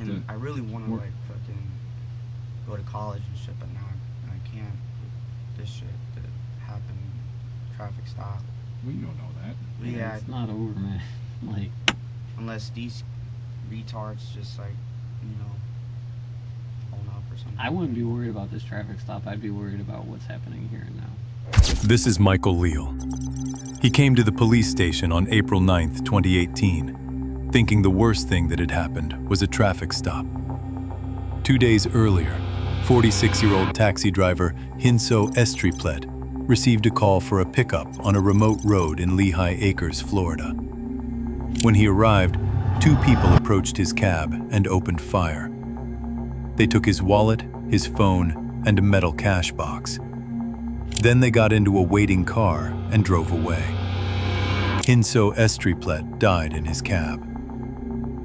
And I really want to like fucking go to college and shit, but now I can't. This shit that happened, traffic stop. Well, you don't know that. Yeah, it's not over, man. Like, unless these retards just like, you know, hold up or something. I wouldn't be worried about this traffic stop. I'd be worried about what's happening here and now. This is Michael Leal. He came to the police station on April 9th, 2018, thinking the worst thing that had happened was a traffic stop. 2 days earlier, 46-year-old taxi driver Hinso Estriplet received a call for a pickup on a remote road in Lehigh Acres, Florida. When he arrived, 2 people approached his cab and opened fire. They took his wallet, his phone, and a metal cash box. Then they got into a waiting car and drove away. Hinso Estriplet died in his cab.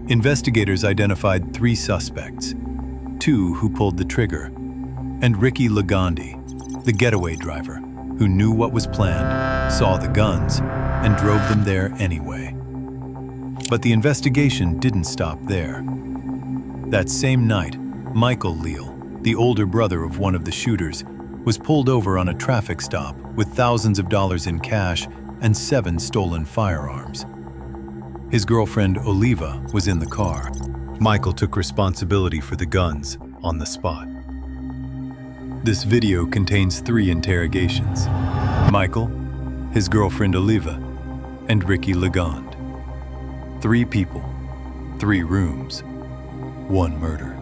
Investigators identified 3 suspects, 2 who pulled the trigger, and Ricky Ligonde, the getaway driver, who knew what was planned, saw the guns, and drove them there anyway. But the investigation didn't stop there. That same night, Michael Leal, the older brother of one of the shooters, was pulled over on a traffic stop with thousands of dollars in cash and 7 stolen firearms. His girlfriend Oliva was in the car. Michael took responsibility for the guns on the spot. This video contains 3 interrogations: Michael, his girlfriend Oliva, and Ricky Ligonde. 3 people, 3 rooms, 1 murder.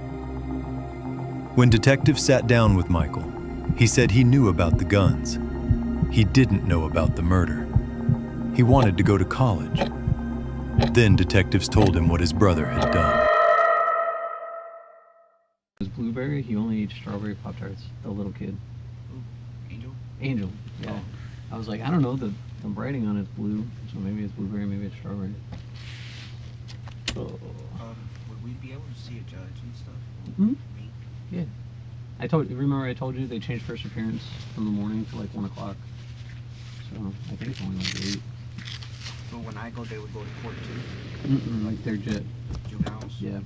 When detectives sat down with Michael, he said he knew about the guns. He didn't know about the murder. He wanted to go to college. Then detectives told him what his brother had done. It was blueberry. He only ate strawberry Pop-Tarts, the little kid. Angel? Angel, yeah. Oh. I was like, I don't know, the writing on it's blue, so maybe it's blueberry, maybe it's strawberry. Oh. Would we be able to see a judge and stuff? Mm-hmm. Yeah. Remember I told you they changed first appearance from the morning to like 1 o'clock. So I think it's only like 8. But when I go, they would go to court too? Mm-mm, like they're juveniles? Yeah.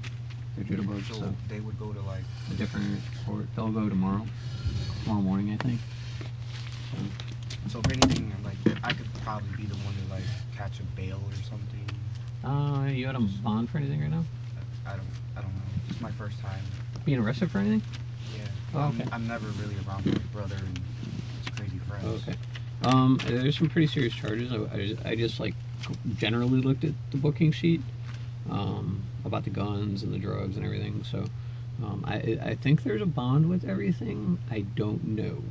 They're jitterbugs, so they would go to like a different court. They'll go tomorrow morning, I think. So if anything, like I could probably be the one to like catch a bail or something. You had a bond for anything right now? I don't know. It's my first time. Being arrested for anything? Yeah. Oh, okay. I'm never really around my brother and his crazy friends. Okay. There's some pretty serious charges. I just like generally looked at the booking sheet about the guns and the drugs and everything. So I think there's a bond with everything. I don't know.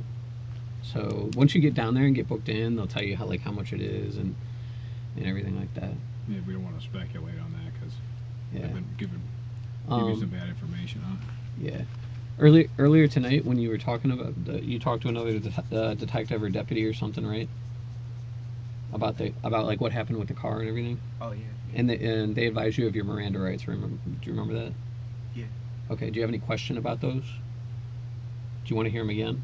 So once you get down there and get booked in, they'll tell you how much it is and everything like that. Yeah, we don't want to speculate on that because they've been giving you some bad information, huh? Yeah. Earlier tonight, when you were talking about you talked to another detective or deputy or something, right? About like what happened with the car and everything. Oh yeah. And they advised you of your Miranda rights. Do you remember that? Yeah. Okay. Do you have any question about those? Do you want to hear them again?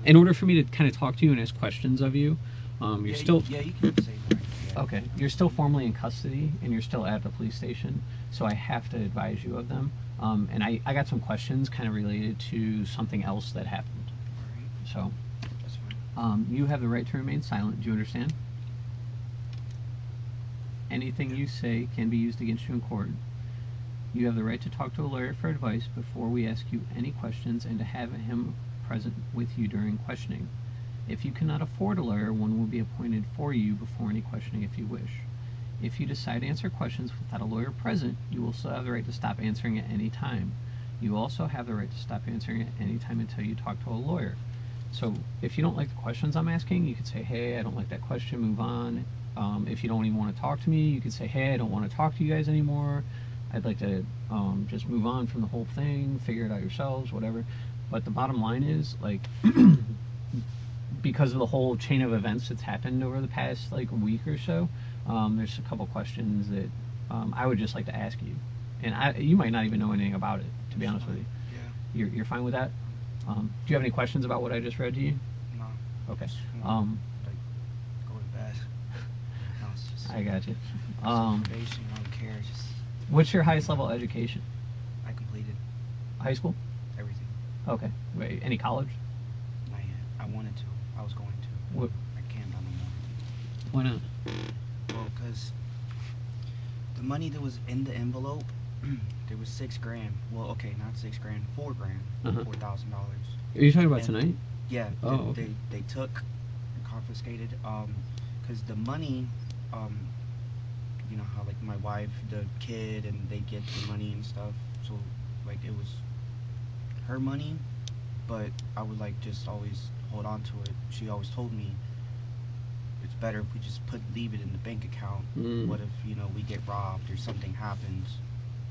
In order for me to kind of talk to you and ask questions of you, you're still. Yeah, you can say that. Yeah. Okay. You're still formally in custody and you're still at the police station, so I have to advise you of them. And I got some questions kind of related to something else that happened. Alright. So, that's fine. You have the right to remain silent. Do you understand? Anything you say can be used against you in court. You have the right to talk to a lawyer for advice before we ask you any questions and to have him present with you during questioning. If you cannot afford a lawyer, one will be appointed for you before any questioning if you wish. If you decide to answer questions without a lawyer present, you will still have the right to stop answering at any time. You also have the right to stop answering at any time until you talk to a lawyer. So if you don't like the questions I'm asking, you could say, hey, I don't like that question, move on. If you don't even want to talk to me, you could say, hey, I don't want to talk to you guys anymore. I'd like to just move on from the whole thing, figure it out yourselves, whatever. But the bottom line is, like, because of the whole chain of events that's happened over the past like week or so, there's a couple questions that I would just like to ask you, and you might not even know anything about it, to be honest with you. Yeah. You're fine with that? Do you have any questions about what I just read to you? No. Okay. Like go to bed. No, it's just I got you. I don't care. Just What's your highest level education? I completed High school? everything. Okay. Wait, any college? Not yet. I wanted to. I was going to. What? I can't no more. Why not? Well, because the money that was in the envelope, there was $6,000. Well, okay, not $6,000, $4,000, Uh-huh. $4,000. Are you talking about And- tonight? Yeah. Oh, okay. They took, confiscated. Because the money, you know how like my wife, the kid, and they get the money and stuff. So like it was her money, but I would like just always hold on to it. She always told me it's better if we just leave it in the bank account. Mm. What if, you know, we get robbed or something happens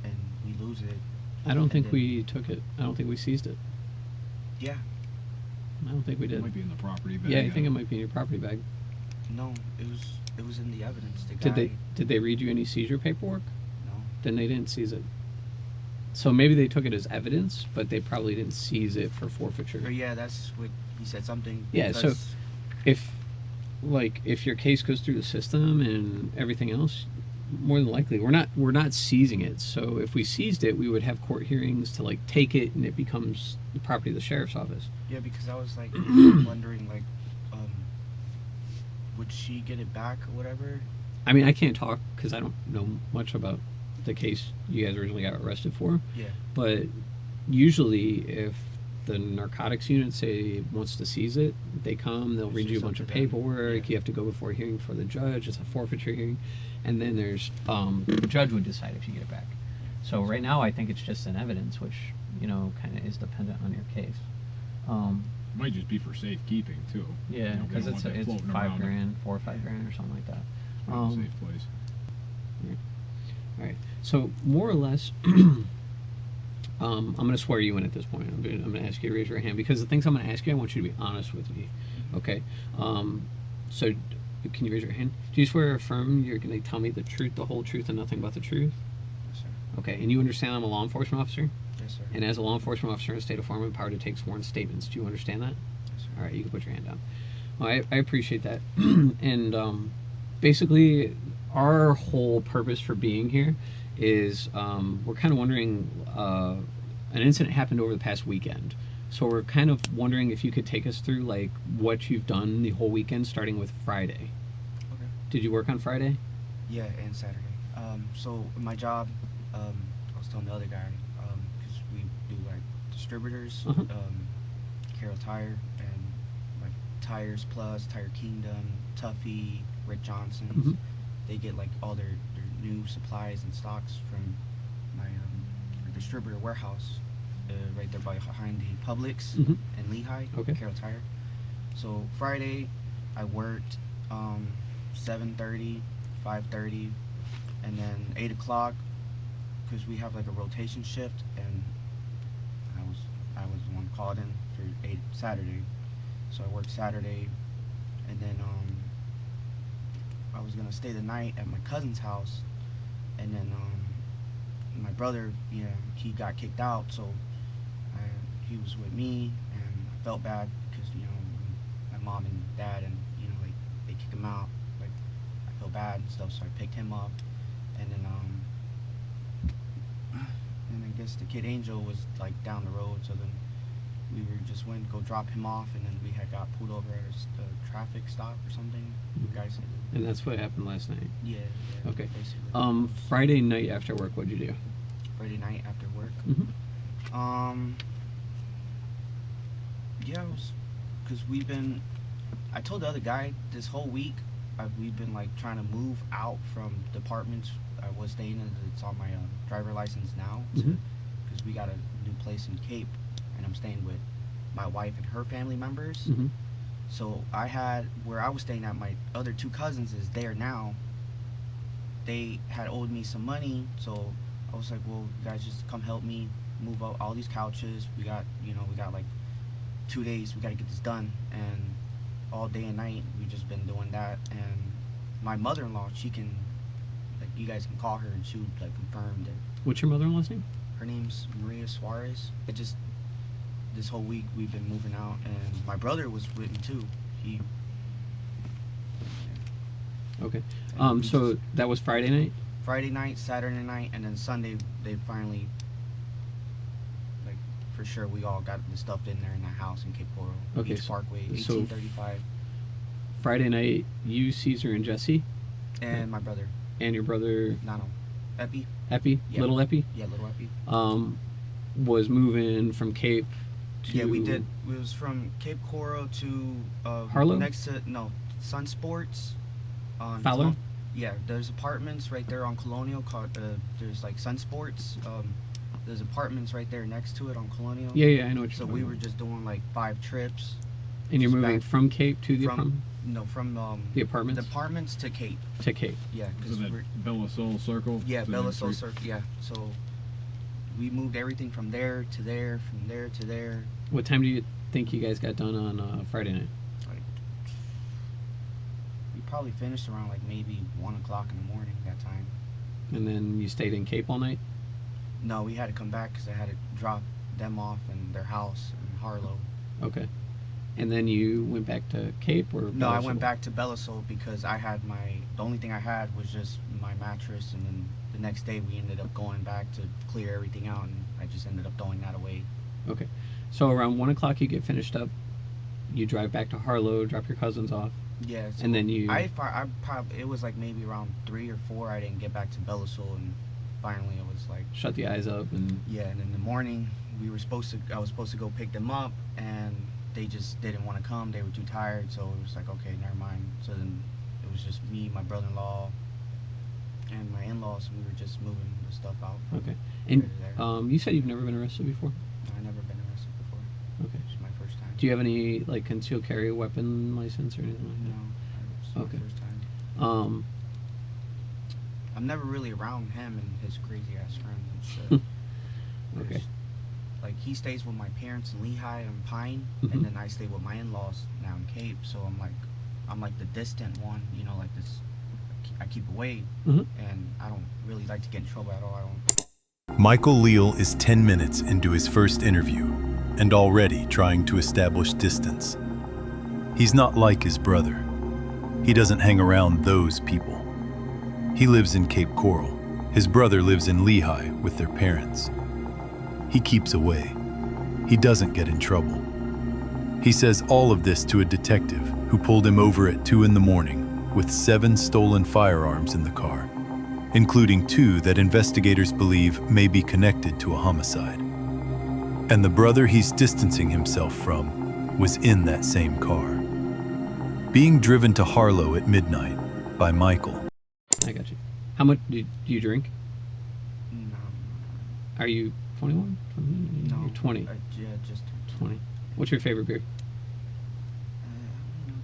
and we lose it? I don't think then- we took it. I don't think we seized it. Yeah. I don't think we It did. might be in the property bag. Yeah, I think it might be in your property bag. No, it was in the evidence. The guy. Did they read you any seizure paperwork? No. Then they didn't seize it. So maybe they took it as evidence, but they probably didn't seize it for forfeiture. But yeah, that's what he said. Something. Yeah, so- because- If your case goes through the system and everything else, more than likely we're not seizing it. So if we seized it, we would have court hearings to like take it, and it becomes the property of the sheriff's office. Yeah, because I was like wondering, like, would she get it back or whatever? I mean, I can't talk because I don't know much about the case you guys originally got arrested for. Yeah. But usually, if the narcotics unit say wants to seize it, they come, they'll read you a bunch of It's up to them. paperwork. Yeah. You have to go before a hearing for the judge. It's a forfeiture hearing, and then there's the judge would decide if you get it back. So right now, I think it's just an evidence, which kind of is dependent on your case. It might just be for safekeeping too. Yeah, You know, we because don't it's want that floating around $5,000, $4 or $5,000 or something like that. in a safe place. All right. So more or less, I'm going to swear you in at this point. I'm going to ask you to raise your hand because the things I'm going to ask you, I want you to be honest with me. Okay. So can you raise your hand? Do you swear or affirm you're going to tell me the truth, the whole truth, and nothing but the truth? Yes, sir. Okay. And you understand I'm a law enforcement officer? Yes, sir. And as a law enforcement officer in the state of Florida, I'm empowered to take sworn statements. Do you understand that? Yes, sir. All right, you can put your hand down. Well, I appreciate that. And basically, our whole purpose for being here is we're kind of wondering, an incident happened over the past weekend. So we're kind of wondering if you could take us through like what you've done the whole weekend, starting with Friday. Okay. Did you work on Friday? Yeah, and Saturday. So my job, I was telling the other guy, because we do like distributors, Uh-huh. Carroll Tire, and like Tires Plus, Tire Kingdom, Tuffy, Rick Johnson's. Mhm. They get like all their new supplies and stocks from my distributor warehouse, right there behind the Publix Mhm. in Lehigh, Okay. Carroll Tire. So Friday, I worked 7:30, 5:30, and then 8 o'clock, because we have like a rotation shift, and I was the one called in for Saturday. So I worked Saturday, and then I was gonna stay the night at my cousin's house, and then my brother, he got kicked out, so he was with me, and I felt bad because my mom and dad, and like they kicked him out, like I felt bad and stuff, so I picked him up, and then I guess the kid Angel was like down the road, so then we went to go drop him off, and then we had got pulled over at a traffic stop or something. The guy said, And that's what happened last night. yeah, Okay. basically. Friday night after work, what'd you do? Friday night after work. Mm-hmm. Yeah, because I told the other guy this whole week, we've been like trying to move out from the apartments I was staying in. It's on my driver license now, Mhm. because we got a new place in Cape, and I'm staying with my wife and her family members. Mm-hmm. So I had, where I was staying at, my other two cousins is there now. They had owed me some money, so I was like, well, you guys just come help me move out all these couches. We got like 2 days, we gotta get this done. And all day and night, we just been doing that. And my mother-in-law, she can, like, you guys can call her, and she would like confirm that. What's your mother-in-law's name? Her name's Maria Suarez. This whole week we've been moving out, and my brother was with me too. Okay. And we So just- that was Friday night? Friday night, Saturday night, and then Sunday they finally for sure we all got the stuff in there in that house in Cape Coral. Okay, Beach Parkway, so 1835. Friday night, you, Caesar, and Jesse, And my brother, and your brother Nano. Epi? Epi, Yeah. little Epi, Yeah, little Epi. was moving from Cape to. Yeah, we did. It was from Cape Coral to Harlow? next to Sun Sports. Fowler? Yeah, there's apartments right there on Colonial called. There's like Sun Sports. There's apartments right there next to it on Colonial. Yeah, I know what you're So talking we about. were just doing like 5 trips. And you're just moving back from Cape to the apartment? No, from The apartments? The apartments to Cape. To Cape. Yeah, So because that Bella Soul Circle? yeah, So Bella that's Soul right- Circle. Yeah, so we moved everything from there to there, from there to there. What time do you think you guys got done on Friday night? We probably finished around like maybe 1 o'clock in the morning that time. And then you stayed in Cape all night? No, we had to come back because I had to drop them off in their house in Harlow. Okay. And then you went back to Cape or? No, I Belisol? went back to Belisol because I had the only thing I had was just my mattress, and then the next day we ended up going back to clear everything out, and I just ended up throwing that away. Okay. So around 1 o'clock you get finished up. You drive back to Harlow, drop your cousins off. Yeah. So And then you. I probably it was like maybe around 3 or 4. I didn't get back to Belisol, and finally it was like. Shut the eyes up and. Yeah, and in the morning I was supposed to go pick them up, and they just didn't want to come. They were too tired, so it was like, okay, never mind. So then it was just me, my brother-in-law, and my in-laws, and we were just moving the stuff out. Okay. here And to there. you said you've never been arrested before? I've never been arrested before. Okay. It's my first time. Do you have any like concealed carry weapon license or anything like No, that? it's Okay. my first time. Um. I'm never really around him and his crazy ass friends and shit. Okay. There's- Like he stays with my parents in Lehigh and Pine, Mhm. and then I stay with my in-laws now in Cape. So I'm like the distant one, you know, like this. I keep away, Mhm. and I don't really like to get in trouble at all. I don't. Michael Leal is 10 minutes into his first interview and already trying to establish distance. He's not like his brother. He doesn't hang around those people. He lives in Cape Coral. His brother lives in Lehigh with their parents. He keeps away. He doesn't get in trouble. He says all of this to a detective who pulled him over at 2 in the morning with 7 stolen firearms in the car, including 2 that investigators believe may be connected to a homicide. And the brother he's distancing himself from was in that same car. Being driven to Harlow at midnight by Michael. I got you. How much do you drink? No. Are you 21? No. You're 20. Yeah, just 20. What's your favorite beer?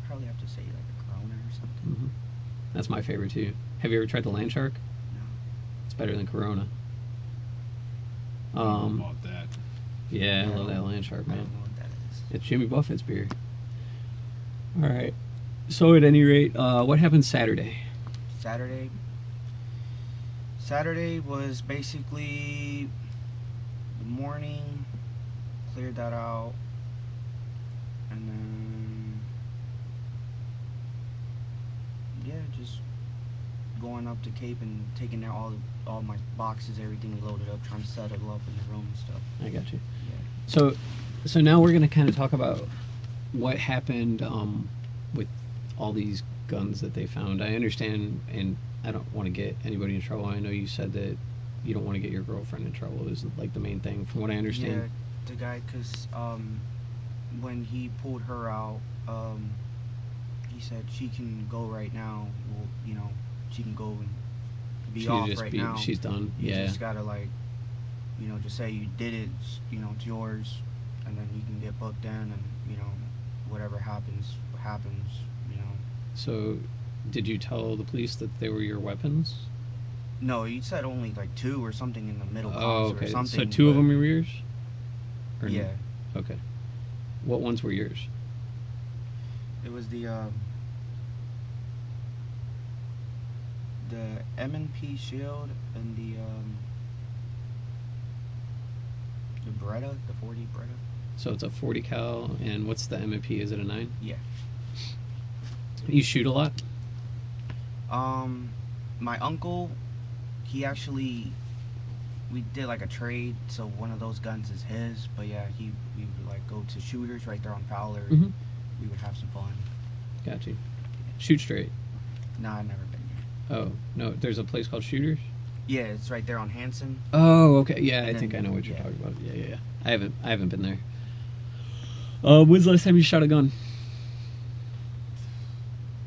Probably have to say like a Corona or something. Mm-hmm. That's my favorite too. Have you ever tried the Land Shark? No. It's better than Corona. I don't know about that. Yeah, I Yeah. love that Land Shark, I man. don't know what that is. It's Jimmy Buffett's beer. All right. So at any rate, what happened Saturday? Saturday was basically the morning, cleared that out, and then just going up to Cape and taking out all my boxes, everything loaded up, trying to set it up in the room and stuff. I got you. Yeah. So now we're gonna kind of talk about what happened with all these guns that they found. I understand, and I don't want to get anybody in trouble. I know you said that you don't want to get your girlfriend in trouble. Is like the main thing, from what I understand. Yeah, the guy, cause when he pulled her out, he said she can go right now. Well, you know, she can go and be off right now. She's done. You Yeah. just gotta just say you did it. It's yours, and then you can get booked in, and whatever happens. So, did you tell the police that they were your weapons? No, he said only like 2 or something in the middle Oh, console okay. or something. So 2 of but- them were yours? Or no? Yeah, Okay. What ones were yours? it was the M&P Shield and the Beretta, the 40 Beretta. So it's a 40 cal, and what's the M&P? Is it a 9? Yeah. You shoot a lot? My uncle, he actually we did like a trade, so one of those guns is his. But yeah, we would like go to Shooters right there on Fowler. And Mhm. we would have some fun. Got you. Shoot Straight. Nah, I've never been there. Oh no, there's a place called Shooters. Yeah, it's right there on Hanson. Oh, okay. Yeah, And I think I then- know what you're yeah. talking about. Yeah. I haven't been there. When's the last time you shot a gun?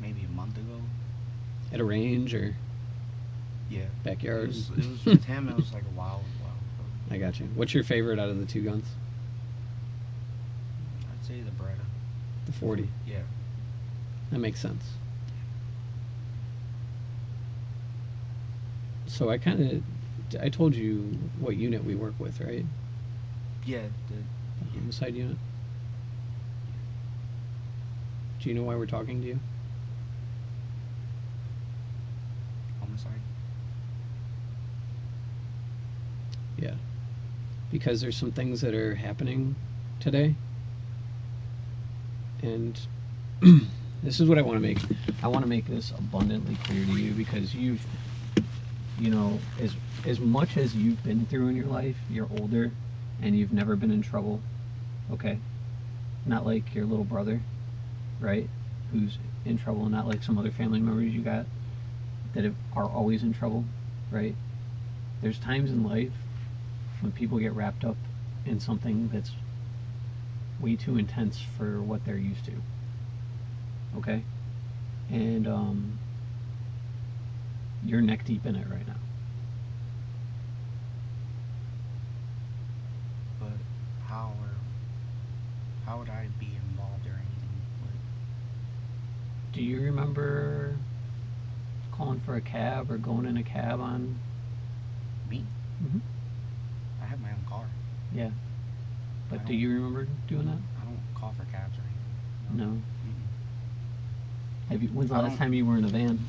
Maybe a month ago. At a range or Yeah. It backyard? was with him. It was like a while ago. I got you. What's your favorite out of the two guns? I'd say the Beretta. The 40. Yeah. That makes sense. So I told you what unit we work with, right? Yeah. The homicide unit. Do you know why we're talking to you? Homicide. Yeah. Because there's some things that are happening today. And this is what I want to make. I want to make this abundantly clear to you because you know, as much as you've been through in your life, you're older and you've never been in trouble. Okay? Not like your little brother, right? Who's in trouble, not like some other family members you got that are always in trouble, right? There's times in life when people get wrapped up in something that's way too intense for what they're used to. Okay? And you're neck deep in it right now. But how would I be involved or anything? Do you remember calling for a cab or going in a cab on? Me? Mhm. I have my own car. Yeah. But I do don't- you remember doing that? I don't call for cabs or anything. No. Mm-mm. Have you? When's the I last don't- time you were in a van,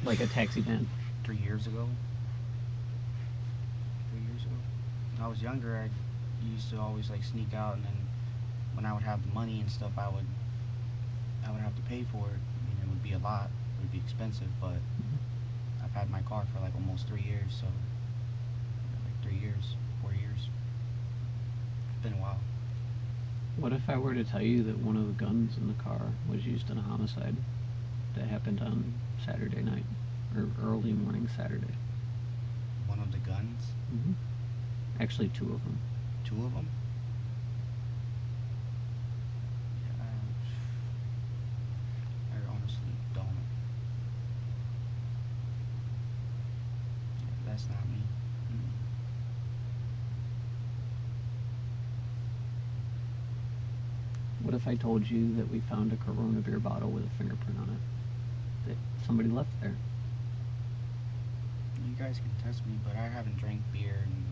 like a taxi van? 3 years ago. 3 years ago. When I was younger, I used to always like sneak out, and then when I would have the money and stuff, I would have to pay for it. I mean, it would be a lot. It would be expensive, but I've had my car for like almost 3 years, so like 3 years, 4 years. It's been a while. What if I were to tell you that one of the guns in the car was used in a homicide that happened on Saturday night or early morning Saturday? One of the guns, Mm-hmm. Actually, two of them. 2 of them. Yeah, I honestly don't. That's not me. Mm. What if I told you that we found a Corona beer bottle with a fingerprint on it that somebody left there? You guys can test me, but I haven't drank beer and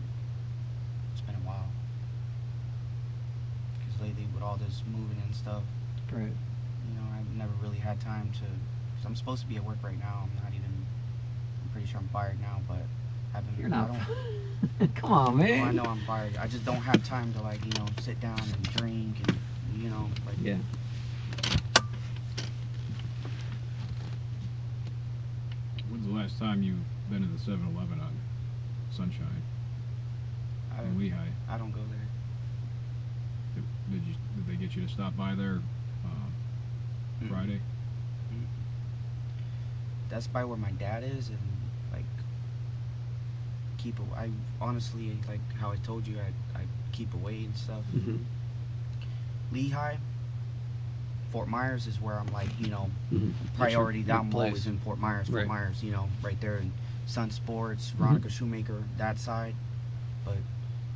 it's been a while. Because lately with all this moving and stuff, Right. you know, I've never really had time to. Cause I'm supposed to be at work right now. I'm not even. I'm pretty sure I'm fired now, but I haven't. You're not. I don't, Come on, man. well, I know I'm fired. I just don't have time to like sit down and drink and like. Yeah. When's the last time you've been in the 7-Eleven on Sunshine in Lehigh? I don't go there. Did they get you to stop by there Mm-mm. Friday? That's by where my dad is, and like I honestly, like how I told you, I keep away and stuff. Mm-hmm. Lehigh, Fort Myers is where I'm like Mm-hmm. priority down low place. is in Fort Myers. Fort Right. Myers, right there in Sun Sports, Mhm. Veronica Shoemaker, that side. But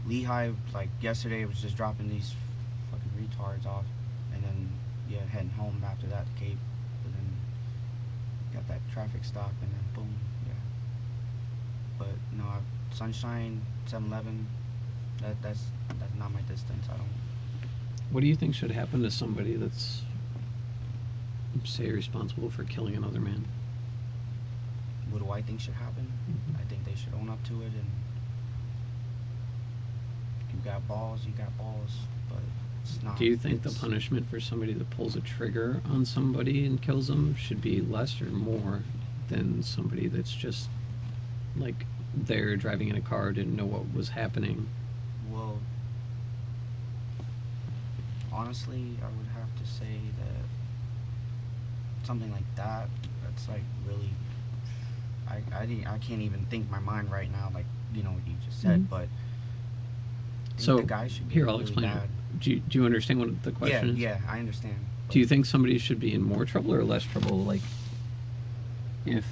Lehigh, like yesterday, was just dropping these fucking retards off, and then heading home after that to Cape. But then got that traffic stop, and then boom, yeah. But Sunshine, 7-Eleven, that's not my distance. I don't. What do you think should happen to somebody that's, say, responsible for killing another man? What do I think should happen? Mhm. I think they should own up to it, and you got balls, but it's not. Do you think the it's- punishment for somebody that pulls a trigger on somebody and kills them should be less or more than somebody that's just like there driving in a car, didn't know what was happening? Well, honestly, I would have to say that something like that, that's like really, I can't even think my mind right now, like, you know, what you just said, Mhm. but I think So, the guy should be here, I'll really explain bad. it. Do you understand what the question is? Yeah, I understand. Do you think somebody should be in more trouble or less trouble? Like, if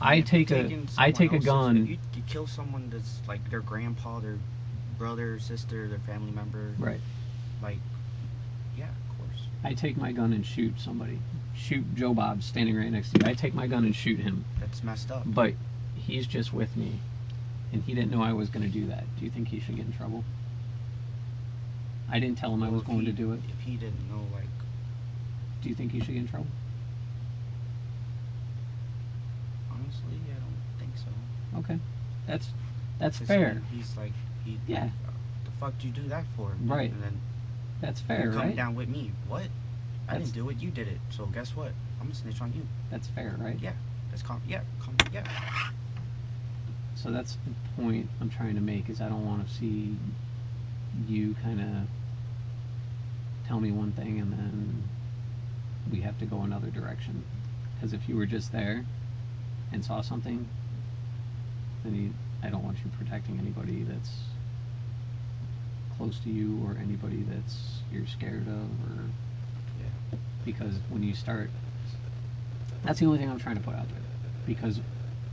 I take a If gun, you kill someone that's like their grandpa, their brother, sister, their family member, right? like, yeah, of course. I take my gun and shoot somebody. Shoot Joe Bob standing right next to you. I take my gun and shoot him. That's messed up. But he's just with me, and he didn't know I was going to do that. Do you think he should get in trouble? I didn't tell him I was going to do it. If he didn't know, like, Do you think he should get in trouble? honestly, I don't think so. Okay, that's 'Cause fair. He's like, Yeah. The fuck do you do that for? Right. And then That's fair, you're coming right? down with me. What? I That's- didn't do it. You did it. So guess what? I'm gonna snitch on you. That's fair, right? Yeah. Yeah. So that's the point I'm trying to make, is I don't want to see you kind of tell me one thing and then we have to go another direction. Because if you were just there and saw something, then I don't want you protecting anybody that's close to you or anybody that's you're scared of, or Yeah. because when you start, that's the only thing I'm trying to put out there. Because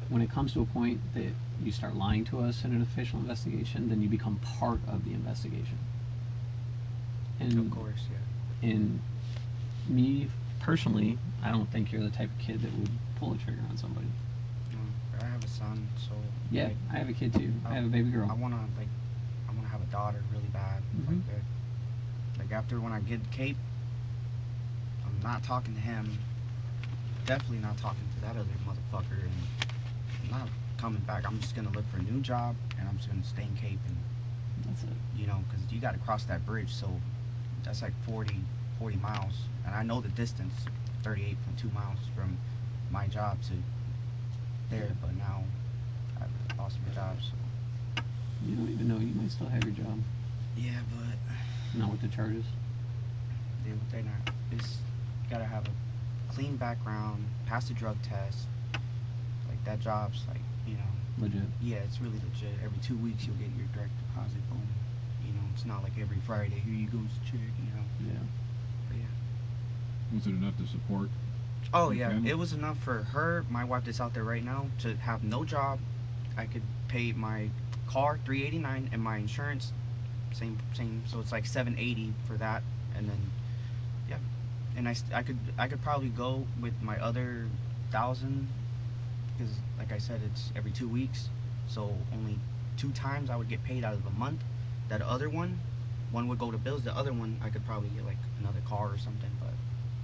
when it comes to a point that you start lying to us in an official investigation, then you become part of the investigation. And Of course, yeah. and me personally, I don't think you're the type of kid that would pull a trigger on somebody. I have a son, so Yeah, like, I have a kid too. I have a baby girl. I wanna have a daughter really bad. Mhm. Like after when I get Cape, I'm not talking to him. Definitely not talking to that other motherfucker, and I'm not coming back. I'm just gonna look for a new job, and I'm just gonna stay in Cape, and That's it. you know, because you got to cross that bridge, so that's like 40 miles, and I know the distance, 38.2 miles from my job to there, but now I've lost my job, so You don't even know you might still have your job. yeah, but Not with the charges. they're not. It's you gotta have a clean background, pass the drug test. Like that job's like, you know, Legit. yeah, it's really legit. Every 2 weeks you'll get your direct deposit, boom. You know, it's not like every Friday, here you go, check, you know. Yeah. But yeah. Was it enough to support? Oh your yeah, family? it was enough for her, my wife that's out there right now, to have no job. I could pay my car $389 and my insurance same, so it's like $780 for that, and then yeah, and I could probably go with my other 1,000, because like I said, it's every 2 weeks, so only 2 times I would get paid out of the month. That other one would go to bills. The other one I could probably get like another car or something, but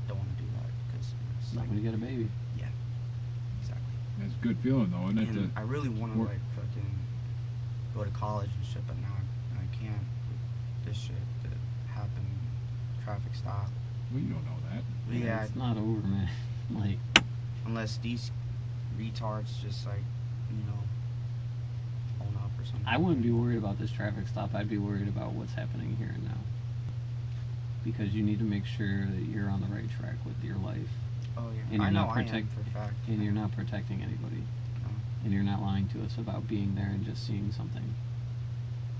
don't want to do that because it's Not like, when you get a baby. exactly. That's a good feeling though, isn't it? And I really want to work- like fucking go to college and shit, but now I can't with this shit that happened. Traffic stop. Well, you don't know that. Yeah, It's not over, man. Like, unless these retards just like, you know, own up or something. I wouldn't be worried about this traffic stop. I'd be worried about what's happening here and now. Because you need to make sure that you're on the right track with your life, Oh yeah, and I you're know not I am protect- for a fact. and you're not protecting anybody, No, and you're not lying to us about being there and just seeing something.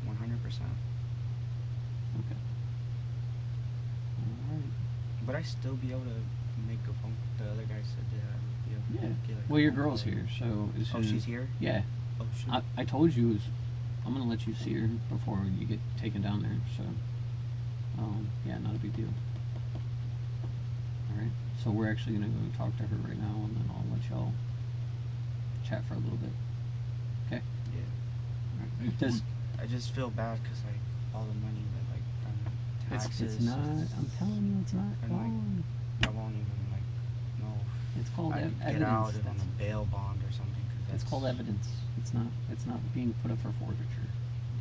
100%. Okay. All right. But I still be able to make a phone. The other guy said that I would be able to Yeah. get like Well, a your phone girl's call. here, so as Oh, soon she's as- here? Yeah. Oh shit. I told you I'm gonna let you see her before you get taken down there. So, yeah, not a big deal. All right. So we're actually gonna go talk to her right now, and then I'll let y'all chat for a little bit. Okay. Yeah. All right. Hey, Does I just feel bad because like all the money that like from taxes. it's not? I'm telling you, it's not. And, like, Gone. I won't even like know It's if called I can get evidence. out on That's- a bail bond or something. Cause It's called evidence. It's not. It's not being put up for forfeiture.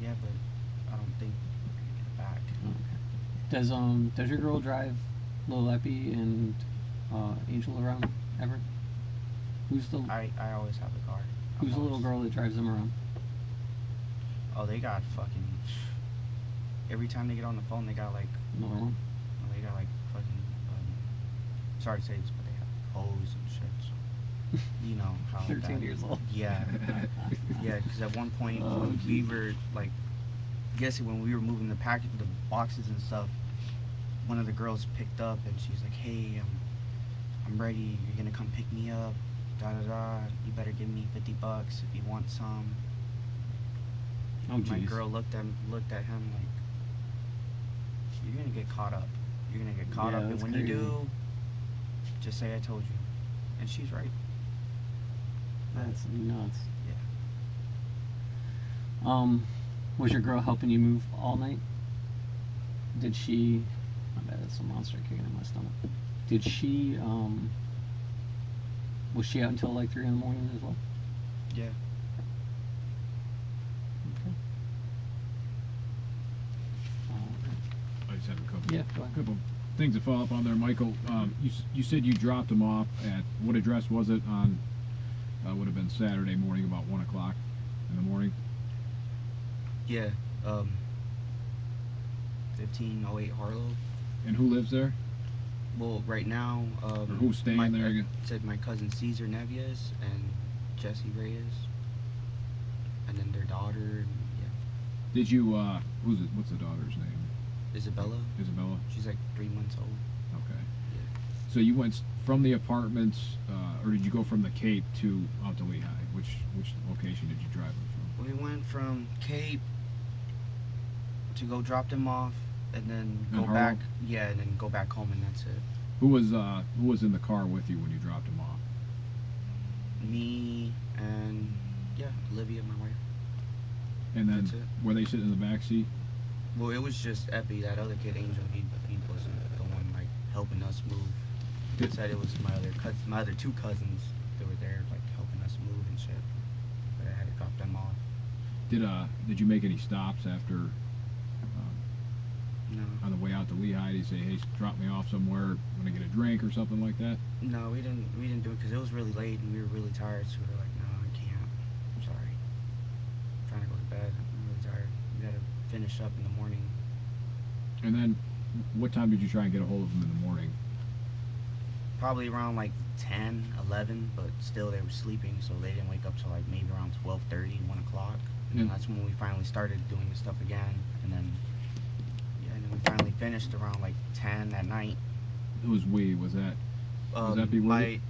Yeah, but I don't think we're gonna get it back. Okay. Does your girl drive Lil Epi and Angel around ever? Who's the I always have a car. Who's the little girl that drives them around? Oh, they got fucking. Every time they get on the phone, they got like. Another one. They got like fucking. Sorry to say this, but they have hoes and shit. So you know how. 13 years old. Yeah. Yeah, because at one point Oh, when we geez. were like, guessing when we were moving the boxes and stuff, one of the girls picked up and she's like, "Hey, I'm ready. You're gonna come pick me up. Da da da. You better give me $50 if you want some." Oh, My jeez. girl looked at him like, "You're gonna get caught up. You're gonna get caught Yeah, up, and that's when crazy. you do, just say I told you." And she's right. That's nuts. Yeah. Was your girl helping you move all night? Did she? My bad, that's a monster kicking in my stomach. Did she? Was she out until like 3 in the morning as well? Yeah. Okay. I just have a couple. Yeah, go ahead. Couple things to follow up on there, Michael. You said you dropped him off at what address was it on? Would have been Saturday morning, about 1 o'clock in the morning. Yeah. 1508 Harlow. And who lives there? Well, right now, Or who's staying my, there I again? said my cousin Caesar Neves and Jesse Reyes, and then their daughter. And, yeah, Did you? Who's it? What's the daughter's name? Isabella. Isabella. She's like 3 months old. Okay. Yeah. So you went from the apartments, or did you go from the Cape to out to Lehigh? Which location did you drive them from? We went from Cape to go drop them off, and then In go Harlow? back. Yeah, and then go back home, and that's it. Who was in the car with you when you dropped him off? Me and yeah, Olivia, my wife. And then That's it. were they sitting in the back seat? Well, it was just Epi, that other kid, Angel. He wasn't the one like helping us move. He said it was my other two cousins that were there like helping us move and shit. But I had to drop them off. Did you make any stops after No, on the way out to Lehigh? Did you say, hey, drop me off somewhere, want to get a drink or something like that? no, we didn't do it because it was really late and we were really tired. So we were like, no, I can't. I'm sorry. I'm trying to go to bed. I'm really tired. We gotta finish up in the morning. And then what time did you try and get a hold of them in the morning? Probably around like 10, 11, but still they were sleeping, so they didn't wake up till like maybe around 12:30, 1 o'clock. And Yeah. that's when we finally started doing the stuff again. And then, yeah, and then we finally finished around like 10 at night. Who was we? Was that be worth it?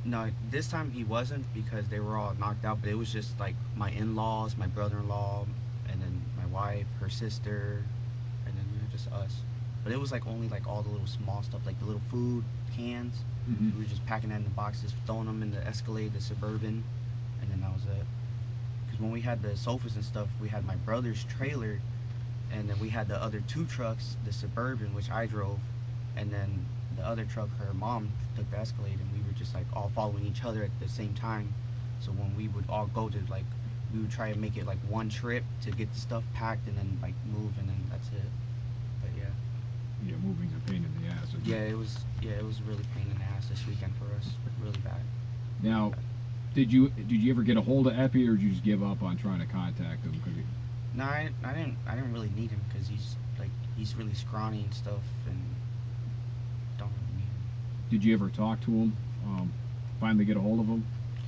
No, this time he wasn't because they were all knocked out, but it was just like my in-laws, my brother-in-law, and then my wife, her sister, and then just us. But it was like only like all the little small stuff, like the little food cans. Mhm. We were just packing that in the boxes, throwing them in the Escalade, the Suburban, and then that was it. Because when we had the sofas and stuff, we had my brother's trailer, and then we had the other two trucks, the Suburban, which I drove, and then the other truck, her mom took the Escalade, and we were just like all following each other at the same time. So when we would all go to like, we would try to make it like one trip to get the stuff packed and then like move, and then that's it. But yeah. Yeah, moving's a pain in the ass. Isn't Yeah, it? it was really pain in the ass this weekend for us, really bad. Now, did you ever get a hold of Epi, or did you just give up on trying to contact him? No, I didn't really need him because he's really scrawny and stuff, and don't really need him. Did you ever talk to him? Finally get a hold of him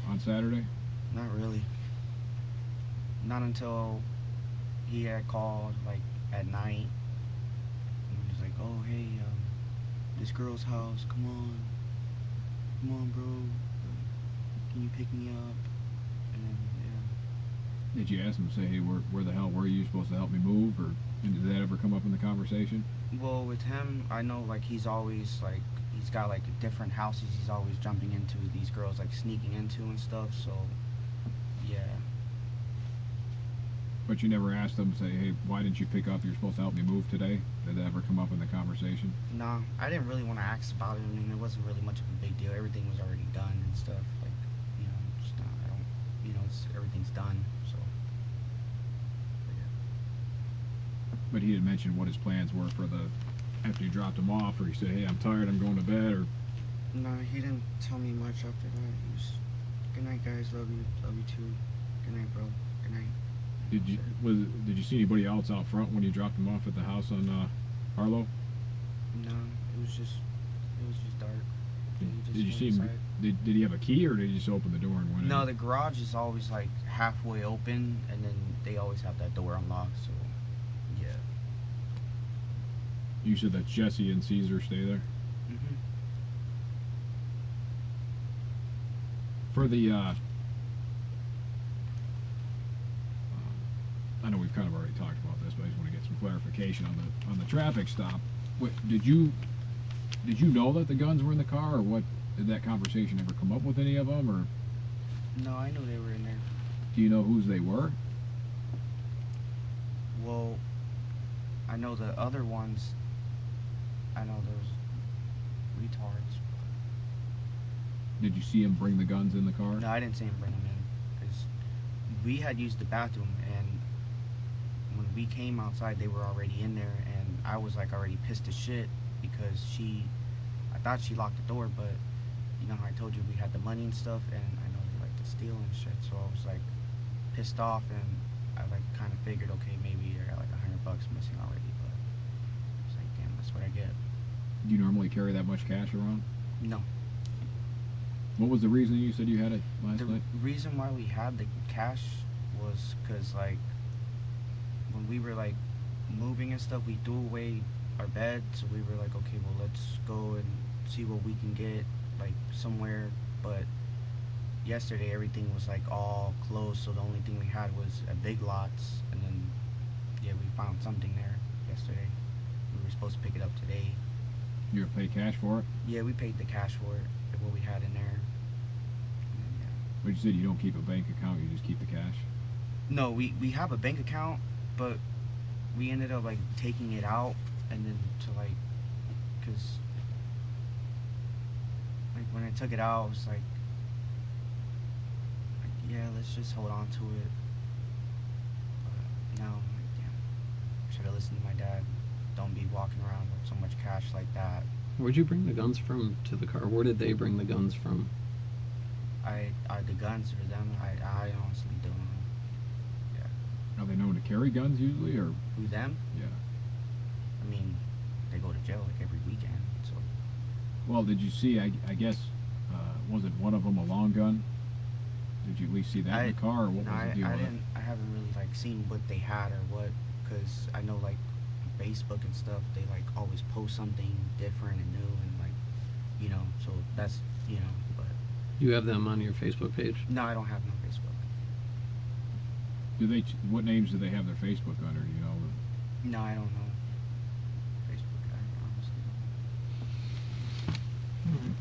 on Saturday? Not really. Not until he had called like at night, and he was like, "Oh hey, this girl's house. Come on, bro. Can you pick me up?" And then, yeah. Did you ask him to say, hey, where the hell were you supposed to help me move, or did that ever come up in the conversation? Well, with him, I know like he's always like he's got like different houses he's always jumping into, these girls like sneaking into and stuff. So yeah. But you never asked him to say, hey, why didn't you pick up? You're supposed to help me move today. Did that ever come up in the conversation? Nah, I didn't really want to ask about it. I mean, it wasn't really much of a big deal. Everything was already done and stuff. Like, you know, just not, I don't, you know, everything's done. So. But yeah. But he didn't mention what his plans were for after you dropped him off, or he said, hey, I'm tired, I'm going to bed, or No, he didn't tell me much after that. He was, good night, guys. Love you too. Good night, bro. Good night. Did you see anybody else out front when you dropped them off at the house on Harlow? No, it was just dark. Did you see him? Did he have a key, or did he just open the door and went in? No, the garage is always like halfway open, and then they always have that door unlocked. So, yeah. You said that Jesse and Caesar stay there. Mhm. For the, I know we've kind of already talked about this, but I just want to get some clarification on the traffic stop. Did you know that the guns were in the car, or what? Did that conversation ever come up with any of them, or? No, I knew they were in there. Do you know whose they were? Well, I know the other ones. I know those retards. Did you see him bring the guns in the car? No, I didn't see him bring them in, because we had used the bathroom, and when we came outside, they were already in there, and I was like already pissed as shit because I thought she locked the door, but you know how I told you we had the money and stuff, and I know they like to steal and shit, so I was like pissed off, and I like kind of figured, okay, maybe I got like $100 missing already, but I was like, damn, that's what I get. Do you normally carry that much cash around? No. What was the reason you said you had it last The night? reason why we had the cash was because, like, when we were, like, moving and stuff, we threw away our bed, so we were like, okay, well, let's go and see what we can get, like, somewhere, but yesterday everything was, like, all closed, so the only thing we had was a Big Lots, and then, yeah, we found something there yesterday. We were supposed to pick it up today. You're gonna pay cash for it? Yeah, we paid the cash for it, what we had in there. And then, yeah. But you said you don't keep a bank account, you just keep the cash? No, we have a bank account, but we ended up like taking it out, and then to like, cause like when I took it out, I was like yeah, let's just hold on to it. But now I'm like, damn, should have listened to my dad. Don't be walking around with so much cash like that. Where'd you bring the guns from to the car? Where did they bring the guns from? The guns or them, I honestly don't know. Yeah. Are they known to carry guns usually, or? Who, them? Yeah. I mean, they go to jail like every weekend, so. Well, did you see, I guess, wasn't one of them a long gun? Did you at least see that in the car, or what was the deal with it? I haven't really like seen what they had or what, because I know like on Facebook and stuff, they like always post something different and new, and like, you know, so that's, you know, but. You have them on your Facebook page? No, I don't have no Facebook. Do they? What names do they have their Facebook under? Do you know? No, I don't know. Facebook, I honestly don't.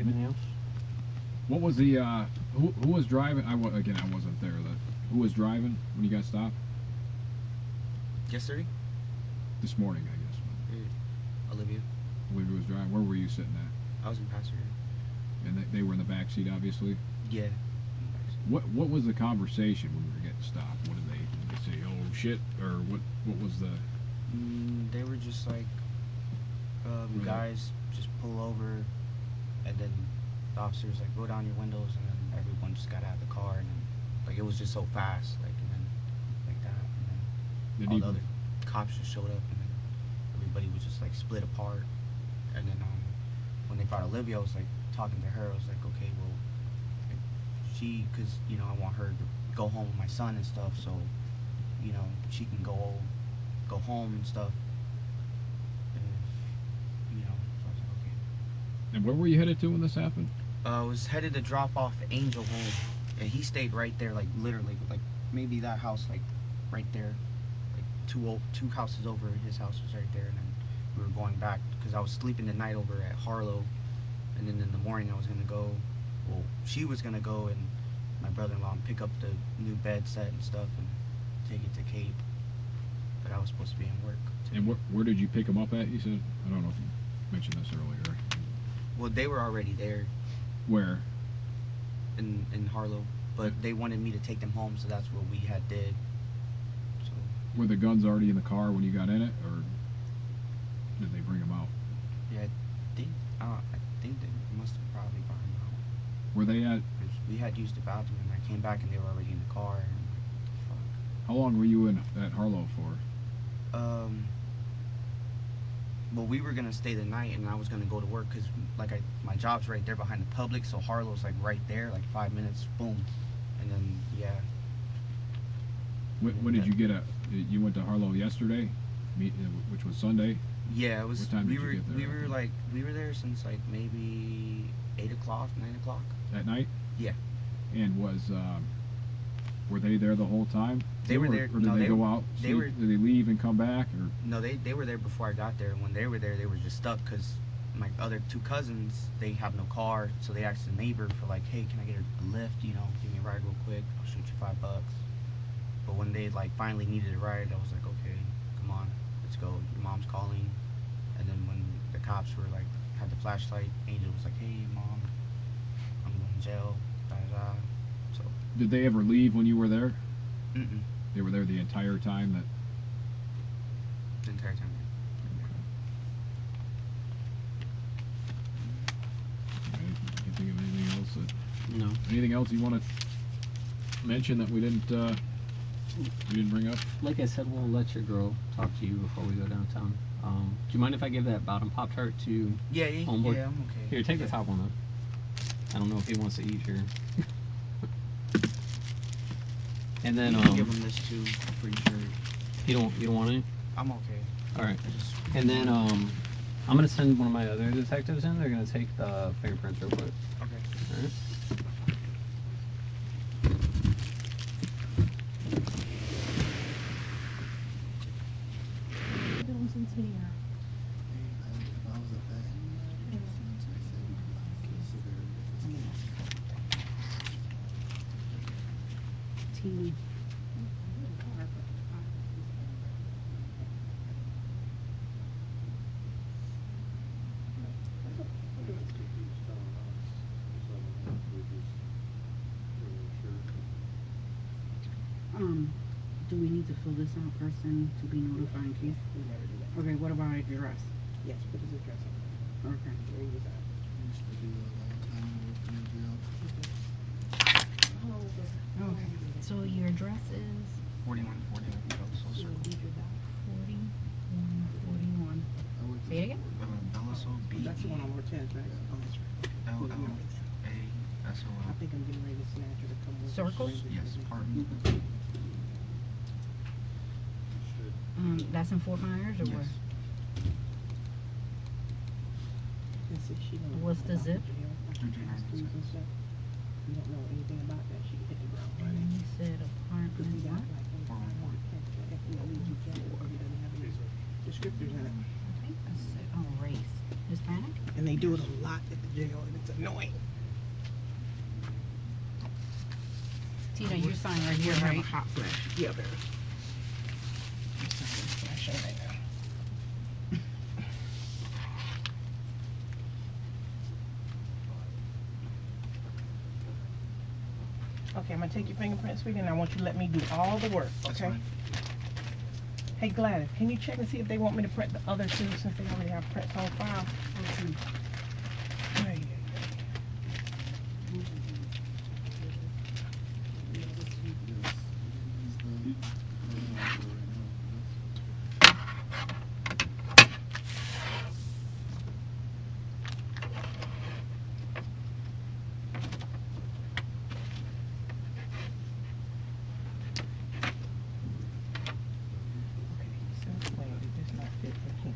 Anything else? What was the? Who was driving? I wasn't there. Who was driving when you got stopped? Yesterday? This morning, I guess. Olivia. Olivia was driving. Where were you sitting at? I was in passenger. And they were in the back seat, obviously. Yeah. What was the conversation when we were getting stopped? What did they say? Oh shit, or what was the? They were just like, Really? guys, just pull over, and then the officers like go down your windows, and then everyone just got out of the car, and then like it was just so fast, like, and then like that, and then all the other cops just showed up, and then everybody was just like split apart, and then when they found Olivia, I was like talking to her. I was like, okay, well, like, cause you know I want her to go home with my son and stuff, so you know she can go home and stuff, and you know, so I was like, okay. And where were you headed to when this happened? I was headed to drop off Angel home, and he stayed right there, like literally, like maybe that house, like right there, like two houses over. His house was right there, and then we were going back because I was sleeping the night over at Harlow, and then in the morning I was gonna go. Well, she was gonna go and my brother-in-law and pick up the new bed set and stuff and take it to Cape, but I was supposed to be in work. And where did you pick them up at? You said, I don't know if you mentioned this earlier. Well, they were already there. Where? In Harlow, but they wanted me to take them home, so that's what we had did. So. Were the guns already in the car when you got in it, or did they bring them out? Yeah, I think they must have probably brought them out. Were they at? 'Cause we had used the bathroom, and I came back and they were already in the car. And How long were you at Harlow for? Well, we were gonna stay the night, and I was gonna go to work because, like, my job's right there behind the Publix, so Harlow's like right there, like 5 minutes, boom, and then yeah. When did you get you went to Harlow yesterday, which was Sunday? Yeah, it was. What time did you get there? We were there since like maybe 8 o'clock, 9 o'clock. At night? Yeah. And were they there the whole time? They were there. Or did they go out? They were. Did they leave and come back? Or No, they were there before I got there. When they were there, they were just stuck because my other two cousins, they have no car, so they asked the neighbor for like, hey, can I get a lift? You know, give me a ride real quick. I'll shoot you $5. But when they like finally needed a ride, I was like, okay, come on, let's go. Your mom's calling. And then when the cops were like, had the flashlight, Angel was like, hey, mom, I'm going to jail. Da, da, da. So. Did they ever leave when you were there? Mm-mm. They were there the entire time that. The entire time. Can't think of anything else. No. Anything else you want to mention that we didn't bring up? Like I said, we'll let your girl talk to you before we go downtown. Do you mind if I give that bottom Pop-Tart to Yeah, Homeboy? yeah, I'm okay. Here, take the top one though. I don't know if he wants to eat your. And then You can give him this too. I'm pretty sure. you don't want any? I'm okay. All right. I just- And then I'm gonna send one of my other detectives in. They're gonna take the fingerprints real quick. Okay. All right. TV. Do we need to fill this out person to be notified in case? Okay, what about address? Yes, put his address on. Okay. Where he was at. Okay. So your address is 4140. Bellaso Circle. 4141. Say it again? Bellaso, That's the one on Ortez, right? Oh, that's right. I L-L-A-S-O-L. think I'm getting ready to snatch her to come with us. Circles? Yes, apartment. That's in Fort Myers or where? Yes. And see, she don't know What's the about zip? jail, schools and stuff. You don't know anything about that, she hit the ground And running. you said Cause we got apartment what? like, if we leave you jail, he doesn't have any descriptors in it. I think that's it. Oh, race. Hispanic? And they do it a lot at the jail, and it's annoying. Tina, you sign right here, We'll have a right? hot flash. Yeah, there. Flashing right now. Okay, I'm gonna take your fingerprints, sweetie, and I want you to let me do all the work, That's okay? fine. Hey Gladys, can you check and see if they want me to print the other two since they already have prints on file? Yeah, yeah, Okay, since when did this not fit in here?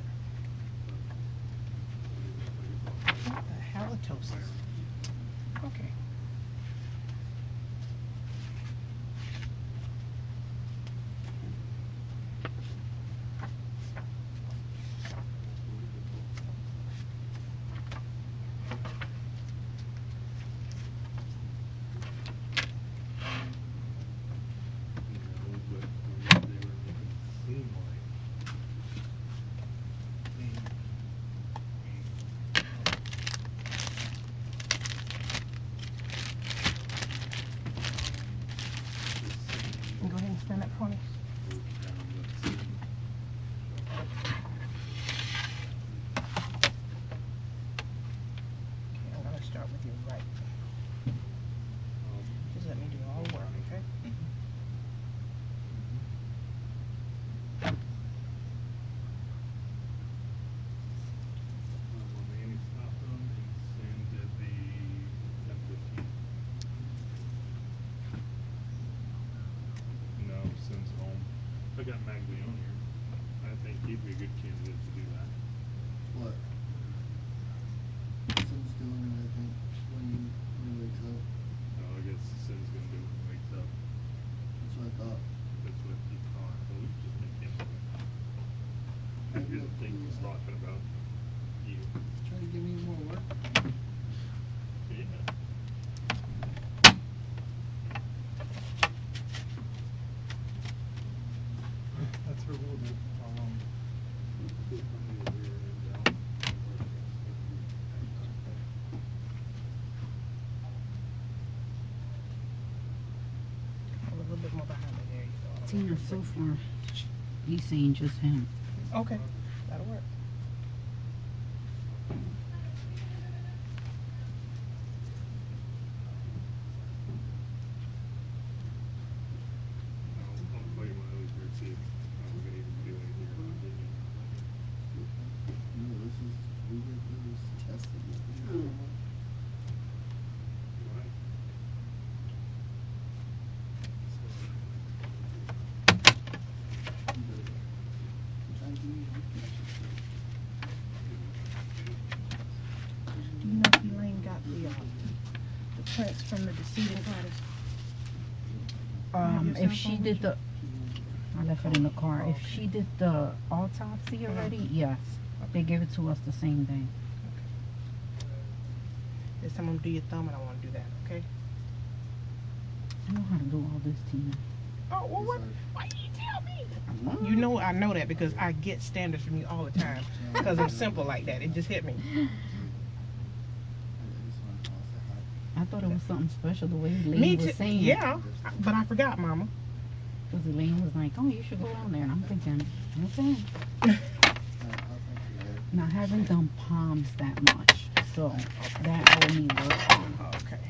I got Maglione here. I think he'd be a good candidate to do that. What? Sin's doing it, I think, when he wakes up. No, I guess Sin's gonna do it when he wakes up. That's what I thought. That's what he thought. But we just make him do it. I didn't think he was talking about you. Trying to give me more work. Yeah. That's her rule. A little bit more behind me. There you go. Tina, so far, he's saying just him. Okay, that'll work. I'll call you when I leave here and see if we're gonna even do anything or not. No, this is, we get those tested. Right. Trying to give me Do you know if Elaine got the prints from the decedent bodies? If she did the, I left it in the car. If she did the autopsy already, yes. They gave it to us the same day. If someone do your thumb, and I want to do that, okay? I know how to do all this, Tina. Oh, well, what? Why didn't you tell me? You know I know that because I get standards from you all the time. Because I'm simple like that. It just hit me. I thought it was something special the way Me Elaine too. was saying. Yeah, but I forgot, Mama. Because Elaine was like, oh, you should go down there. And I'm thinking, okay. Now, I haven't done palms that much. So, that I would need work on. Okay.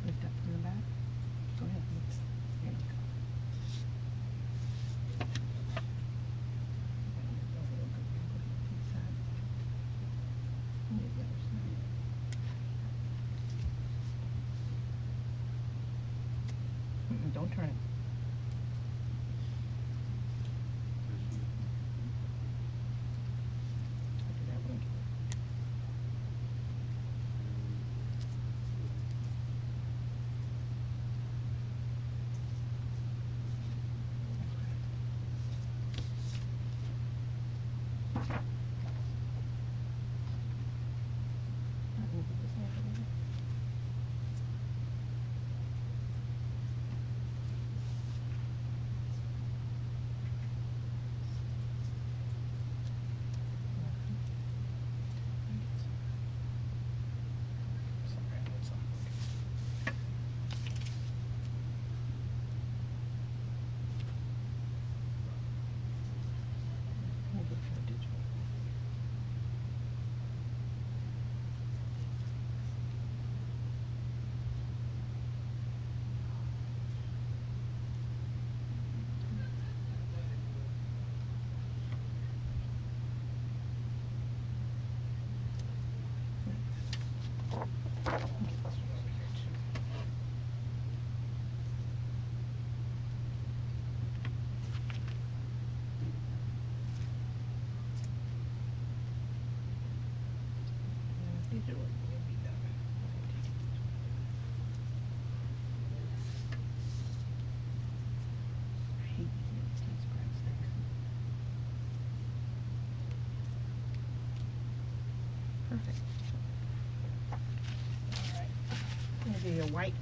Lift up from the back. Go ahead. Lift. There you go. Don't turn it. I'll do that one. Perfect. Alright. I'm gonna do your white.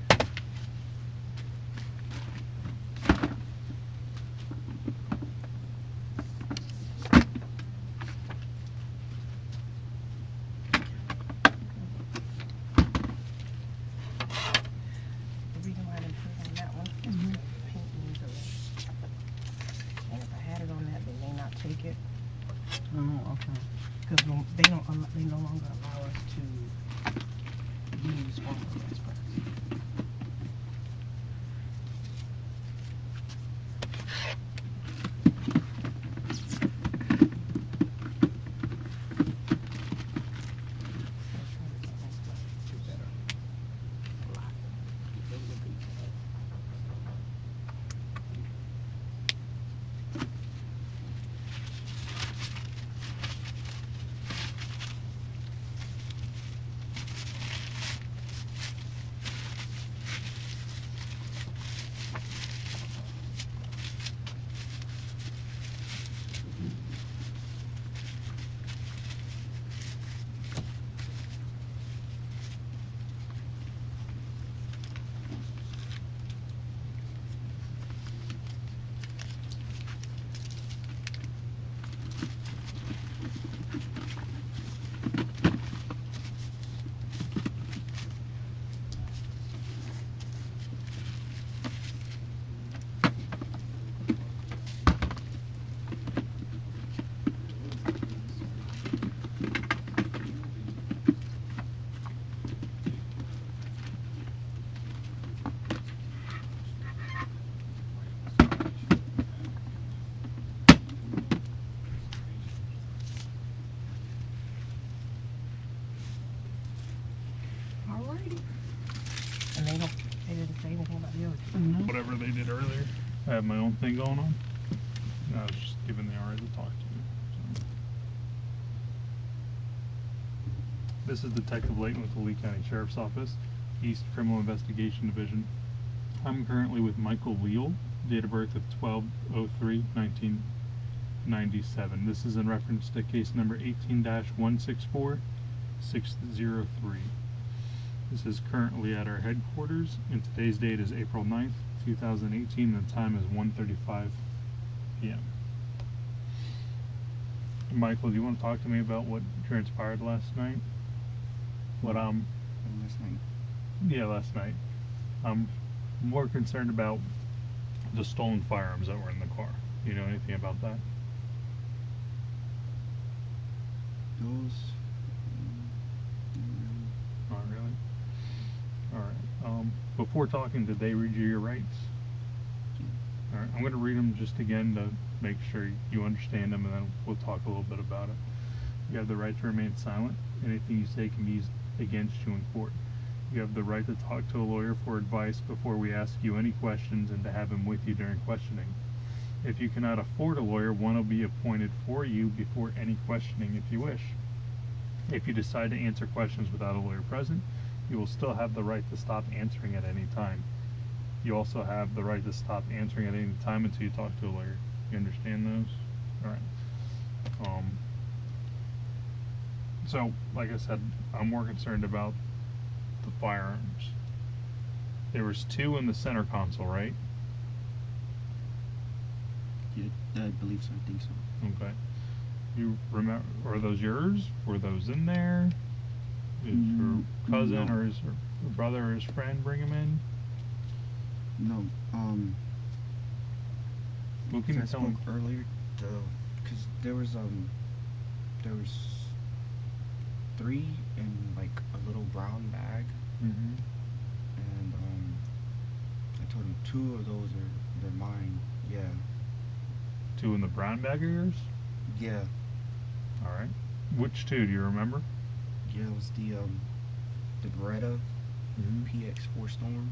The reason why I didn't put it on that one is because paint needs a and if I had it on that, they may not take it. Oh, okay. Because they no longer allow us to use formal arrest purse. Alrighty. And they didn't say anything about the other two. No. Whatever they did earlier. I have my own thing going on. I was just giving the RA to talk to you. So. This is Detective Layton with the Lee County Sheriff's Office, East Criminal Investigation Division. I'm currently with Michael Leal, date of birth of 12/03/1997. This is in reference to case number 18-164603. This is currently at our headquarters, and today's date is April 9th, 2018, and the time is 1:35 p.m. Michael, do you want to talk to me about what transpired last night? Last night. Yeah, last night. I'm more concerned about the stolen firearms that were in the car. Do you know anything about that? Those. Not really. Alright. Before talking, did they read you your rights? Alright, I'm going to read them just again to make sure you understand them, and then we'll talk a little bit about it. You have the right to remain silent. Anything you say can be used against you in court. You have the right to talk to a lawyer for advice before we ask you any questions and to have him with you during questioning. If you cannot afford a lawyer, one will be appointed for you before any questioning if you wish. If you decide to answer questions without a lawyer present, you will still have the right to stop answering at any time. You also have the right to stop answering at any time until you talk to a lawyer. You understand those? Alright. So, like I said, I'm more concerned about the firearms. There was 2 in the center console, right? Yeah, I believe so. I think so. Okay. You remember, are those yours? Were those in there? Did your cousin no. or his brother or his friend bring them in? No. What can you I tell me? spoke earlier, because there was 3 in like a little brown bag, Mm-hmm. and I told him 2 of those they're mine. Yeah. 2 in the brown bag are yours? Yeah. Alright. Which 2, do you remember? Yeah, it was the Beretta PX4 Storm.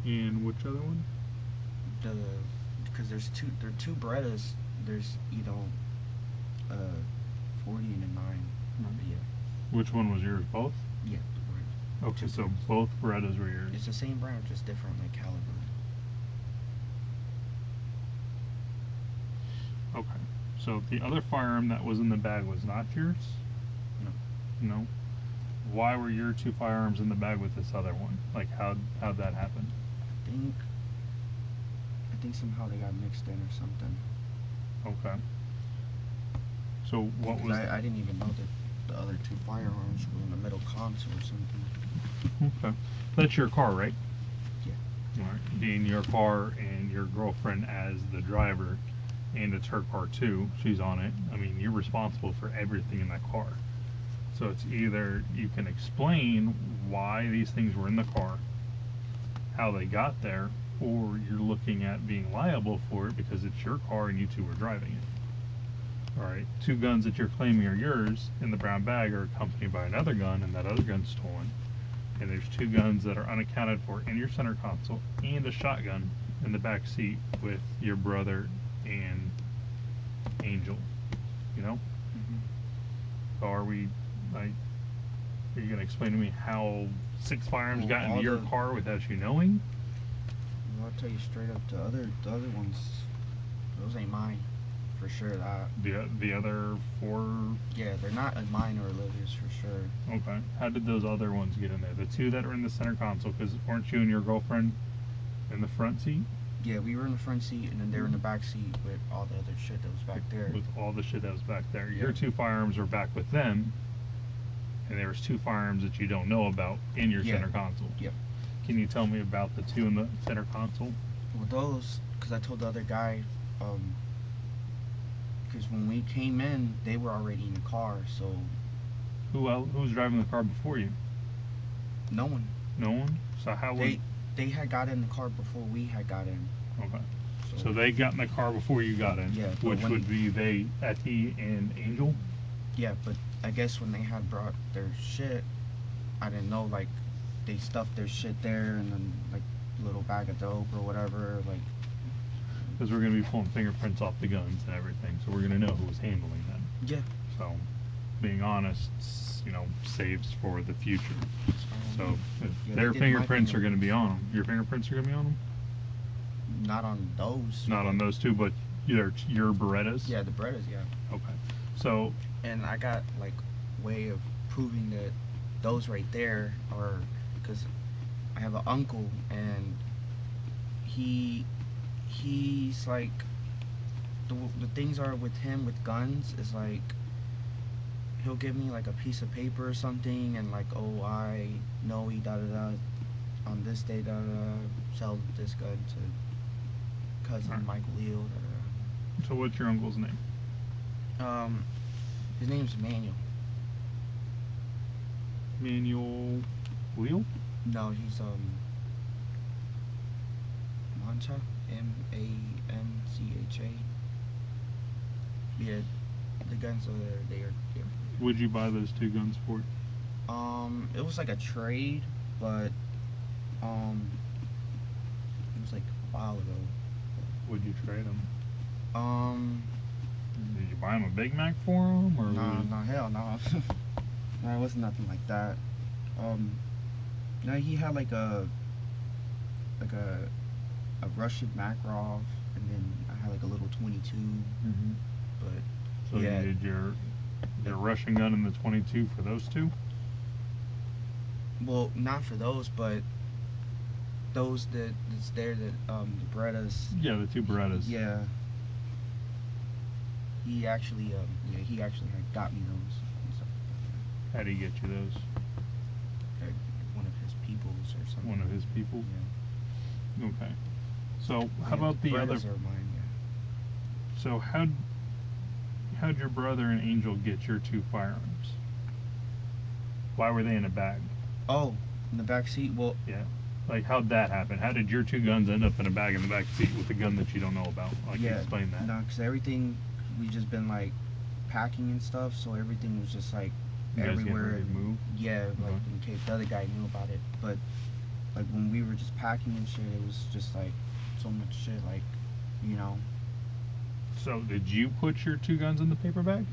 And which other one? Because there are 2 Berettas. There's 40 and a 9. Yeah. Which one was yours? Both? Yeah, the Beretta. Okay, 2 so brands. both Berettas were yours. It's the same brand, just different like caliber. Okay. So the other firearm that was in the bag was not yours? No. No? Why were your 2 firearms in the bag with this other one? Like, how'd that happen? I think somehow they got mixed in or something. Okay. So what was... I didn't even know that the other 2 firearms were in the middle console or something. Okay. That's your car, right? Yeah. Alright, being your car and your girlfriend as the driver, and it's her car too, she's on it. I mean, you're responsible for everything in that car. So it's either you can explain why these things were in the car, how they got there, or you're looking at being liable for it because it's your car and you two were driving it. Alright, 2 guns that you're claiming are yours in the brown bag are accompanied by another gun, and that other gun's stolen. And there's 2 guns that are unaccounted for in your center console, and a shotgun in the back seat with your brother and Angel. You know? So are we, like, are you gonna explain to me how 6 firearms Well, got into all your the- car without you knowing? Well, I'll tell you straight up, the other ones, those ain't mine, for sure. The other 4. Yeah, they're not mine or Olivia's for sure. Okay. How did those other ones get in there? The 2 that are in the center console, because weren't you and your girlfriend in the front seat? Yeah, we were in the front seat, and then they were in the back seat with all the other shit that was back there. With all the shit that was back there. Your Yeah. 2 firearms were back with them, and there was 2 firearms that you don't know about in your Yeah. center console. Yep. Can you tell me about the 2 in the center console? Well, those, because I told the other guy, because when we came in, they were already in the car, so Who was driving the car before you? no one. No one? So how would... They had got in the car before we had got in. Okay. So they got in the car before you got in, Yeah, but which when- would be they, Etty and Angel? Yeah, but I guess when they had brought their shit, I didn't know, like, they stuffed their shit there and then, like, a little bag of dope or whatever, like, Because we're going to be pulling fingerprints off the guns and everything, so we're going to know who was handling them. yeah. So, being honest, saves for the future. So, if Yeah, their they did my fingerprints are going to be on them. Your fingerprints are going to be on them? Not on those. Not on those 2, but either your Berettas? Yeah, the Berettas, yeah. Okay. So, And I got, like, way of proving that those right there are, because I have an uncle, and he's like, the things are with him with guns is like, he'll give me like a piece of paper or something, and like, oh, I know he da-da-da on this day, da-da-da, sell this gun to cousin Alright. Michael Leal, da-da-da. so what's your uncle's name? His name's Emmanuel. Manuel Leal? No, he's Mancha, Mancha. Yeah, the guns are there. They are. Yeah. Would you buy those 2 guns for? It was like a trade, but it was like a while ago. Would you trade them? Did you buy him a Big Mac for him, or? No, hell no. No, it wasn't nothing like that. No, he had like a Russian Makarov, and then I had like a little 22. Mm-hmm. But So yeah, you did your Russian gun and the 22 for those 2? well, not for those, but those that's there that the Berettas. Yeah, the 2 Berettas. Yeah. He actually had got me those. And stuff like How did he get you those? that. Like, one of his peoples or something. One of his people? Yeah. Okay. So how Yeah, about the other? Berettas are mine, yeah. So how'd your brother and Angel get your 2 firearms? Why were they in a bag? Oh, in the back seat. Well, Yeah. Like, how'd that happen? How did your 2 guns end up in a bag in the back seat with a gun that you don't know about? Like, yeah. explain that. No, because everything we just been like packing and stuff, so everything was just like You guys getting everywhere. ready to move? Yeah, like Uh-huh. in case the other guy knew about it, but like when we were just packing and shit, it was just like so much shit, like, you know. So did you put your 2 guns in the paper bag?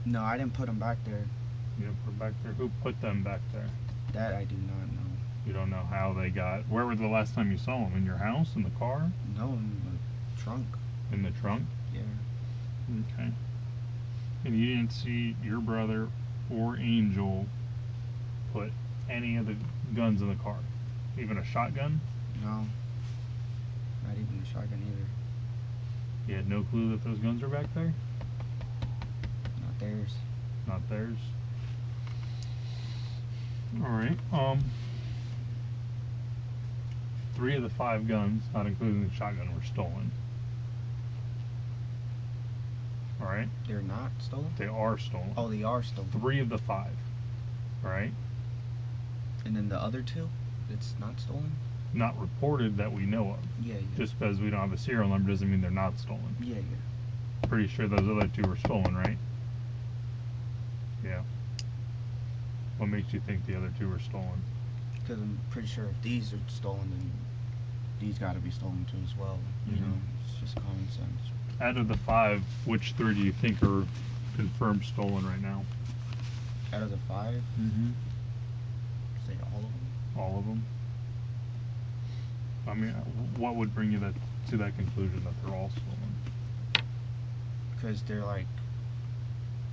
No, I didn't put them back there. You didn't put them back there. Who put them back there? That I do not know. You don't know how they got. Where were the last time you saw them? In your house? In the car? No, in the trunk. In the trunk? Yeah. Okay. And you didn't see your brother or Angel put any of the guns in the car? Even a shotgun? No. Not even a shotgun either. You had no clue that those guns were back there? Not theirs. Not theirs? Alright, 3 of the 5 guns, not including the shotgun, were stolen. Alright? They're not stolen? They are stolen. Oh, they are stolen. 3 of the 5. Alright? And then the other 2? It's not stolen? Not reported that we know of. Yeah, yeah. Just because we don't have a serial number doesn't mean they're not stolen. Yeah, yeah. Pretty sure those other 2 were stolen, right? Yeah. What makes you think the other 2 were stolen? Because I'm pretty sure if these are stolen, then these gotta be stolen too as well. You Mhm. know, it's just common sense. Out of the 5, which 3 do you think are confirmed stolen right now? Out of the 5, Mm-hmm. say all of them. All of them? I mean, what would bring you to that conclusion that they're all stolen? Because they're like,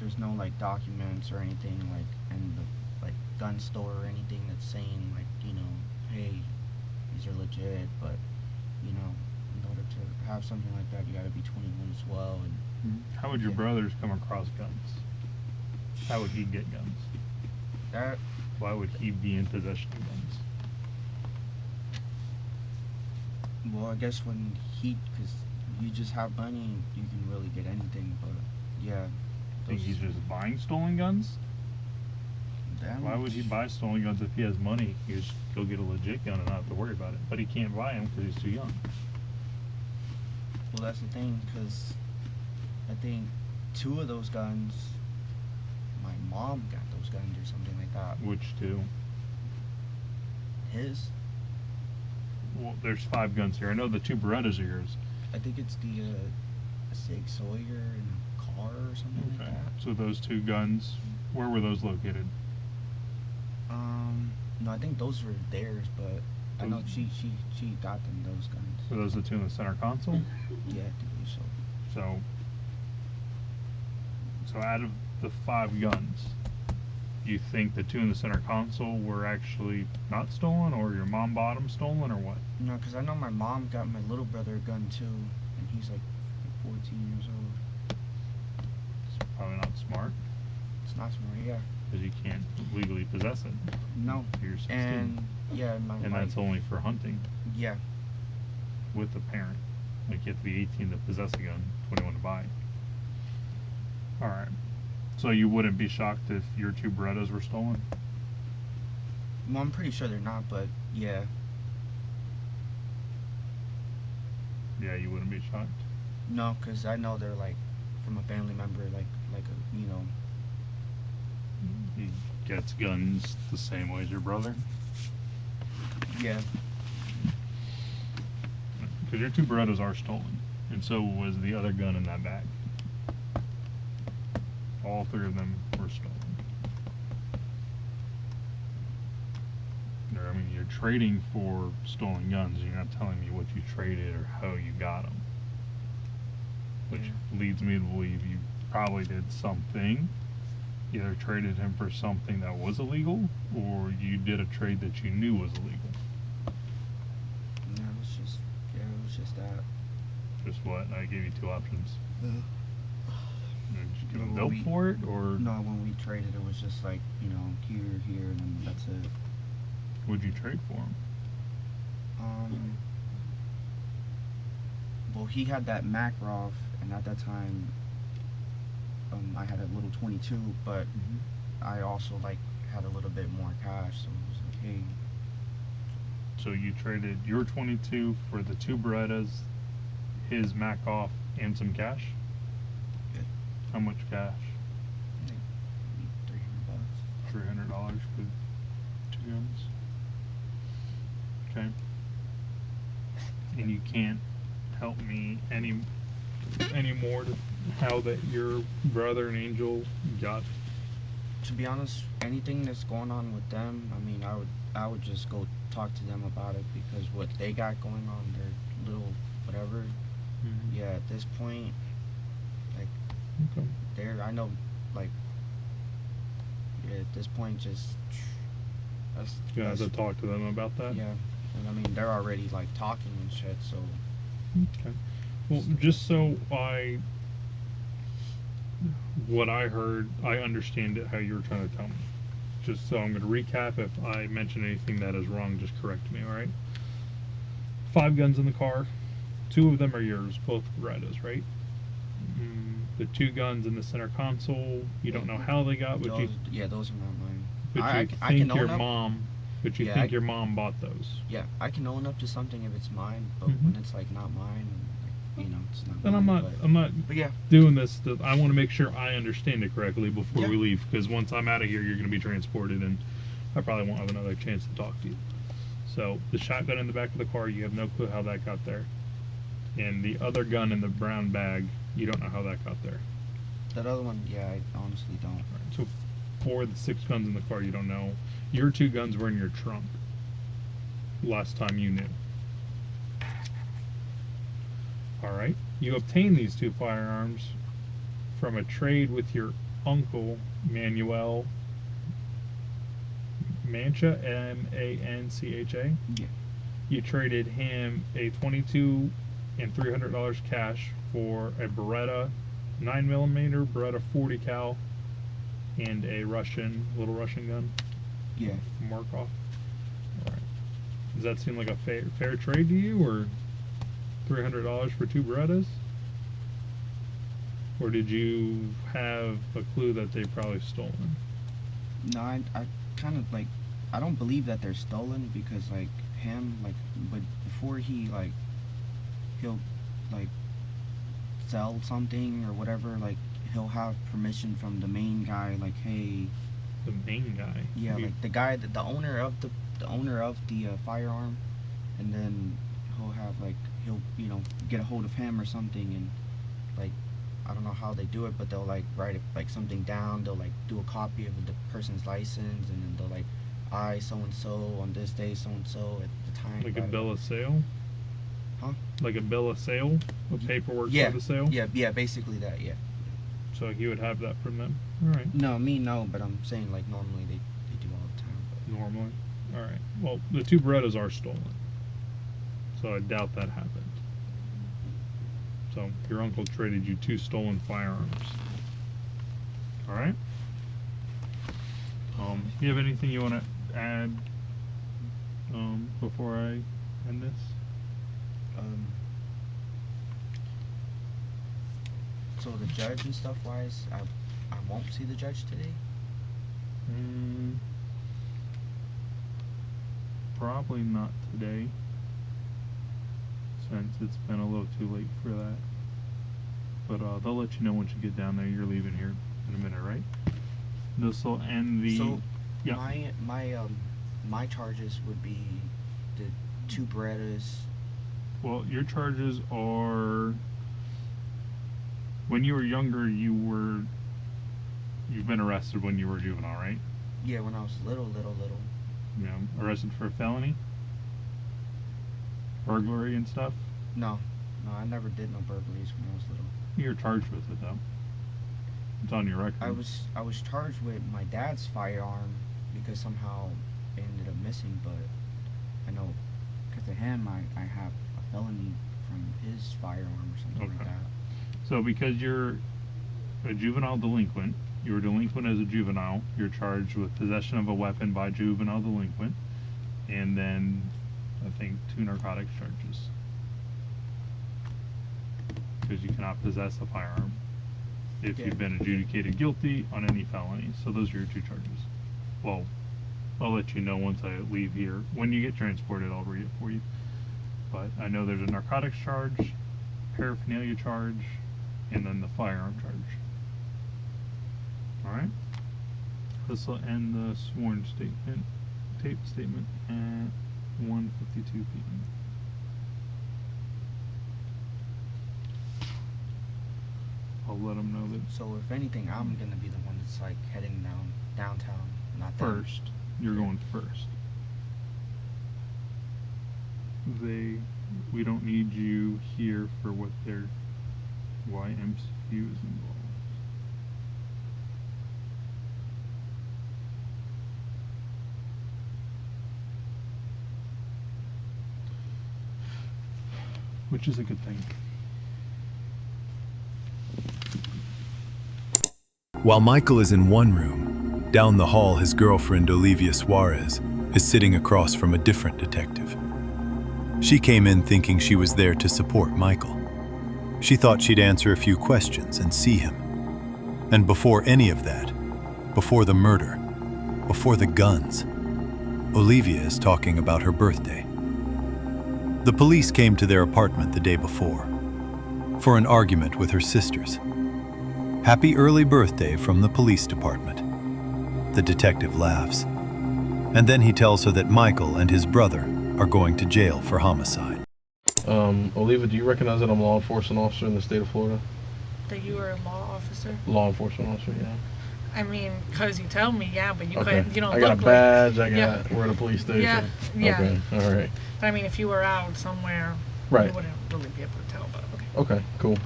there's no like documents or anything like in the like gun store or anything that's saying like, you know, hey, these are legit, but you know, in order to have something like that, you gotta be 21 as well. And How would your Yeah. brothers come across guns? How would he get guns? that, Why would he be in possession of guns? well, I guess when because you just have money, you can really get anything. But yeah, Think he's just buying stolen guns? them, Why would he buy stolen guns if he has money? He could just go get a legit gun and not have to worry about it. But he can't buy them because he's too young. Well, that's the thing, because I think 2 of those guns, my mom got those guns or something like that. Which 2? His, Well, there's 5 guns here. I know the 2 Berettas are yours. I think it's the Sig Sawyer and car or something like that. So those 2 guns, where were those located? No, I think those were theirs, but I know Those- she got them those guns. Were those the 2 in the center console? Yeah, I think so. So out of the 5 guns, you think the 2 in the center console were actually not stolen, or your mom bought them stolen, or what? No, because I know my mom got my little brother a gun too, and he's like 14 years old. It's probably not smart, It's not smart, yeah. because you can't legally possess it. No, You're 16. and yeah, my And that's only for hunting yeah. with a parent. Like you have to be 18 to possess a gun, 21 to buy. Alright. So you wouldn't be shocked if your 2 Berettas were stolen? Well, I'm pretty sure they're not, but yeah. Yeah, you wouldn't be shocked. No, because I know they're like from a family member, like a, you know. He gets guns the same way as your brother? Yeah. Because your 2 Berettas are stolen, and so was the other gun in that bag. All 3 of them were stolen. I mean, you're trading for stolen guns. You're not telling me what you traded or how you got them. Which leads me to believe you probably did something. Either traded him for something that was illegal, or you did a trade that you knew was illegal. No, it was just that. Just what? I gave you 2 options. Uh, Did you give him Well, dope we- for it, or No, when we traded, it was just like, you know, here, and then that's it. would you trade for him? Well, he had that Makarov, and at that time, I had a little 22, but I also like had a little bit more cash, so it was like, hey, So you traded your 22 for the 2 Berettas, his Makarov, and some cash? Yeah. How much cash? maybe $300. $300 for 2 guns. Okay. And you can't help me any more to how that your brother and Angel got. To be honest, anything that's going on with them, I mean, I would just go talk to them about it, because what they got going on, their little whatever. Mhm. Yeah, at this point, like, Okay. I know, like, yeah, at this point, just that's You have to that's- talk to them about that? Yeah, and I mean, they're already like talking and shit, so Okay. Well, just so what I heard, I understand it how you were trying to tell me. Just so I'm going to recap. If I mention anything that is wrong, just correct me, alright? 5 guns in the car. 2 of them are yours, both Berettas, right? The 2 guns in the center console, you don't know how they got, but those, those are not mine. you I think can your own up. mom, but you Yeah, think your mom bought those. Yeah, I can own up to something if it's mine, but Mhm. when it's like not mine, like, it's not. Then mine, I'm not But yeah, doing this. I want to make sure I understand it correctly before Yeah. we leave, because once I'm out of here, you're going to be transported, and I probably won't have another chance to talk to you. So the shotgun in the back of the car, you have no clue how that got there, and the other gun in the brown bag, you don't know how that got there. that other one, I honestly don't. Right, so 4 of the 6 guns in the car, you don't know. Your 2 guns were in your trunk last time you knew. Alright, you obtained these 2 firearms from a trade with your uncle, Manuel Mancha, M-A-N-C-H-A. Yeah. You traded him a $22 and $300 cash for a Beretta 9mm, Beretta 40 cal, and a little Russian gun. Yeah. Markov. Alright. Does that seem like a fair trade to you, or $300 for 2 Berettas? Or did you have a clue that they probably stolen? No, I kind of like, I don't believe that they're stolen because like him, like, but before he like, he'll like sell something or whatever, like he'll have permission from the main guy, like, hey. The main guy? Yeah, like the guy, the owner of the firearm, and then he'll get a hold of him or something, and like, I don't know how they do it, but they'll like write like something down. They'll like do a copy of the person's license, and then they'll like, I so and so on this day, so and so at the time. Like a bill of sale? Huh? Like a bill of sale? A paperwork for the sale? Yeah, basically that. Yeah. So he would have that from them. All right. No, no, but I'm saying like normally they do all the time. But. Normally. All right. Well, the 2 Berettas are stolen, so I doubt that happened. So your uncle traded you 2 stolen firearms. All right. You have anything you want to add before I end this? So the judge and stuff wise, I won't see the judge today. Probably not today, since it's been a little too late for that. But they'll let you know once you get down there. You're leaving here in a minute, right? This will end the. So yeah. my charges would be the 2 Berettas. Well, your charges are. When you were younger, you've been arrested when you were a juvenile, right? Yeah, when I was little. Yeah, arrested for a felony? Burglary and stuff? No, I never did no burglaries when I was little. You're charged with it though. It's on your record. I was charged with my dad's firearm because somehow it ended up missing, but I know because of him I have a felony from his firearm or something like that. So because you're a juvenile delinquent, you were delinquent as a juvenile, you're charged with possession of a weapon by juvenile delinquent, and then I think 2 narcotics charges. Because you cannot possess a firearm if you've been adjudicated guilty on any felony. So those are your 2 charges. Well, I'll let you know once I leave here. When you get transported, I'll read it for you. But I know there's a narcotics charge, paraphernalia charge, and then the firearm charge. Alright? This will end the sworn statement, taped statement at 1:52 p.m. I'll let them know that. So if anything, I'm gonna be the one that's like heading downtown, not them. First. You're going first. We don't need you here for what why MCU is involved. Which is a good thing. While Michael is in one room, down the hall his girlfriend Olivia Suarez is sitting across from a different detective. She came in thinking she was there to support Michael. She thought she'd answer a few questions and see him. And before any of that, before the murder, before the guns, Olivia is talking about her birthday. The police came to their apartment the day before for an argument with her sisters. Happy early birthday from the police department. The detective laughs, and then he tells her that Michael and his brother are going to jail for homicide. Oliva, do you recognize that I'm a law enforcement officer in the state of Florida? That you are a law officer? Law enforcement officer, yeah. I mean, because you tell me, yeah, but you Okay. couldn't, you don't I got look a badge, like... we're at a police station. Yeah. Okay, alright. But I mean, if you were out somewhere, Right. you wouldn't really be able to tell, but okay. Okay, cool.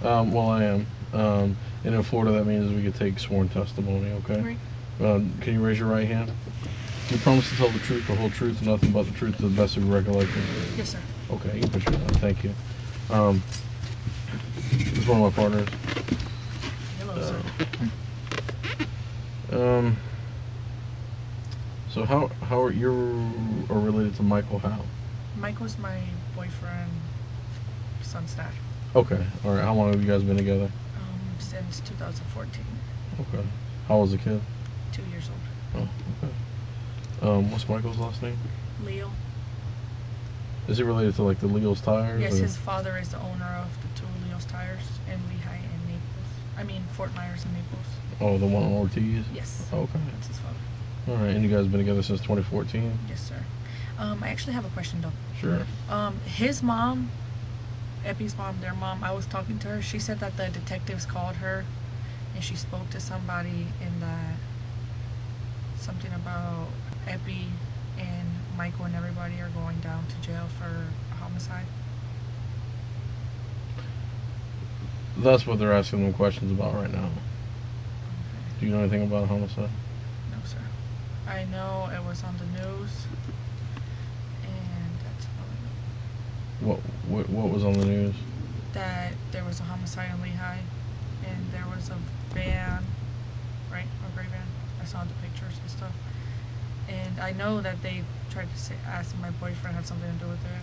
Well, I am. And in Florida, that means we could take sworn testimony, okay? Right. Can you raise your right hand? Do you promise to tell the truth, the whole truth, and nothing but the truth to the best of your recollection? Yes, sir. Okay, you can put your hand. Thank you. This is one of my partners. Hello, sir. So how are you are related to Michael? How? Michael's my boyfriend, son's dad. Okay, all right. How long have you guys been together? Since 2014. Okay. How old was the kid? 2 years old. Oh, okay. What's Michael's last name? Leal. Is he related to like the Leal's tires? Yes, or? his father is the owner of the two Leal's tires in Lehigh and Naples. I mean, Fort Myers and Naples. Oh, the one on Ortiz? Yes. Okay. That's his father. All right, and you guys been together since 2014? Yes, sir. I actually have a question though. Sure. His mom, Epi's mom, their mom, I was talking to her. She said that the detectives called her and she spoke to somebody and that something about Epi and Michael and everybody are going down to jail for a homicide. That's what they're asking them questions about right now. Okay. Do you know anything about homicide? No, sir. I know it was on the news, and that's all I know. What was on the news? That there was a homicide in Lehigh, and there was a van, right? A gray van. I saw the pictures and stuff. And I know that they tried to ask my boyfriend had something to do with it,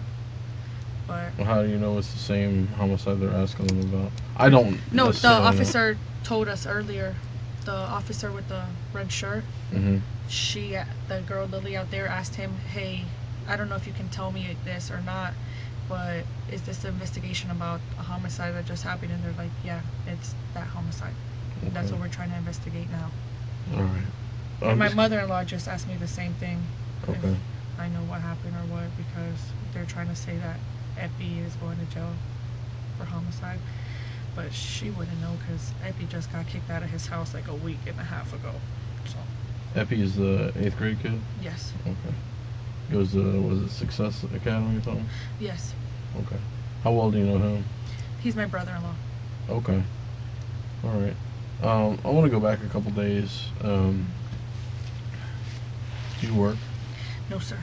but... Well, how do you know it's the same homicide they're asking them about? I don't No, the necessarily know. officer told us earlier, the officer with the red shirt, Mhm. the girl Lily out there asked him, hey, I don't know if you can tell me this or not, but is this an investigation about a homicide that just happened? And they're like, yeah, it's that homicide. Okay. That's what we're trying to investigate now. All right. And my mother-in-law just asked me the same thing. Okay. If I know what happened or what, because they're trying to say that Epi is going to jail for homicide. But she wouldn't know because Epi just got kicked out of his house like a week and a half ago. So. Epi is the 8th grade kid? Yes. Okay. Goes to, was it Success Academy or something? Yes. Okay. How well do you know him? He's my brother-in-law. Okay. All right. I want to go back a couple days. Do you work? No, sir.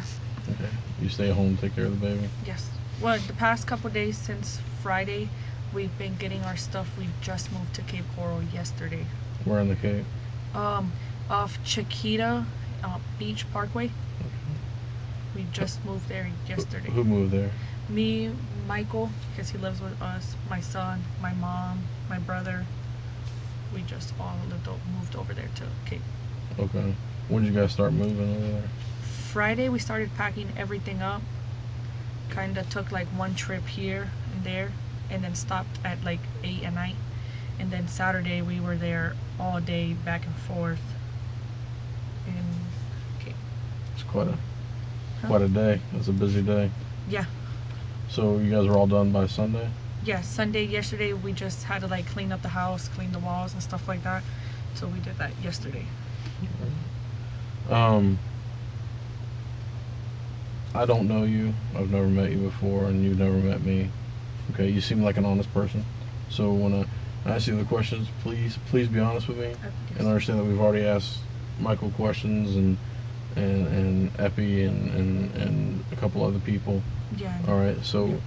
Okay. You stay at home, take care of the baby? Yes. Well, the past couple days since Friday, we've been getting our stuff. We just moved to Cape Coral yesterday. Where in the Cape? Off Chiquita Beach Parkway. We just moved there yesterday. Who moved there? Me, Michael, because he lives with us, my son, my mom, my brother. We just all moved over there to Cape. Okay. When did you guys start moving over there? Friday we started packing everything up. Kind of took like one trip here and there, and then stopped at like 8 at night. And then Saturday we were there all day, back and forth. And Cape. It's quite a day. It's a busy day. Yeah. So you guys were all done by Sunday? Yeah, Sunday, yesterday we just had to like clean up the house, clean the walls and stuff like that. So we did that yesterday. I don't know you. I've never met you before, and you've never met me. Okay, you seem like an honest person. So when I ask you the questions, please be honest with me, and understand that we've already asked Michael questions and Epi and a couple other people. Yeah. All right, so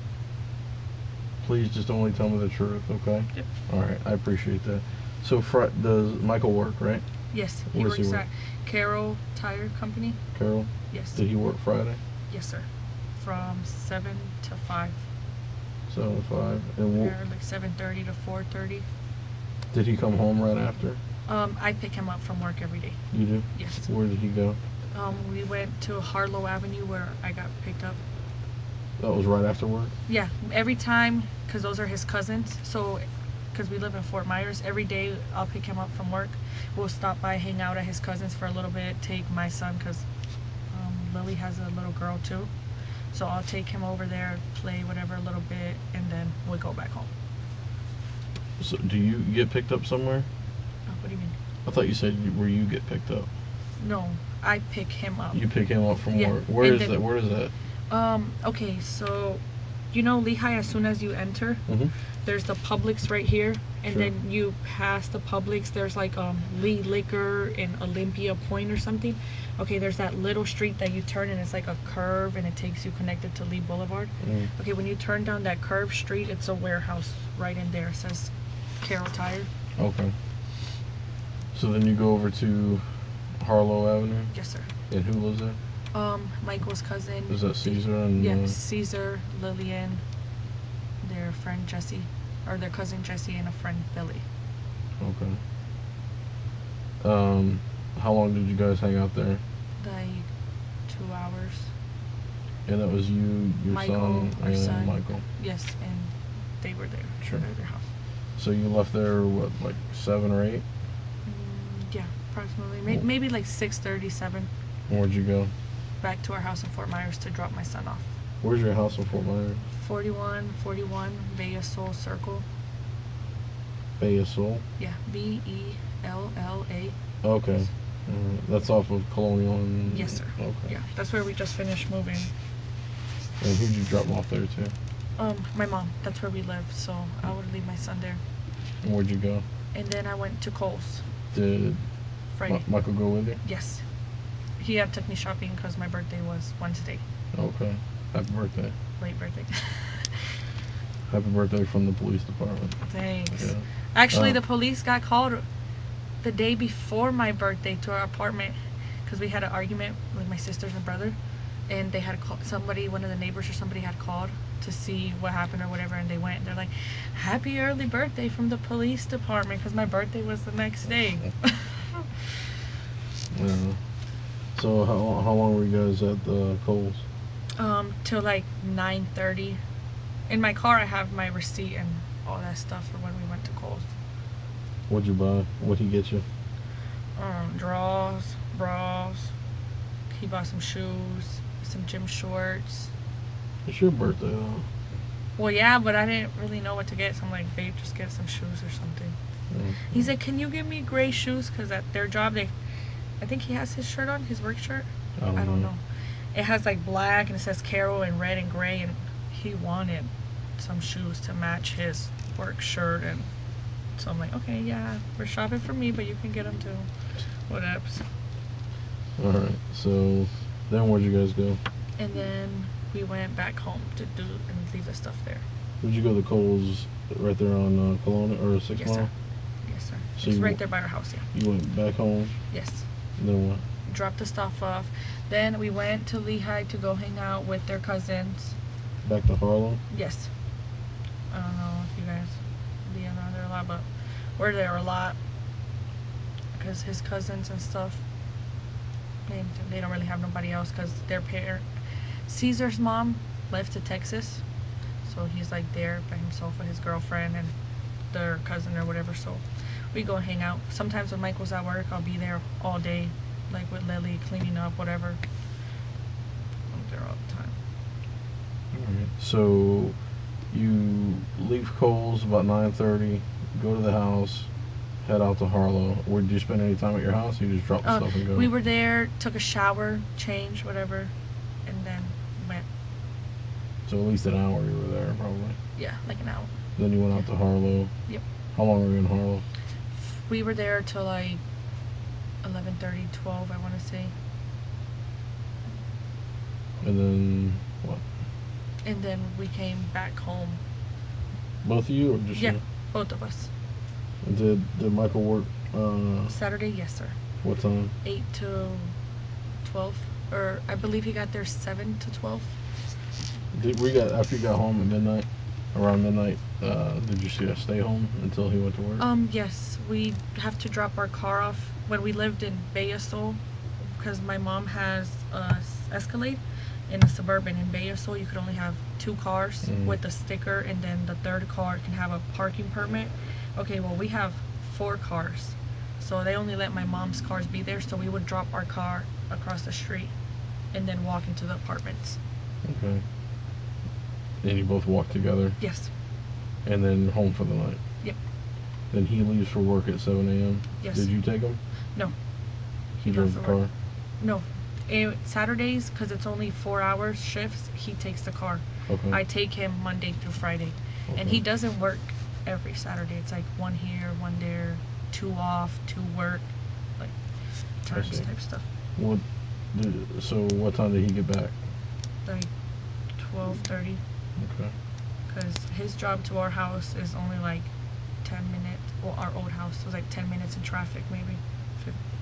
please just only tell me the truth, okay? Yep. All right, I appreciate that. So does Michael work, right? Yes, he works at Carroll Tire Company. Carroll? Yes. Did he work Friday? Yes, sir. from 7 to 5. 7 to 5. And Or like 7:30 to 4:30. did he come home right after? I pick him up from work every day. You do? Yes. Where did he go? We went to Harlow Avenue where I got picked up. That was right after work? Yeah, every time, because those are his cousins. So, because we live in Fort Myers, every day I'll pick him up from work. We'll stop by, hang out at his cousins for a little bit, take my son, because Lily has a little girl too. So I'll take him over there, play whatever a little bit, and then we go back home. So do you get picked up somewhere? What do you mean? I thought you said where you get picked up. No, I pick him up. You pick him up from Yeah, work. Where and is that? Where is that? Okay, so you know Lehigh, as soon as you enter, Mhm. there's the Publix right here, and Sure. then you pass the Publix, there's like Lee Liquor and Olympia Point or something. Okay, there's that little street that you turn and it's like a curve and it takes you connected to Lee Boulevard. Mm. Okay, when you turn down that curved street, it's a warehouse right in there. It says Carroll Tire. Okay. So then you go over to Harlow Avenue? Yes, sir. And who lives there? Michael's cousin. Is that Caesar and Yes, Caesar, Lillian, their friend Jesse, or their cousin Jesse, and a friend Billy. Okay. How long did you guys hang out there? Like 2 hours. And that was you, your Michael, son, our and son. Michael. Yes, and they were there. Sure. At their house. So you left there what, like 7 or 8? Yeah, approximately. Maybe like 6:30, 7. Where'd you go? Back to our house in Fort Myers to drop my son off. Where's your house in Fort Myers? 4141 Villa Sol Circle. Bay of Soul? Yeah, VELLA. Okay. That's off of Colonial and... Yes, sir. Okay. Yeah, that's where we just finished moving. And who'd you drop off there to? My mom. That's where we live, so I would leave my son there. And where'd you go? And then I went to Kohl's. Did Friday. Michael go with you? Yes. He had took me shopping because my birthday was Wednesday. Okay. Happy birthday. Late birthday. Happy birthday from the police department. Thanks. Yeah. Actually, the police got called the day before my birthday to our apartment because we had an argument with my sisters and brother, and they had called somebody, one of the neighbors or somebody had called to see what happened or whatever, and they went. They're like, "Happy early birthday from the police department," because my birthday was the next day. Yeah. So how long were you guys at the Kohl's? Till like 9:30. In my car, I have my receipt and all that stuff for when we went to Kohl's. What'd you buy? What'd he get you? Drawers, bras. He bought some shoes, some gym shorts. It's your birthday though. Well, yeah, but I didn't really know what to get, so I'm like, babe, just get some shoes or something. Mm. He said, can you give me gray shoes? Because at their job, I think he has his shirt on, his work shirt. I don't know. It has like black and it says Carol and red and gray, and he wanted some shoes to match his work shirt, and so I'm like, okay, yeah, we're shopping for me, but you can get them too. Whatever. Alright, so then where'd you guys go? And then we went back home to do and leave the stuff there. Did you go to Kohl's right there on Kelowna or 6 Yes, Mile? sir. Yes, sir. So It's you right there by our house, yeah. You went back home? Yes. And then what? Dropped the stuff off. Then we went to Lehigh to go hang out with their cousins. Back to Harlem? Yes. I don't know if you guys be around there a lot, but we're there a lot because his cousins and stuff, they don't really have nobody else because their Caesar's mom left to Texas, so he's like there by himself with his girlfriend and their cousin or whatever. So we go hang out. Sometimes when Michael's at work, I'll be there all day, like with Lily, cleaning up, whatever. I'm there all the time. Alright, so you leave Kohl's about 9:30, go to the house, head out to Harlow. Where did you spend any time at your house? Or you just drop the stuff and go? We were there, took a shower, changed, whatever, and then went. So at least an hour you were there, probably. Yeah, like an hour. Then you went out to Harlow. Yep. How long were you in Harlow? We were there till like 11:30, 12, I want to say. And then what? And then we came back home. Both of you or just Yeah, you? both of us. And did Michael work Saturday, yes, sir. what time? 8 to 12, or I believe he got there 7 to 12. After you got home at midnight, around midnight, did you see us stay home until he went to work? Yes, we have to drop our car off when we lived in Bayasol, because my mom has a Escalade in a Suburban. In Bayasol, you could only have 2 cars with a sticker, and then the third car can have a parking permit. Okay, well, we have 4 cars, so they only let my mom's cars be there, so we would drop our car across the street and then walk into the apartments. Okay. And you both walk together? Yes. And then home for the night? Yep. Then he leaves for work at 7 a.m.? Yes. Did you take him? No. He drove the car? No. Saturdays, because it's only 4 hours shifts, he takes the car. Okay. I take him Monday through Friday. Okay. And he doesn't work every Saturday. It's like 1 here, 1 there, 2 off, 2 work, like turns type stuff. So what time did he get back? Like 12:30. Okay. Because his job to our house is only like 10 minutes. Well, our old house was like 10 minutes in traffic, maybe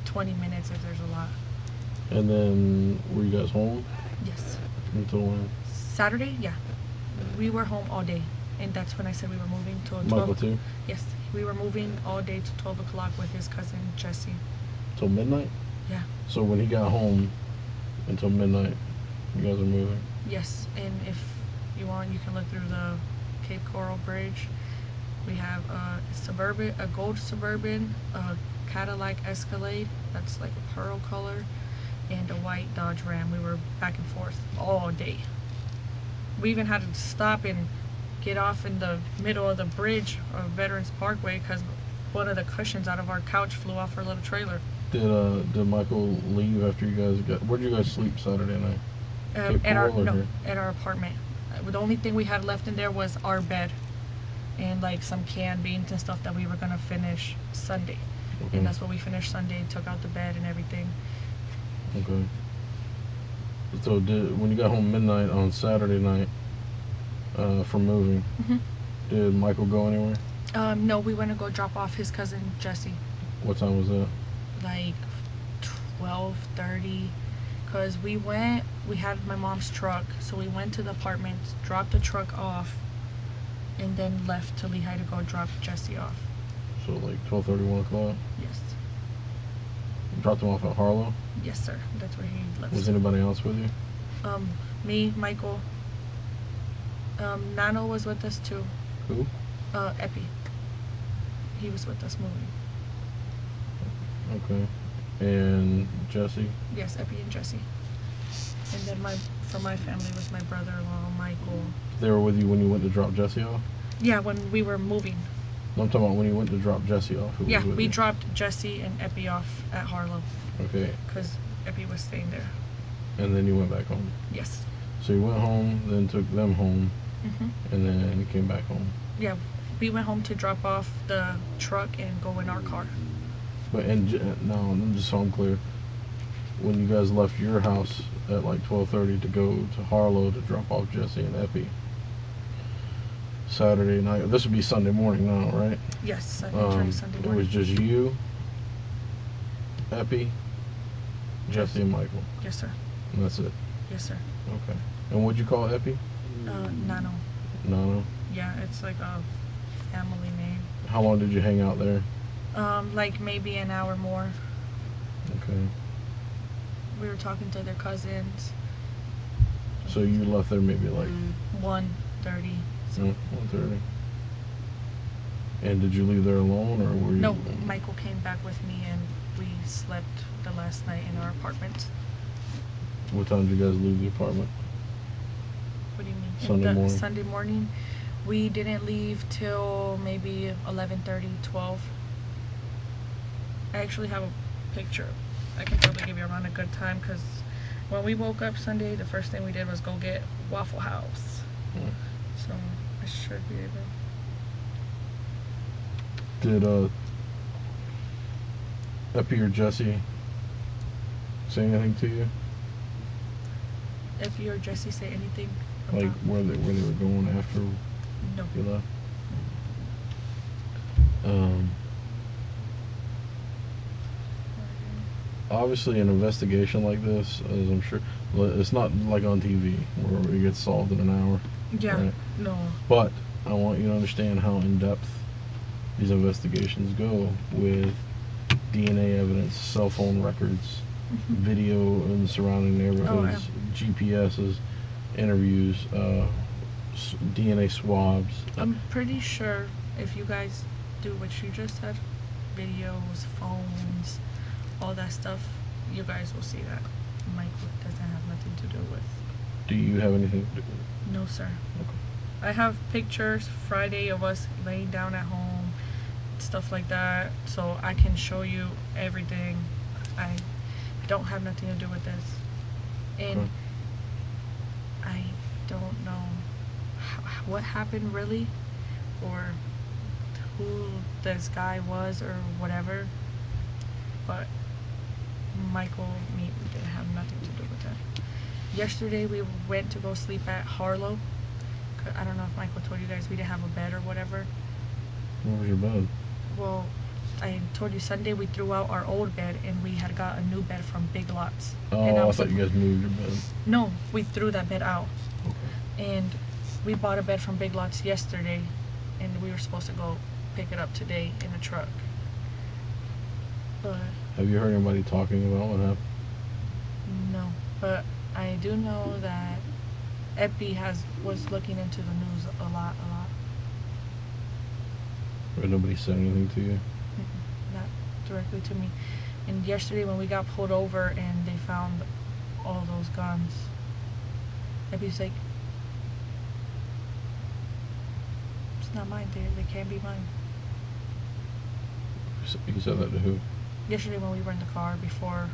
20 minutes if there's a lot. And then were you guys home? Yes. Until when? Saturday, yeah. We were home all day. And that's when I said we were moving to 12. Michael too? Yes. We were moving all day to 12 o'clock with his cousin Jesse. Till midnight? Yeah. So when he got home until midnight, you guys are moving? Yes. And if you want, you can look through the Cape Coral Bridge. We have a gold Suburban, a Cadillac Escalade that's like a pearl color, and a white Dodge Ram. We were back and forth all day. We even had to stop and get off in the middle of the bridge of Veterans Parkway because one of the cushions out of our couch flew off our little trailer. Did Michael leave after you guys got? Where'd you guys sleep Saturday night? At our apartment. The only thing we had left in there was our bed and like some canned beans and stuff that we were gonna finish Sunday. Okay. And that's what we finished Sunday. Took out the bed and everything. Okay. So when you got home midnight on Saturday night from moving, did Michael go anywhere? No, we went to go drop off his cousin Jesse. What time was that? Like 12:30. Because we had my mom's truck, so we went to the apartment, dropped the truck off, and then left to Lehigh to go drop Jesse off. So like 12:30, 1 o'clock? Yes. You dropped him off at Harlow? Yes, sir. That's where he lives. Was anybody else with you? Me, Michael. Nano was with us too. Who? Epi. He was with us moving. Okay. And Jesse? Yes, Epi and Jesse. And then for my family was my brother-in-law, Michael. They were with you when you went to drop Jesse off? Yeah, when we were moving. No, I'm talking about when you went to drop Jesse off. Yeah, we dropped Jesse and Epi off at Harlow. Okay. Because Epi was staying there. And then you went back home? Yes. So you went home, then took them home, and then you came back home? Yeah, we went home to drop off the truck and go in our car. But now, just so I'm clear, when you guys left your house at like 12:30 to go to Harlow to drop off Jesse and Epi, Saturday night, this would be Sunday morning now, right? Yes, Sunday morning. It was just you, Epi, Jesse, and Michael? Yes, sir. And that's it? Yes, sir. Okay. And what'd you call Epi? Nano. Nano? Yeah, it's like a family name. How long did you hang out there? Like maybe an hour more. Okay. We were talking to their cousins. So you left there maybe like 1:30. 1:30. And did you leave there alone, or were you? No, Michael came back with me, and we slept the last night in our apartment. What time did you guys leave the apartment? What do you mean? Sunday morning. Sunday morning. We didn't leave till maybe 11:30, 12. I actually have a picture. I can probably give you around a good time because when we woke up Sunday, the first thing we did was go get Waffle House. So I should be able. Did Epi or Jesse say anything to you? Epi or Jesse say anything? Like where they were going after you left? Obviously, an investigation like this, as I'm sure, It's not like on TV where it gets solved in an hour. Yeah. Right? No. But I want you to understand how in depth these investigations go with DNA evidence, cell phone records, video in surrounding neighborhoods, GPSs, interviews, DNA swabs. I'm pretty sure if you guys do what you just said, videos, phones, all that stuff, you guys will see that Michael doesn't have nothing to do with. Do you have anything to do with it? No, sir. Okay. I have pictures Friday of us laying down at home, stuff like that, so I can show you everything. I don't have nothing to do with this. And Okay. I don't know what happened really, or who this guy was or whatever, but Michael, me, didn't have nothing to do with that. Yesterday we went to go sleep at Harlow. I don't know if Michael told you guys we didn't have a bed or whatever. Where was your bed? Well, I told you Sunday we threw out our old bed and we had got a new bed from Big Lots. And Oh, I thought you guys moved your bed. No, we threw that bed out. Okay. And we bought a bed from Big Lots yesterday and we were supposed to go pick it up today in a truck. But Have you heard anybody talking about what happened? no, but I do know that Epi was looking into the news a lot. Or nobody said anything to you? Not directly to me. And yesterday when we got pulled over and they found all those guns, Epi's like, it's not mine, they can't be mine. You said that to who? Yesterday when we were in the car before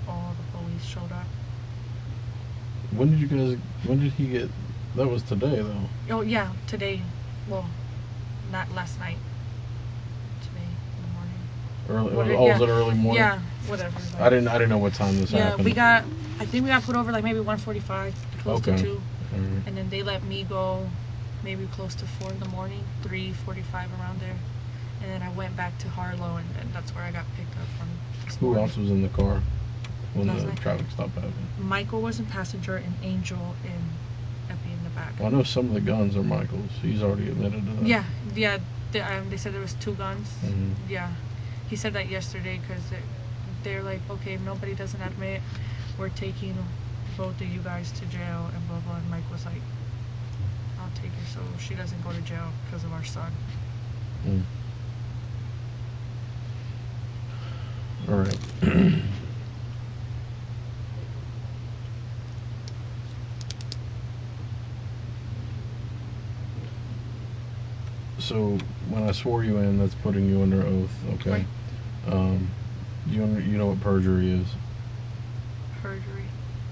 all the police showed up. When did he get, that was today though. Oh yeah, today, well, not last night. Today in the morning. Was it early morning? Yeah, whatever. I didn't know what time this happened. Yeah, I think we got put over like maybe 1:45, close to 2. Mhm. And then they let me go maybe close to 4 in the morning, 3:45 around there. And then I went back to Harlow and that's where I got picked up from this Who morning. else was in the car when Last the night. traffic stop happened? Michael was in passenger and Angel and Epi in the back. Well, I know some of the guns are Michael's. He's already admitted to that. Yeah. They said there was 2 guns. Mhm. Yeah, he said that yesterday because they're like, okay, if nobody doesn't admit, we're taking both of you guys to jail and blah blah. And Mike was like, I'll take her so she doesn't go to jail because of our son. Mm. All right. So when I swore you in, that's putting you under oath, okay? Right. You know what perjury is? Perjury.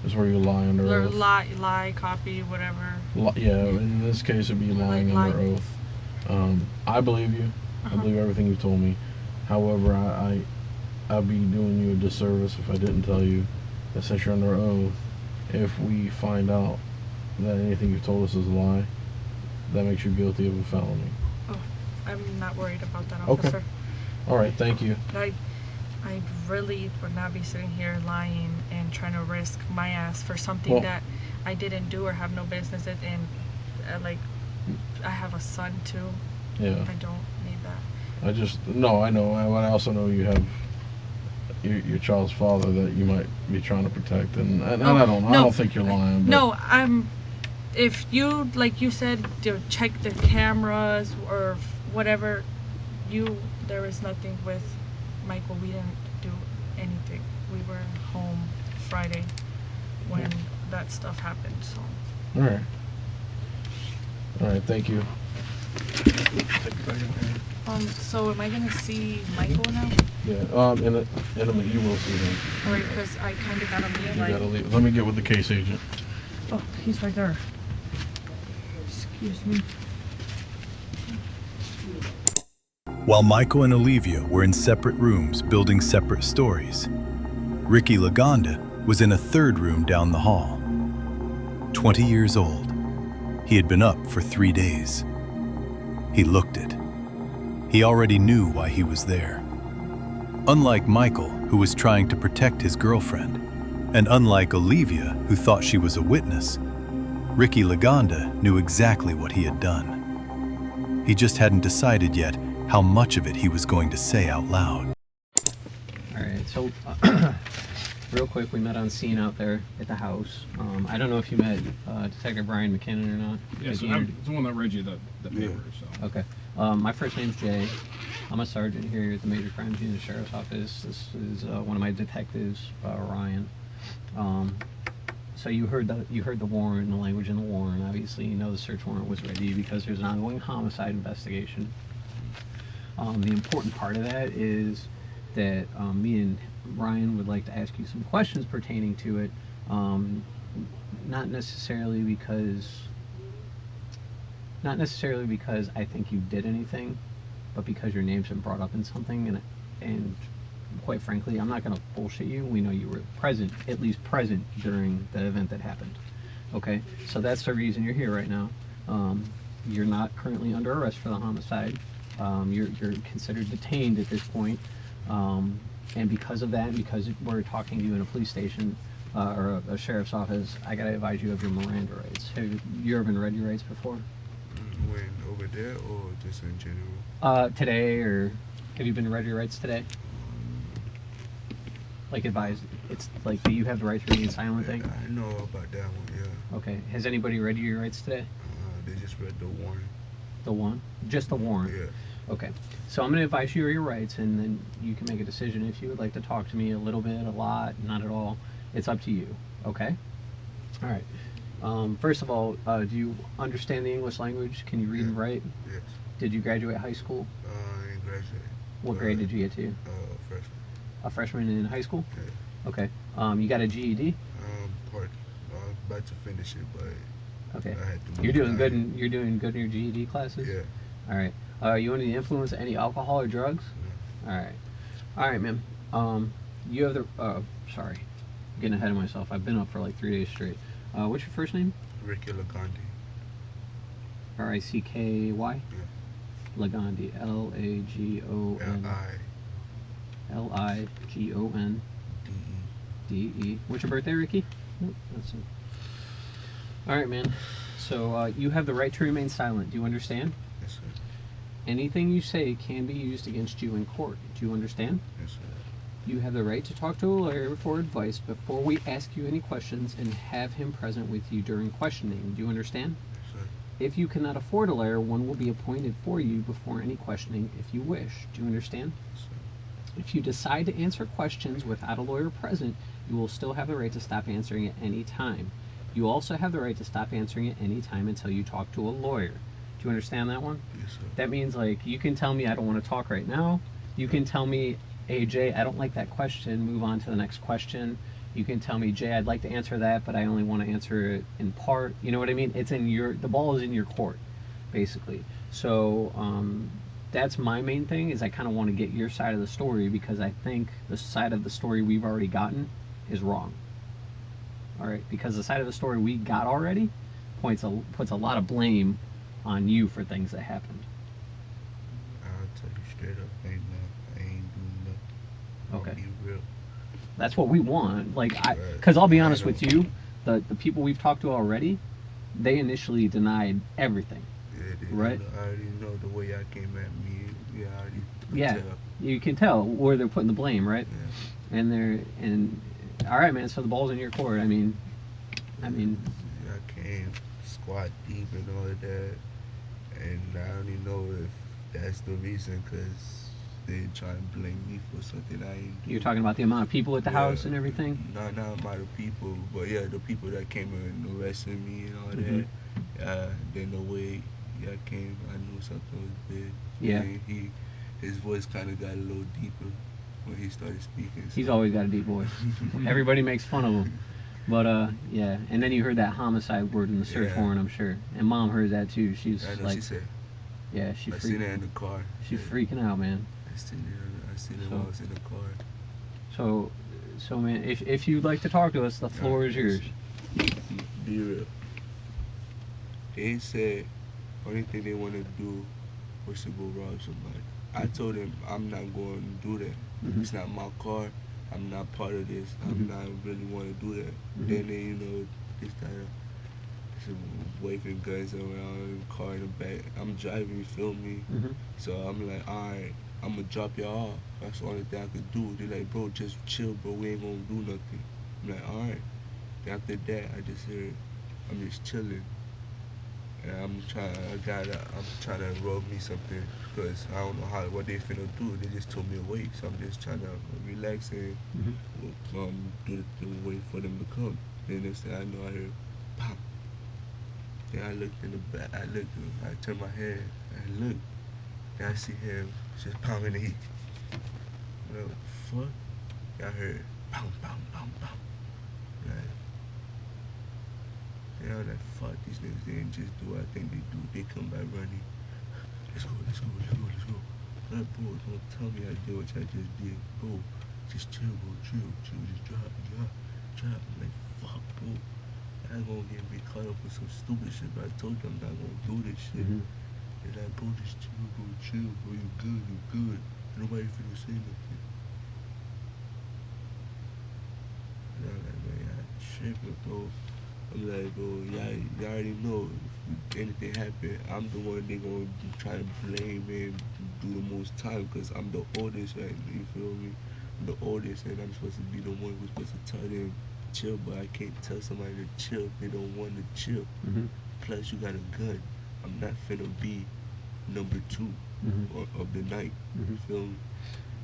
It's where you lie under Or oath. lie, copy, whatever. Yeah, in this case it'd be lying Lie. under oath. I believe you. I believe everything you've told me. However, I'd be doing you a disservice if I didn't tell you that since you're under oath, if we find out that anything you've told us is a lie, that makes you guilty of a felony. Oh, I'm not worried about that, Okay. officer. All right, thank you. I really would not be sitting here lying and trying to risk my ass for something that I didn't do or have no business in. And I have a son too. Yeah. I don't need that. I know. I also know you have your child's father that you might be trying to protect, and I don't think you're lying. But No, if you, like you said, to check the cameras or whatever, there was nothing with Michael. We didn't do anything. We were home Friday when that stuff happened. So. All right. Thank you. So am I gonna see Michael now? Yeah. In a minute, you will see him. Alright, because I kind of gotta leave. You gotta leave. Let me get with the case agent. Oh, he's right there. Excuse me. While Michael and Olivia were in separate rooms building separate stories, Ricky Ligonde was in a third room down the hall. 20 years old, he had been up for 3 days. He looked it. He already knew why he was there. Unlike Michael, who was trying to protect his girlfriend, And unlike Olivia, who thought she was a witness, Ricky Ligonde knew exactly what he had done. He just hadn't decided yet how much of it he was going to say out loud. All right, so real quick, we met on scene out there at the house. I don't know if you met Detective Brian McKinnon or not. Yeah, so it's the one that read you the paper. So. Okay. My first name's Jay. I'm a sergeant here at the Major Crimes Unit Sheriff's Office. This is one of my detectives, Ryan. So you heard the warrant, the language in the warrant. Obviously, you know the search warrant was ready because there's an ongoing homicide investigation. The important part of that is that me and Ryan would like to ask you some questions pertaining to it. Not necessarily because I think you did anything, but because your name's been brought up in something, and quite frankly, I'm not going to bullshit you. We know you were present, at least present, during the event that happened. Okay, so that's the reason you're here right now. You're not currently under arrest for the homicide. You're considered detained at this point. And because of that, because we're talking to you in a police station or a sheriff's office, I gotta advise you of your Miranda rights. Have you ever been read your rights before? When over there or just in general? Today, or have you been read your rights today? Like advised, it's like, do you have the right to remain silent thing? I know about that one, yeah. Okay. Has anybody read you your rights today? They just read the warrant. The one? Just the warrant? Yeah. Okay. So I'm going to advise you of your rights, and then you can make a decision if you would like to talk to me a little bit, a lot, not at all. It's up to you. Okay? All right. First of all, do you understand the English language? Can you read and write? Yes. Did you graduate high school? I didn't graduate. What grade did you get to? Freshman. A freshman in high school? Yeah. Okay. You got a GED? Part. I'm about to finish it, but okay. I had to You're doing good in your GED classes? Yeah. All right. Are you under the influence of any alcohol or drugs? No. All right. All right, man. You have the sorry, getting ahead of myself. I've been up for like 3 days straight. What's your first name? Ricky Ligonde. Ricky? Yeah. Ligonde. Lagon. Ligon. DE. What's your birthday, Ricky? Nope, that's it. All right, man. So you have the right to remain silent. Do you understand? Yes, sir. Anything you say can be used against you in court. Do you understand? Yes, sir. You have the right to talk to a lawyer for advice before we ask you any questions and have him present with you during questioning. Do you understand? Yes, sir. If you cannot afford a lawyer, one will be appointed for you before any questioning if you wish. Do you understand? Yes, sir. If you decide to answer questions without a lawyer present, you will still have the right to stop answering at any time. You also have the right to stop answering at any time until you talk to a lawyer. Do you understand that one? Yes, sir. That means, like, you can tell me I don't want to talk right now. You can tell me, hey, Jay, I don't like that question. Move on to the next question. You can tell me, Jay, I'd like to answer that, but I only want to answer it in part. You know what I mean? It's in the ball is in your court, basically. So that's my main thing, is I kind of want to get your side of the story, because I think the side of the story we've already gotten is wrong. All right, because the side of the story we got already puts a lot of blame on you for things that happened. I'll tell you straight up, I ain't doing nothing. Okay. I'll be real. That's what we want. Like, because I'll be honest with you, the people we've talked to already, they initially denied everything. Yeah, right? I already know the way y'all came at me. Yeah, I already could Yeah, tell. you can tell where they're putting the blame, right? Yeah. And all right, man. So the ball's in your court. I mean, I came squat deep and all of that, and I don't even know if that's the reason, because they try to blame me for something I ain't do. You're talking about the amount of people at the house and everything? Not amount of people, but yeah, the people that came and arrested me and all Mhm. that. Then the way y'all came, I knew something was big. Yeah. And his voice kind of got a little deeper when he started speaking. He's always got a deep voice. Everybody makes fun of him. But yeah. And then you heard that homicide word in the search Yeah. warrant, I'm sure. And Mom heard that too. She's I know, like, she said. yeah, she I seen her in the car. She's freaking out, man. I seen it while I was in the car. So man, if you'd like to talk to us, the floor is yours. Be real. They said only thing they want to do was to go rob somebody. I told them I'm not going to do that. Mhm. It's not my car. I'm not part of this. I'm not really want to do that. Then they, you know, they started waving guns around, car in the back. I'm driving, you feel me? So I'm like, alright, I'm gonna drop y'all off. That's the only thing I could do. They're like, bro, just chill, bro. We ain't gonna do nothing. I'm like, alright. After that, I just heard, I'm just chilling. And I'm trying to rob me something because I don't know what they finna do. They just told me to wait, so I'm just trying to relax and do the wait for them to come. Then next thing I know, I heard pop. Then I looked in the back. I turned my head and looked. Then I see him just pounding the heat. What the fuck? I heard pound, pound, pound, pound. Like, you know, like, fuck, these niggas, they didn't just do what I think they do. They come by running. Let's go. That bro, don't tell me I did what I just did. Bro, just chill, bro, chill. Just drop. I'm like, fuck, bro. I ain't gonna get me caught up with some stupid shit, but I told them I'm not gonna do this shit. They're like, bro, just chill, bro, you good. Nobody finna say nothing. And I'm like, man, y'all tripping, bro. I'm like, bro, y'all already know if anything happen, I'm the one they gonna try to blame and do the most time because I'm the oldest, right? You feel me? I'm the oldest and I'm supposed to be the one who's supposed to tell them chill, but I can't tell somebody to chill if they don't want to chill. Plus, you got a gun. I'm not finna be number 2 of the night. You feel me?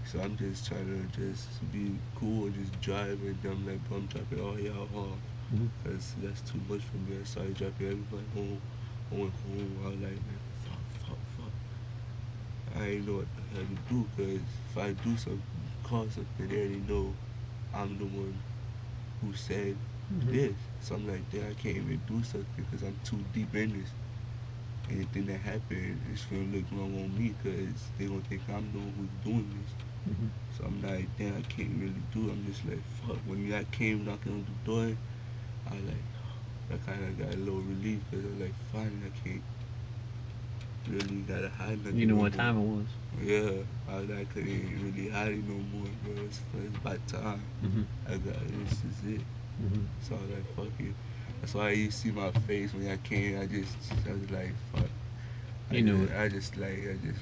So I'm just trying to just be cool and just drive, and I'm like, bro, I'm dropping all y'all off. Cause that's too much for me. I started dropping everybody home. I went home. I was like, man, fuck. I ain't know what the hell to do, cause if I do something, call something, they already know I'm the one who said this. So I'm like, damn, I can't even do something because I'm too deep in this. Anything that happened is gonna look wrong on me because they gonna think I'm the one who's doing this. So I'm like, damn, I can't really do it. I'm just like, fuck. When I came knocking on the door, I kind of got a little relief because I was like, finally, I can't really gotta hide nothing. You know no what more. time it was. Yeah, I couldn't really hide it no more, bro. It's about time. This is it. So I was like, fuck it. That's why you see my face when I came. I was like, fuck. I just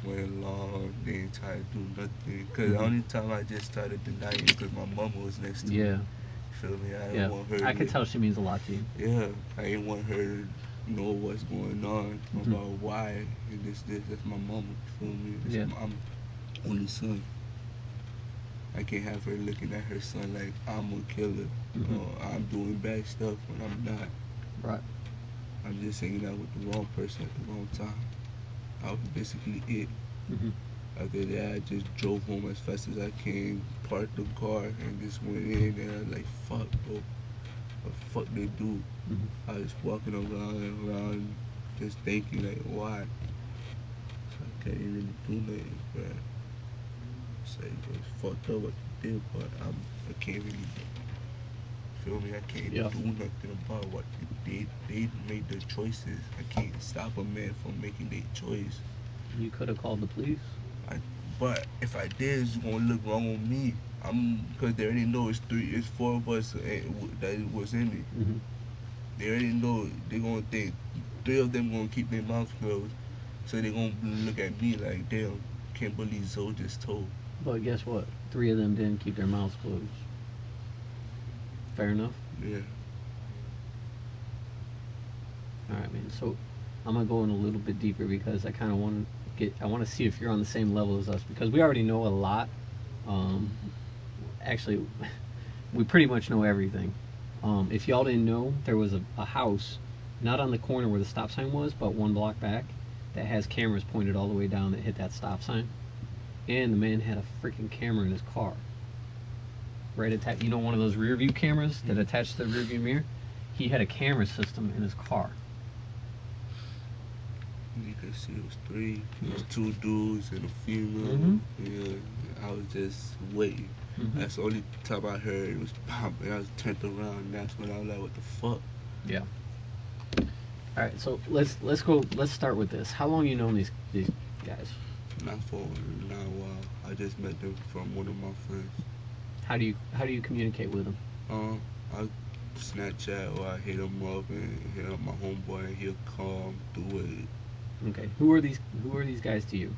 went along, didn't try to do nothing. Cause the only time I just started denying it because my mama was next to me. Yeah. Feel me? I didn't want her. I could tell she means a lot to you. Yeah, I didn't want her to know what's going on about why and this. That's my mama. Feel me? That's my only son. I can't have her looking at her son like I'm a killer or I'm doing bad stuff when I'm not. Right. I'm just hanging out with the wrong person at the wrong time. I was basically it. After that, I just drove home as fast as I can, parked the car, and just went in. And I was like, fuck, bro. What the fuck they do? I was walking around, just thinking, like, why? So I can't really do nothing, bro. So it's fucked up what they did, but I can't really, feel me? I can't do nothing about what they made their choices. I can't stop a man from making their choice. You could have called the police. But if I did, it's gonna look wrong on me. Because they already know it's 4 of us that was in it. They already know they're gonna think 3 of them gonna keep their mouth closed. So they're gonna look at me like, damn, can't believe Zoe just told. But guess what? 3 of them didn't keep their mouths closed. Fair enough? Yeah. Alright, man. So I'm gonna go in a little bit deeper because I kind of want to see if you're on the same level as us, because we already know a lot. Actually, we pretty much know everything. If y'all didn't know, there was a house not on the corner where the stop sign was, but 1 block back, that has cameras pointed all the way down that hit that stop sign. And the man had a freaking camera in his car. Right attached, you know, one of those rear view cameras that attach to the rear view mirror? He had a camera system in his car. You could see it was 3. It was 2 dudes and a female. Yeah, I was just waiting. That's the only time I heard it was pop, and I was turned around, and that's when I was like, what the fuck? Yeah. All right, so let's start with this. How long you known these guys? Not a while. I just met them from one of my friends. How do you communicate with him? I Snapchat or I hit him up and hit up my homeboy and he'll come through it. Okay. Who are these guys to you?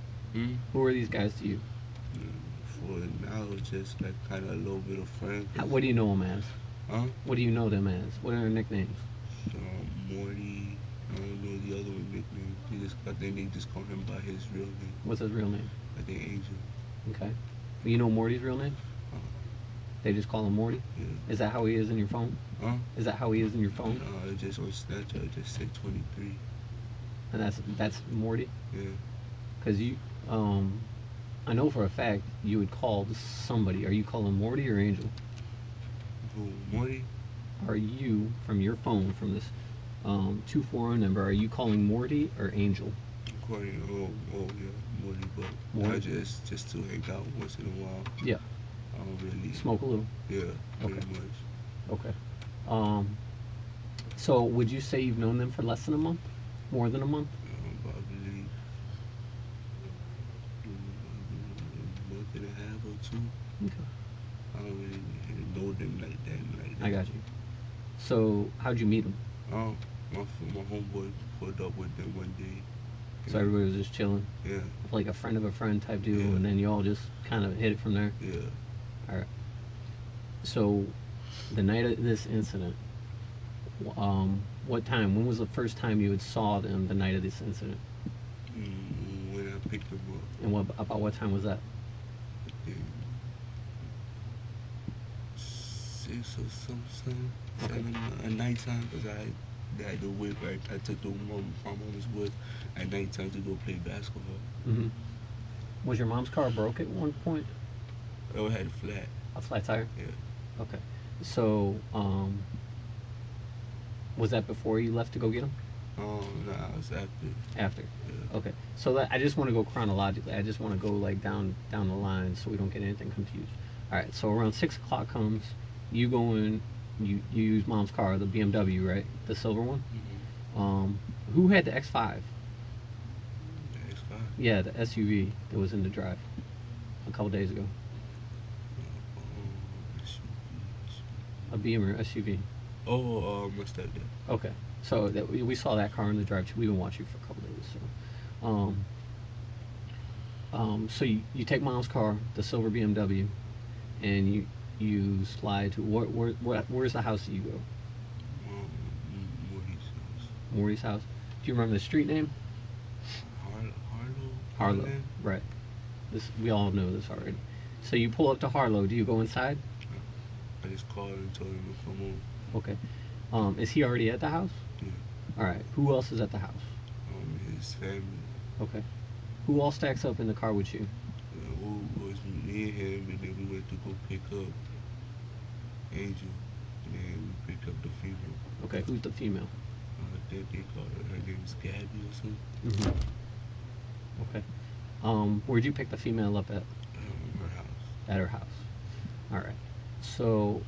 Who are these guys to you? For now, it's just like kind of a little bit of friend. What do you know them as? Huh? What do you know them as? What are their nicknames? Morty. I don't know the other one nickname. I think they just call him by his real name. What's his real name? I think Angel. Okay. You know Morty's real name? They just call him Morty? Yeah. Is that how he is in your phone? Huh? Is that how he is in your phone? No, it's just on Snapchat. It just said 23. And that's Morty? Yeah. Because I know for a fact you would call somebody. Are you calling Morty or Angel? Who, Morty? Are you, from your phone, from this 240 number, are you calling Morty or Angel? Calling, oh yeah, Morty, but Morty? I just to hang out once in a while. Yeah. I don't really Smoke a little? Yeah, pretty Okay. much. Okay. So would you say you've known them for less than a month? More than a month? Probably a month and a half or two. Okay. I don't really know them like that. I got you. So how'd you meet them? My homeboy pulled up with them one day. So everybody was just chilling? Yeah. Like a friend of a friend type deal, Yeah. and then you all just kind of hit it from there? Yeah. Alright. So the night of this incident, what time? When was the first time you had saw them the night of this incident? When I picked them up. And about what time was that? 6 or something. 7 at nighttime, because I had to whip. I took my mama's whip at nighttime to go play basketball. Mm-hmm. Was your mom's car broke at one point? Oh, it had a flat. A flat tire? Yeah. Okay. So, was that before you left to go get them? No, it was after. After. Yeah. Okay. So I just want to go chronologically. I just want to go like down the line so we don't get anything confused. All right. So around 6 o'clock comes, you go in. You use mom's car, the BMW, right? The silver one. Mm-hmm. Who had the X5? The X5. Yeah, the SUV that was in the drive a couple days ago. A Beamer SUV. Oh, my stepdad. Okay, so we saw that car in the drive too. We've been watching for a couple days. So, so you take mom's car, the silver BMW, and you slide to where's the house that you go? Morty's house. Morty's house. Do you remember the street name? Harlow. Right. We all know this already. So you pull up to Harlow. Do you go inside? I just called and told him to come on. Okay. Is he already at the house? Yeah. All right. Who else is at the house? His family. Okay. Who all stacks up in the car with you? It was me and him, and then we went to go pick up Angel, and then we picked up the female. Okay. Who's the female? I think they called her. Her name is Gabby or something. Okay. Where'd you pick the female up at? Her house. At her house. All right. So,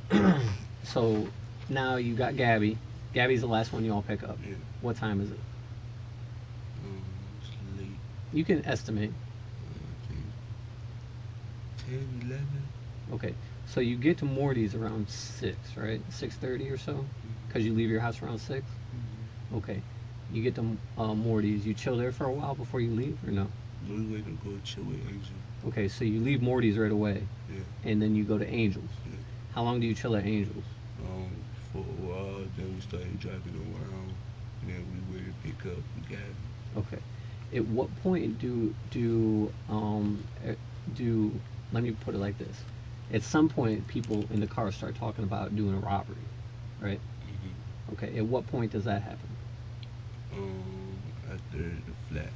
so now you got Gabby. Gabby's the last one you all pick up. Yeah. What time is it? It's late. You can estimate. I think 10, 11. Okay. So you get to Morty's around 6, right? 6:30 or so? Because you leave your house around 6? Mm-hmm. Okay. You get to Morty's. You chill there for a while before you leave, or no? We went to go chill with Angel. Okay, so you leave Morty's right away. Yeah. And then you go to Angel's. Yeah. How long do you chill at Angel's? For a while, then we started driving around, and then we went to pick up Gabby. Okay. At what point do let me put it like this. At some point, people in the car start talking about doing a robbery, right? Mm-hmm. Okay. At what point does that happen? After the flat,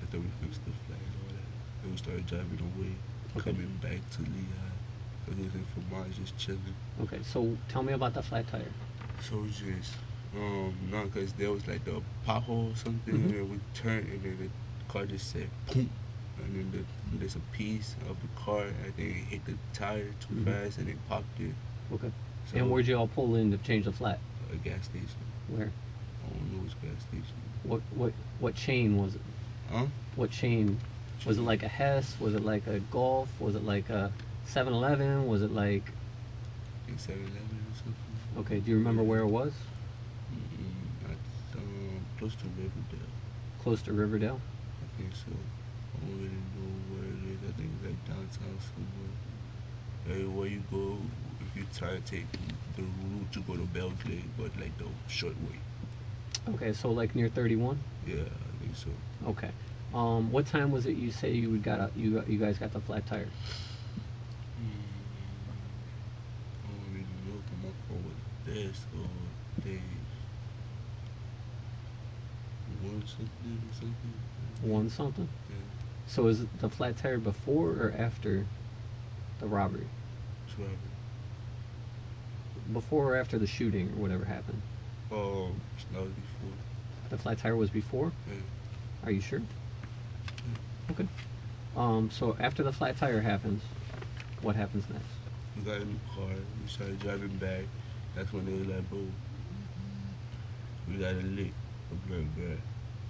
after we fixed the flat and all that, then we started driving away, Okay. coming back to Lehigh. Cause we was in Vermont just chilling. Okay. So tell me about the flat tire. So it's just, no, cause there was like the pothole or something, Mhm. and then we turned, and then the car just said, boom. And then there's a piece of the car, and then it hit the tire too Mhm. fast, and it popped it. Okay. So, And where'd you all pull in to change the flat? a gas station. Where? I don't know which gas station. What chain was it? Huh? What chain? Was it like a Hess? Was it like a Golf? Was it like a 7-Eleven? Was it like in 7-Eleven or something. Okay, do you remember where it was? That's close to Riverdale. Close to Riverdale? I think so. I don't really know where it is. I think it's like downtown somewhere. Everywhere you go, if you try to take the route to go to Belgrade, but like the short way. Okay, so like near 31? Yeah, I think so. Okay. What time was it you say you guys got the flat tire? I don't really know if my car was there, so they 1 something or something. 1 something? Yeah. So is it the flat tire before or after the robbery? It's robbery. Before or after the shooting or whatever happened? That was before. The flat tire was before? Yeah. Are you sure? Okay. So after the flat tire happens, what happens next? We got in the car, we started driving back. That's when they were like, bro, we got a lick. I'm like, bro,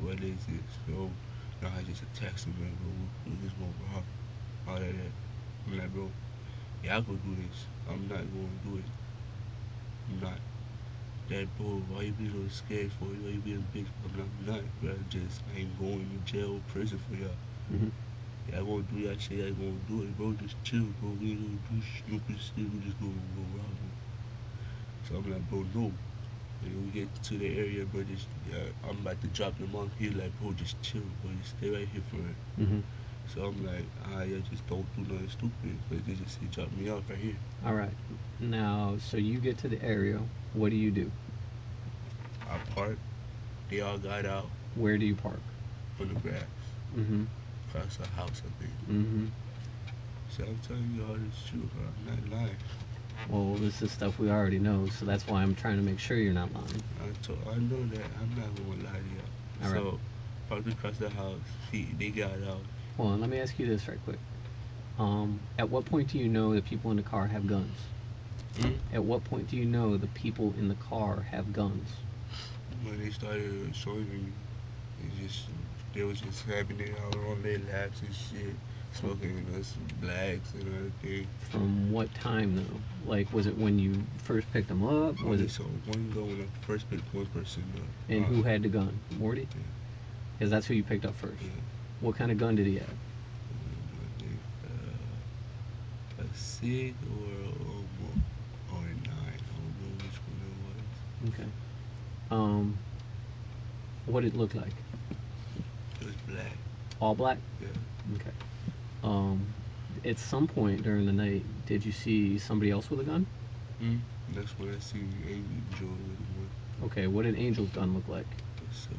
what is this? So, no, I just a taxi, man, bro. We just gonna rob all of that. I'm like, bro, y'all go do this. I'm not gonna do it. I'm not. That, bro, why you being so scared for? Why you being big? I'm not, bro. I ain't going to jail or prison for y'all. Mm-hmm. Y'all gonna do that shit, y'all gonna do it, bro. Just chill, bro. We ain't gonna do stupid shit. We just gonna go rob them. So I'm like, bro, no. And we get to the area, bro. I'm about to drop them off here, like, bro, just chill, bro. Just stay right here for it. Mm-hmm. So I'm like, y'all just don't do nothing stupid. But they just say, drop me off right here. All right. Now, so you get to the area. What do? I park. They all got out. Where do you park? On the grass. Mm-hmm. Across the house, I think. Mm-hmm. So I'm telling you all this truth, bro. I'm not lying. Well, this is stuff we already know, so that's why I'm trying to make sure you're not lying. I know that. I'm not gonna lie to y'all. All right. So, parked across the house. They got out. Hold on, let me ask you this right quick. At what point do you know the people in the car have guns? At what point do you know the people in the car have guns? When they started showing me, they was just having it out on their laps and shit, smoking us blacks and everything. From what time though? Like, was it when you first picked them up? Was it? So one gun when I first picked one person up. And who had the gun? Morty? Yeah. Because that's who you picked up first. Yeah. What kind of gun did he have? A SIG or a 9. I don't know which one it was. Okay. What did it look like? It was black. All black? Yeah. Okay. At some point during the night, did you see somebody else with a gun? That's when I seen Angel with one. Okay, what did Angel's gun look like? Silver.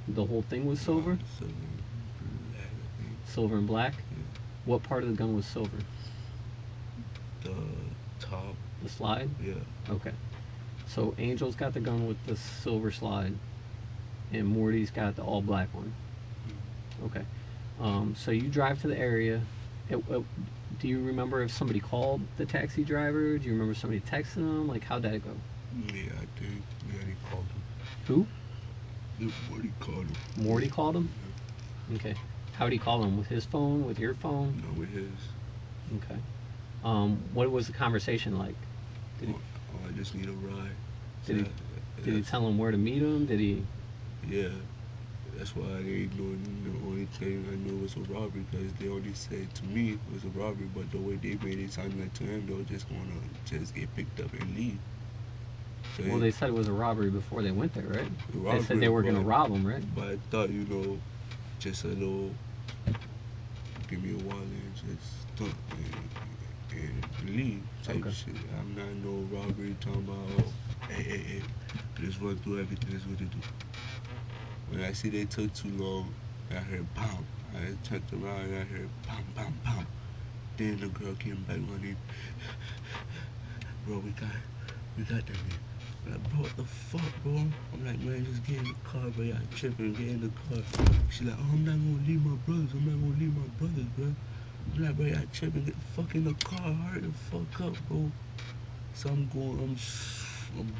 The whole thing was silver? Silver and black, I think. Silver and black? Yeah. What part of the gun was silver? The top. The slide? Yeah. Okay. So Angel's got the gun with the silver slide, and Morty's got the all black one. Okay. So you drive to the area. Do you remember if somebody called the taxi driver? Do you remember somebody texting them? Like, how'd that go? Yeah, I think. Yeah, they called him. Who? Morty called him. Morty called him? Yeah. Okay. How'd he call him? With his phone? With your phone? No, with his. Okay. What was the conversation like? Did he, I just need a ride. Did he tell him where to meet him? Did he? Yeah. That's why I didn't know. The only thing I knew was a robbery because they only said to me it was a robbery, but the way they made it sound like to him, they were just gonna just get picked up and leave. So well, they said it was a robbery before they went there, right? Robbery, they said they were gonna rob him, right? But I thought, just a little, give me a wallet and just dump and leave type shit. I'm not no robbery talking about, hey, just run through everything. That's what they do. When I see they took too long, I heard pound. I turned around and I heard pound, pound, pound. Then the girl came back running. Bro, we got that man. I'm like, bro, what the fuck, bro? I'm like, man, just get in the car, bro. Y'all tripping, get in the car. She's like, oh, I'm not gonna leave my brothers. Bro. I'm like, bro, y'all tripping, get the fuck in the car, hurry the fuck up, bro. So I'm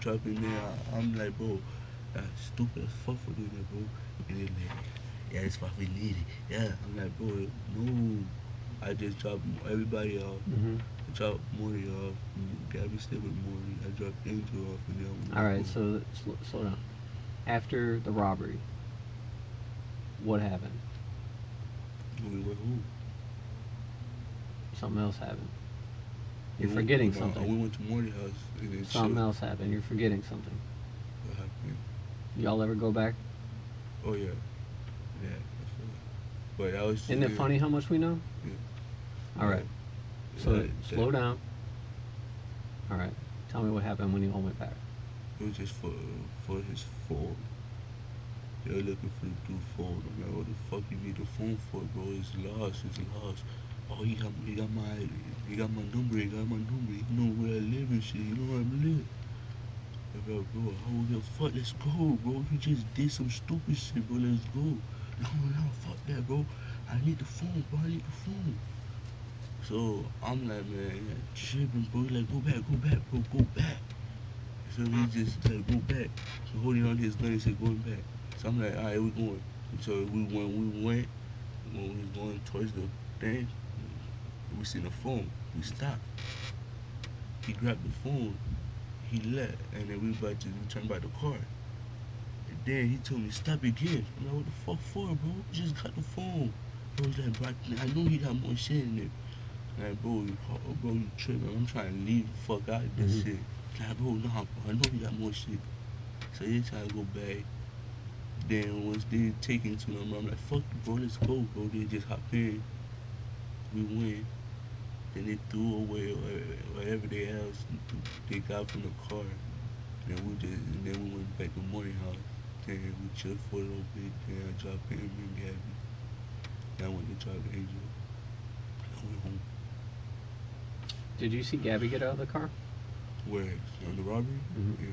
dropping there. I'm like, bro, that's stupid as fuck for doing that, bro. And they're like, yeah, that's what we needed. Yeah, I'm like, bro, no, I just dropped everybody off. Mm-hmm. I dropped Morty off. Gabby stayed with Morty. I dropped Angel off, and then All right, so slow down. After the robbery, what happened? we went home. Something else happened. You're We forgetting went, something. We went to Morty's house and then Something else happened. You're forgetting something. What happened? Y'all ever go back? Oh yeah, yeah. I feel it. But that was. Isn't it funny how much we know? Yeah. All right. So Yeah, slow down. All right. Tell me what happened when you all went back. It was just for his phone. They were looking for the dude's phone. I'm like, what the fuck you need the phone for, bro? It's lost. It's lost. Oh, he got my number. He got my number. He know where I live and shit. You know where I live. I'm like, bro, how the fuck? Let's go, bro. You just did some stupid shit, bro. Let's go. No, fuck that, bro. I need the phone, bro. I need the phone. So I'm like, man, tripping, bro. Like, go back, bro. Go back. So he just like, go back. So holding on to his gun, he said, going back. So I'm like, alright, we're going. So we went, when we was going towards the thing, we seen the phone. We stopped. He grabbed the phone. He left, and then we about to turn by the car. And then he told me, stop again. I'm like, what the fuck for, bro? We just got the phone. Bro, he's like, bro, I know he got more shit in it. Like, bro, you tripping. I'm trying to leave the fuck out of this shit. Like, bro, nah, bro, I know he got more shit. So he trying to go back. Then once they taking to them, I'm like, fuck you, bro, let's go, bro. They just hop in. We went. Then they threw away whatever they got from the car. Then we went back to Morty house. Then we chilled for a little bit. Then I dropped him and Gabby. Then I went to drop Angel. I went home. Did you see Gabby get out of the car? Where? On the robbery? Mm-hmm. Yeah.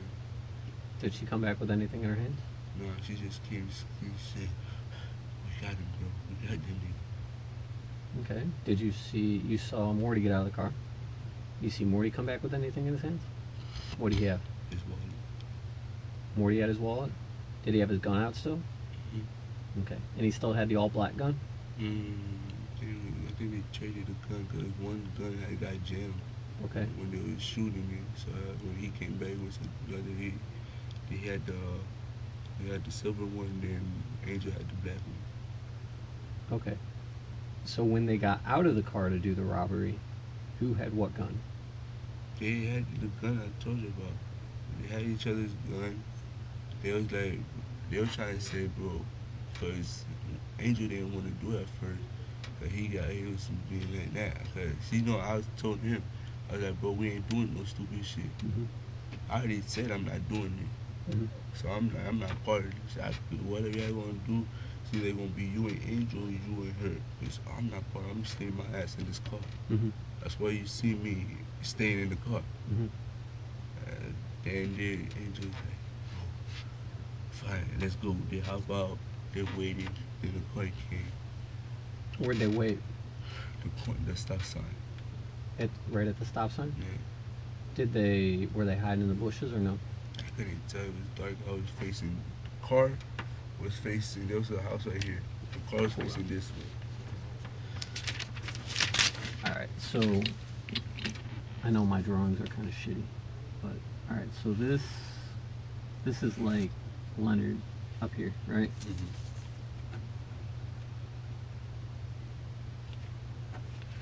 Did she come back with anything in her hands? No, she just came and said, we got him, bro. We got them niggas. Okay. Did you saw Morty get out of the car? You see Morty come back with anything in his hands? What do he have? His wallet. Morty had his wallet? Did he have his gun out still? Mm-hmm. Okay. And he still had the all black gun? I think they traded the gun because one gun had got jammed. Okay. When they were shooting me. So when he came back with the gun, he had the silver one, then Angel had the black one. Okay. So when they got out of the car to do the robbery, who had what gun? They had the gun I told you about. They had each other's gun. They was trying to say, bro, because Angel didn't want to do it at first. But he was being like that. Cause I told him, I was like, bro, we ain't doing no stupid shit. Mm-hmm. I already said I'm not doing it. Mm-hmm. So I'm not part of this. Whatever y'all gonna do, it's either gonna be you and Angel or you and her. Cause I'm not part. I'm staying my ass in this car. Mm-hmm. That's why you see me staying in the car. Mm-hmm. Then Angel was like, fine, let's go. They hop out. They waited. Then the car came. Where'd they wait? The stop sign. Right at the stop sign? Yeah. Were they hiding in the bushes or no? I couldn't tell. It was dark. I was facing. The car was facing. There was a house right here. The car was facing this way. Alright, so I know my drawings are kind of shitty, but alright, so this is like Leonard up here, right? Mm-hmm.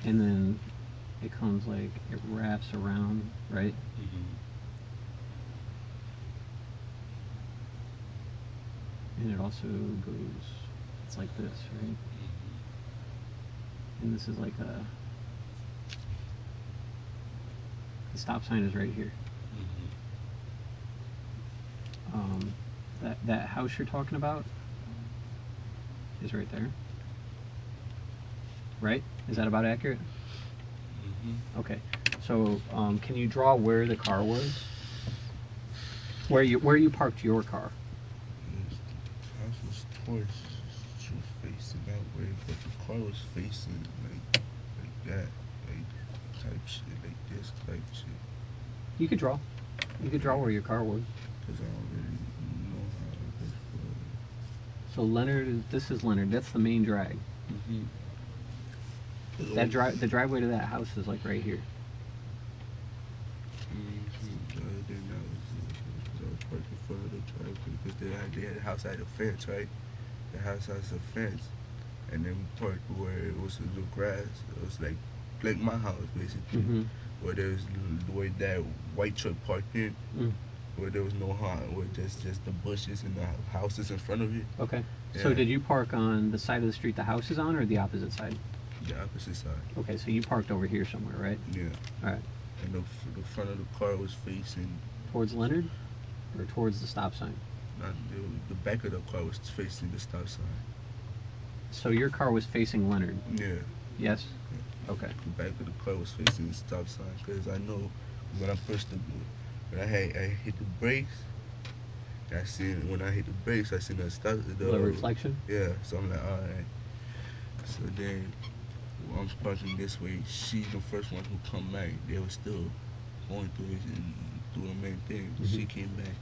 And then it comes like, it wraps around, right? Mm-hmm. And it also goes, it's like this, right? And this is like the stop sign is right here. Mm-hmm. That house you're talking about is right there. Right? Is that about accurate? Mm-hmm. Okay. So, can you draw where the car was? Where you parked your car? The house was towards, she was facing that way, but the car was facing like that, like type shit, like this type shit. You could draw. You could draw where your car was. Cause I don't really know how this was. So Leonard this is Leonard. That's the main drag. Mm-hmm. The driveway to that house is like right here. The other day I was parked in front of the driveway because they had a house had a fence, right? The house has a fence, and then we parked where it was the grass. It was like my house basically, Mm-hmm. where that white truck parked in, where there was no harm, where just the bushes and the houses in front of it. Okay. Yeah. So did you park on the side of the street the house is on, or the opposite side? The opposite side. Okay, so you parked over here somewhere, right? Yeah. All right. And the front of the car was facing. Towards Leonard, or towards the stop sign? The back of the car was facing the stop sign. So your car was facing Leonard? Yeah. Yes? Okay. The back of the car was facing the stop sign because I know when I hit the brakes. When I hit the brakes, I seen the reflection. Yeah. So I'm like, all right. So then I'm parking this way. She's the first one who come back. They were still going through it and doing the main thing. Mm-hmm. She came back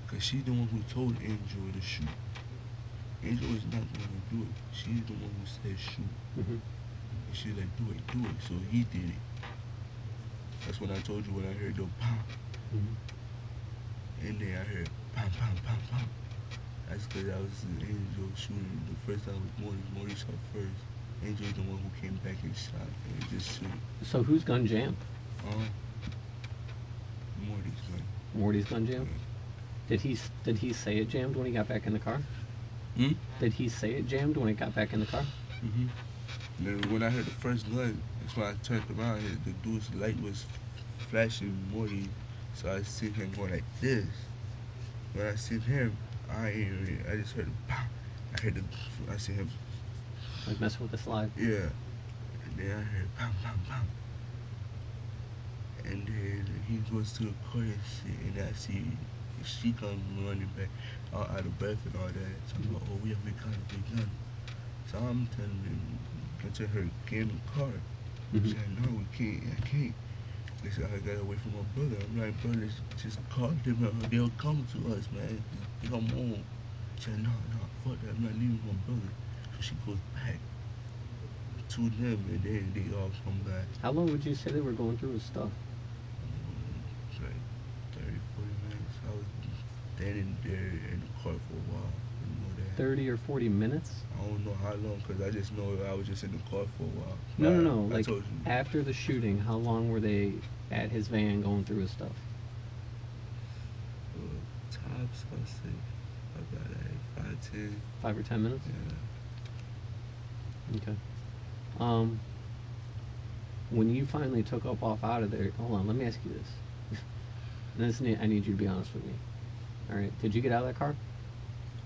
because she's the one who told Angel to shoot. Angel is not going to do it. She's the one who said shoot. Mm-hmm. And she's like, do it. So he did it. That's when I told you when I heard the pop. Mm-hmm. And then I heard pop, pop, pop, pop. That's because I was Angel shooting. The first time was Morty shot first. Angel's the one who came back and shot and just shoot. So whose gun jammed? Morty's gun. Morty's gun jammed? Did he say it jammed when he got back in the car? Did he say it jammed when he got back in the car? Mm-hmm. Then when I heard the first gun, that's when I turned around. The dude's light was flashing Morty, so I seen him going like this. When I seen him, I just heard a pop. I seen him like messing with the slide. Yeah. And then I heard pop, pop, pop. And then he goes to the car and shit, and I see she comes running back, all out of breath and all that. So I'm like, oh, we gun. So I'm telling her, get in the car. She said, no, we can't. I can't. They said, I got away from my brother. I'm like, brother, just call them. They'll come to us, man. Come on. She said, no, fuck that. I'm not leaving my brother. So she goes back to them, and then they all come back. How long would you say they were going through his stuff? Like 30, 40 minutes. I was standing there in the car for a while. 30 or 40 minutes? I don't know how long, because I just know I was just in the car for a while. No. I Like, told you. after the shooting, how long were they at his van going through his stuff? Tops, I'll say about like 5, 10. 5 or 10 minutes? Yeah. Okay. When you finally took off out of there, hold on, let me ask you this. I need you to be honest with me. All right, did you get out of that car?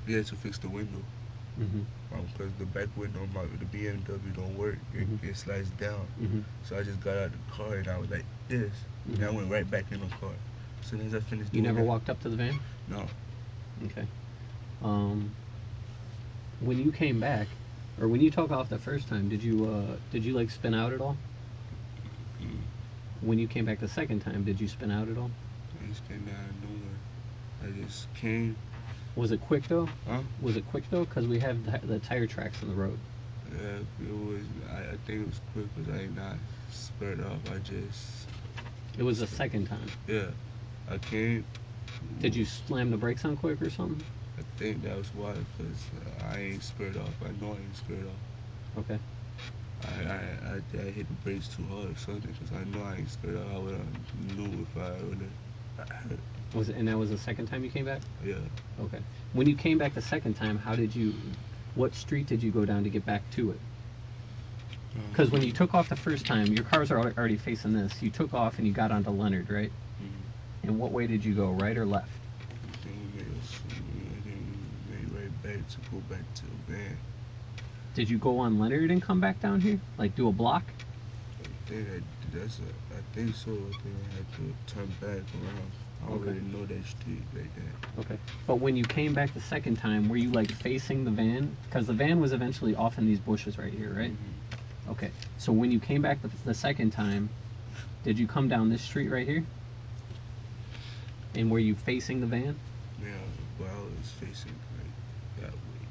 Yeah, to fix the window. Because the back window of the BMW don't work. It slides down. So I just got out of the car and I was like this. And I went right back in the car. So as I finished You doing never that, walked up to the van? No. Okay. When you came back, or when you took off the first time, did you like spin out at all? When you came back the second time, did you spin out at all? I didn't spin out nowhere. I just came. Was it quick though? Huh? Was it quick though? Because we have the tire tracks on the road. Yeah, it was. I think it was quick because I did not spurt off. It was the second time. Yeah, I came. Did you slam the brakes on quick or something? I think that was why, because I ain't spurred off. I know I ain't spurred off. Okay. I hit the brakes too hard or something, because I know I ain't spurred off. I would have knew if I would have. And that was the second time you came back? Yeah. Okay. When you came back the second time, what street did you go down to get back to it? Because when you took off the first time, your cars are already facing this. You took off and you got onto Leonard, right? And what way did you go, right or left? I made right back to go back to the van. Did you go on Leonard and come back down here? Like do a block? I think so. I think I had to turn back around. I don't really know that street like that. Okay. But when you came back the second time, were you like facing the van? Because the van was eventually off in these bushes right here, right? Okay. So when you came back the second time, did you come down this street right here? And were you facing the van? Yeah, but I was facing like that way.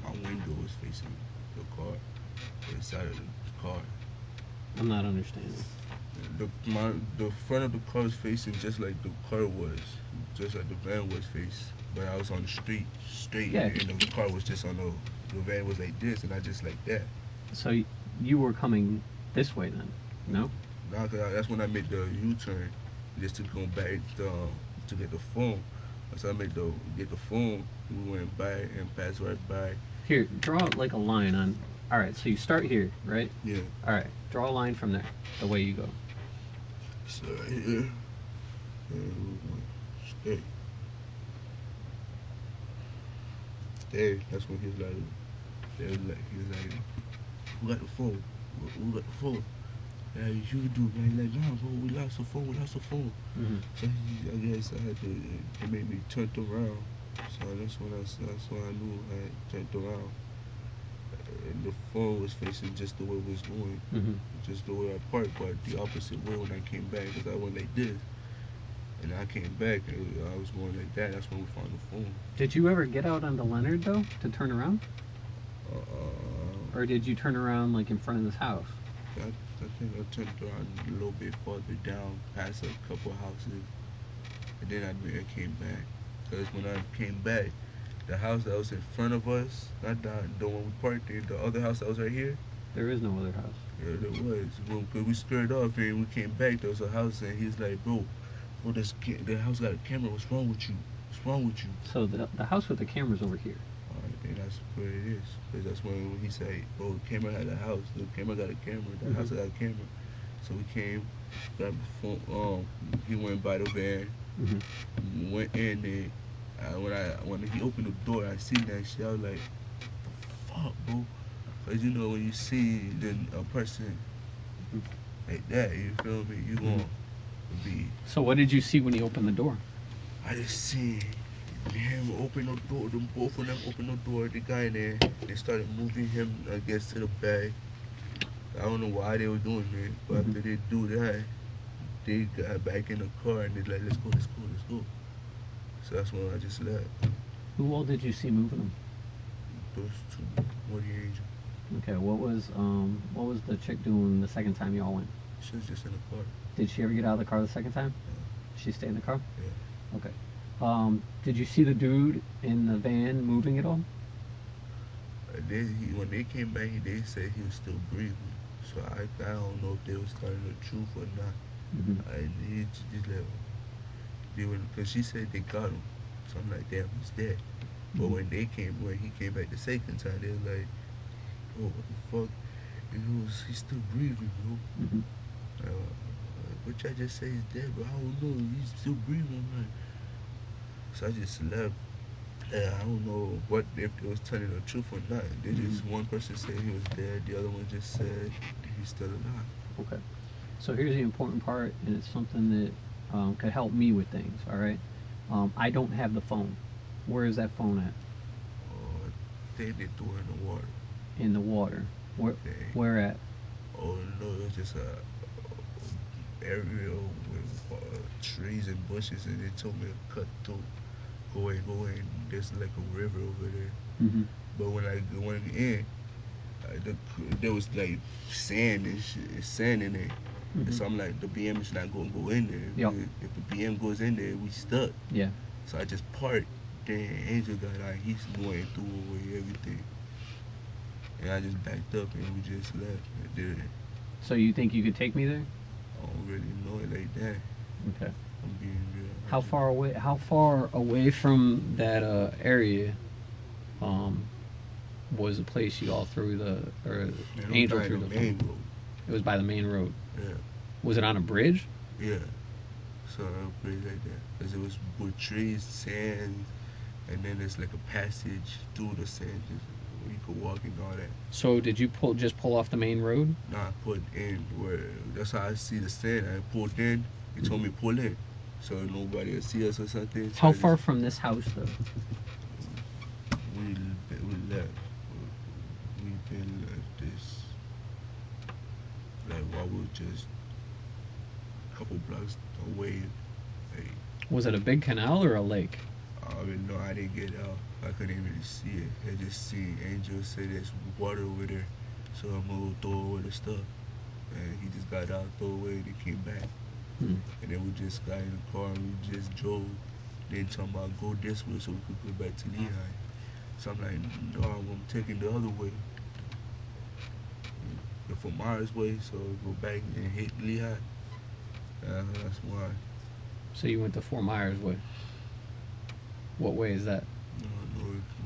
My window was facing the car. inside of the car. I'm not understanding. The front of the car was facing just like the car was, just like the van was faced. But I was on the street straight, Yeah. and the car was just on the van was like this, and I just like that. So you were coming this way then? No? Nah, cause that's when I made the U-turn, just to go back to get the phone. So I get the phone. We went by and passed right by. Here, draw like a line on. All right, so you start here, right? Yeah. All right, draw a line from there, the way you go. So right here. Straight. There. That's when he was like, who got the phone? Who got the phone? Yeah, you do, man. Like, nah, bro, we lost the phone. Mm-hmm. So I guess I had to. It made me turn around. So that's when I knew I had turned around. And the phone was facing just the way it was going, just the way I parked, but the opposite way when I came back, because I went like this, and I came back and I was going like that. That's when we found the phone. Did you ever get out onto Leonard though to turn around, or did you turn around like in front of this house? I think I turned around a little bit farther down, past a couple houses, and then I came back. Because when I came back, the house that was in front of us, not the one we parked in, the other house that was right here. There is no other house. Yeah, there was. Because we squared off and we came back, there was a house, and he's like, bro, the house got a camera. What's wrong with you? What's wrong with you? So the house with the camera's over here. Alright, then that's where it is. Because that's when he said, bro, the camera had a house. The camera got a camera. The house got a camera. So we came, grabbed the phone. He went by the van, went in there. When he opened the door, I seen that shit. I was like, fuck, bro. Because you know, when you see then a person like that, you feel me? You gonna be. So what did you see when he opened the door? I just seen him open the door, them both of them open the door, the guy in there, they started moving him, I guess, to the back. I don't know why they were doing that, but after they do that, they got back in the car and they're like, let's go. So that's when I just left. Who all did you see moving them? Those two, Woody Angel. Okay, what was the chick doing the second time y'all went? She was just in the car. Did she ever get out of the car the second time? Yeah. She stayed in the car? Yeah. Okay. Did you see the dude in the van moving at all? When they came back, they said he was still breathing. So I don't know if they was telling the truth or not. And he just left. Because she said they got him. So I'm like, damn, he's dead. But when he came back the second time, they was like, oh, what the fuck? He's still breathing, bro. But y'all just say he's dead, but I don't know. He's still breathing, man. So I just left. I don't know if they was telling the truth or not. They just one person said he was dead, the other one just said he's still alive. Okay. So here's the important part, and it's something that could help me with things. All right. I don't have the phone. Where is that phone at? They threw it in the water. In the water. Where at? Oh no, it was just a area with trees and bushes, and they told me to cut through. Go in. There's like a river over there. But when I went in, there was like sand and shit, sand in there. So I'm like, the BM is not gonna go in there. Yep. If the BM goes in there, we stuck. Yeah. So I just parked. Then Angel got out. He's going through away everything. And I just backed up and we just left. And did it. So you think you could take me there? I don't really know it like that. Okay. I'm being real. How far away from that area was the place you all threw Angel threw the main road. It was by the main road. Yeah. Was it on a bridge? Yeah. So a bridge like that. Because it was with trees, sand, and then there's like a passage through the sand where you could walk and all that. So did you just pull off the main road? No, I put in where that's how I see the sand. I pulled in. He told me pull in, so nobody will see us or something. So How far from this house though? We left. We've been like this. Like while we were just a couple blocks away. Like, Was it a big canal or a lake? I mean, no, I didn't get out. I couldn't really see it. I just see Angel say there's water over there. So I'm gonna throw away the stuff. And he just got out, throw away, and he came back. Hmm. And then we just got in the car and we just drove. Then talking about go this way so we could go back to Lehigh. So I'm like, no, I'm taking the other way. The 4 miles way, so go back and hit Lehigh. That's why. So you went to 4 Myers way. What way is that?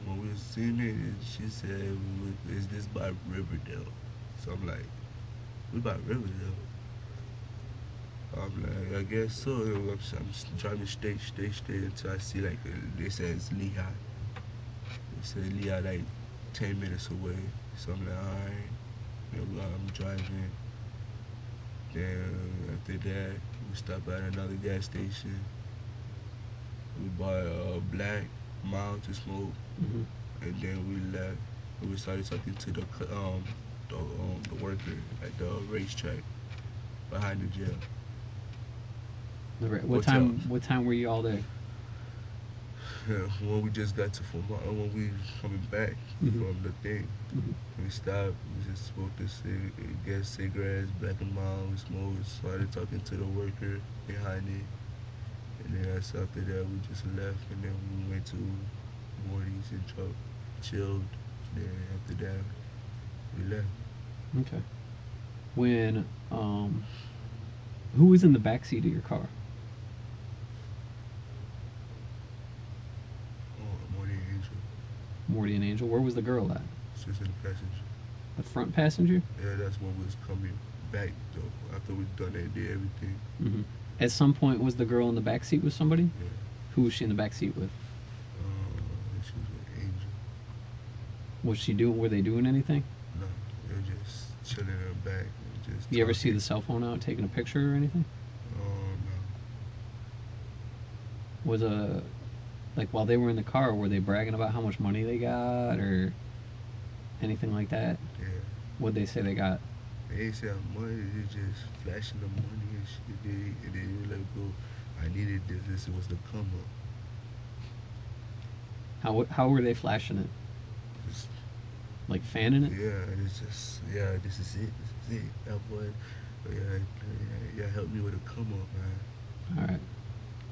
When we was seeing it, she said, is this by Riverdale? So I'm like, we by Riverdale? I'm like, I guess so. I'm driving straight until I see like, they said it's Lehigh. They said Lehigh like 10 minutes away. So I'm like, alright. I'm driving. Then after that, we stopped at another gas station. We bought a black mild to smoke, and then we left. And we started talking to the worker at the racetrack behind the jail. What time were you all there? When we just got to when we coming back from the thing, we stopped. We just smoked gas cigarettes, black and mild. We smoked. Started talking to the worker behind it. And then after that, we just left, and then we went to Morty's and chilled. Then after that, we left. Okay. When who was in the back seat of your car? Oh, Morty and Angel. Morty and Angel. Where was the girl at? She's in the passenger. The front passenger? Yeah, that's when we was coming back though. After we done that, did everything. At some point, was the girl in the back seat with somebody? Yeah. Who was she in the back seat with? She was with Angel. Was she doing? Were they doing anything? No, they were just chilling in the back. Just You ever see the cell phone out taking a picture or anything? No. Was like while they were in the car, were they bragging about how much money they got or anything like that? Yeah. What'd they say they got? They ain't say how money, they just flashing the money and shit. And then you let go. I needed this. This was the come up. How were they flashing it? Just, like fanning it? Yeah, it's just this is it. This is it. That boy, yeah, helped me with a come up, man. All right.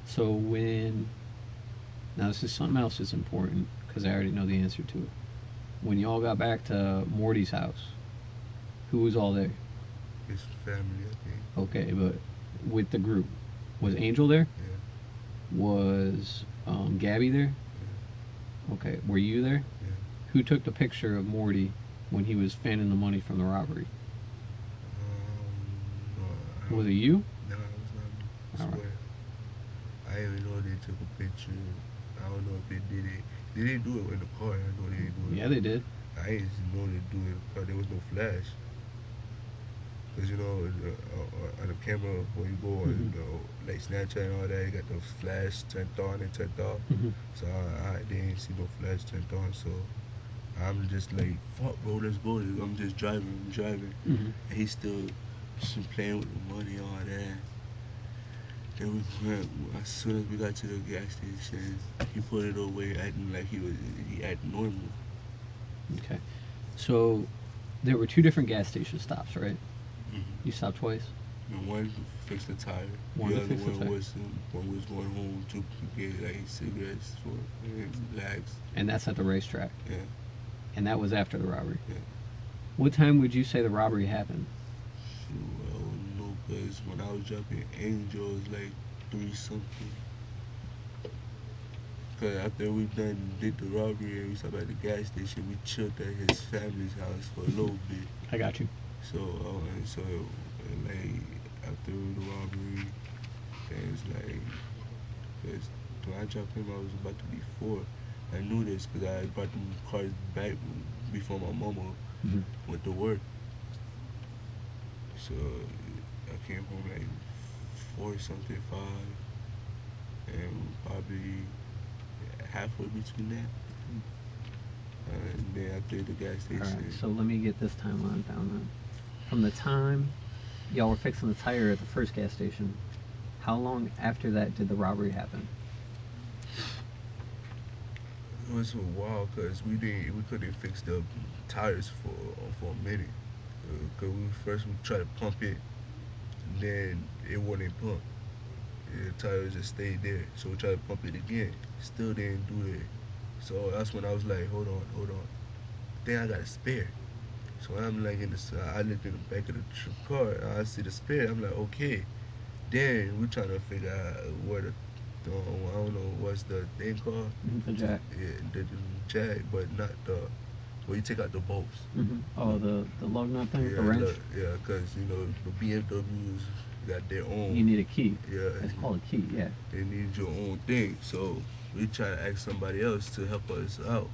So now this is something else that's important because I already know the answer to it. When y'all got back to Morty's house, who was all there? His family, I think. Okay, but with the group, was Angel there? Yeah. Was Gabby there? Yeah. Okay, were you there? Yeah. Who took the picture of Morty when he was fanning the money from the robbery? No, was it you? No, it was not me. I All swear. Right. I didn't even know they took a picture. I don't know if they did it. They didn't do it in the car. I know they didn't do it. Yeah, they did. I didn't know they do it in the car. There was no flash. Because, you know, on the camera, when you go on, like Snapchat and all that, you got the flash turned on and turned off. So I didn't see no flash turned on. So I'm just like, fuck, bro, let's go. I'm just driving. And he's still playing with the money and all that. Then as soon as we got to the gas station, he put it away, acting like he acted normal. Okay. So there were 2 different gas station stops, right? You stopped twice? And one fixed the tire. One the other fixed the one tire. was when we was going home to get like cigarettes and lags. And that's at the racetrack? Yeah. And that was after the robbery? Yeah. What time would you say the robbery happened? I don't know, because when I was jumping Angel, it was like 3 something. Because after we did the robbery and we stopped at the gas station, we chilled at his family's house for a little bit. I got you. So like after the robbery, it's like, because when I dropped him, I was about to be 4. I knew this because I brought them cars back before my mama went to work. So I came home like 4 something, 5, and probably halfway between that. And then after the gas station. Alright, so let me get this timeline down then. From the time y'all were fixing the tire at the first gas station, how long after that did the robbery happen? It was a while because we couldn't fix the tires for a minute. Cause we tried to pump it, and then it wouldn't pump. The tires just stayed there. So we tried to pump it again. Still didn't do it. So that's when I was like, hold on. Then I got a spare. So I'm like I looked in the back of the car. And I see the spare. I'm like, okay. Then we trying to figure out where I don't know what's the thing called. The jack. Yeah, the jack, but not the where you take out the bolts. Oh, the lug nut thing, Yeah, the wrench. Yeah, because you know the BMWs got their own. You need a key. Yeah, It's called a key. Yeah. they need your own thing. So we try to ask somebody else to help us out.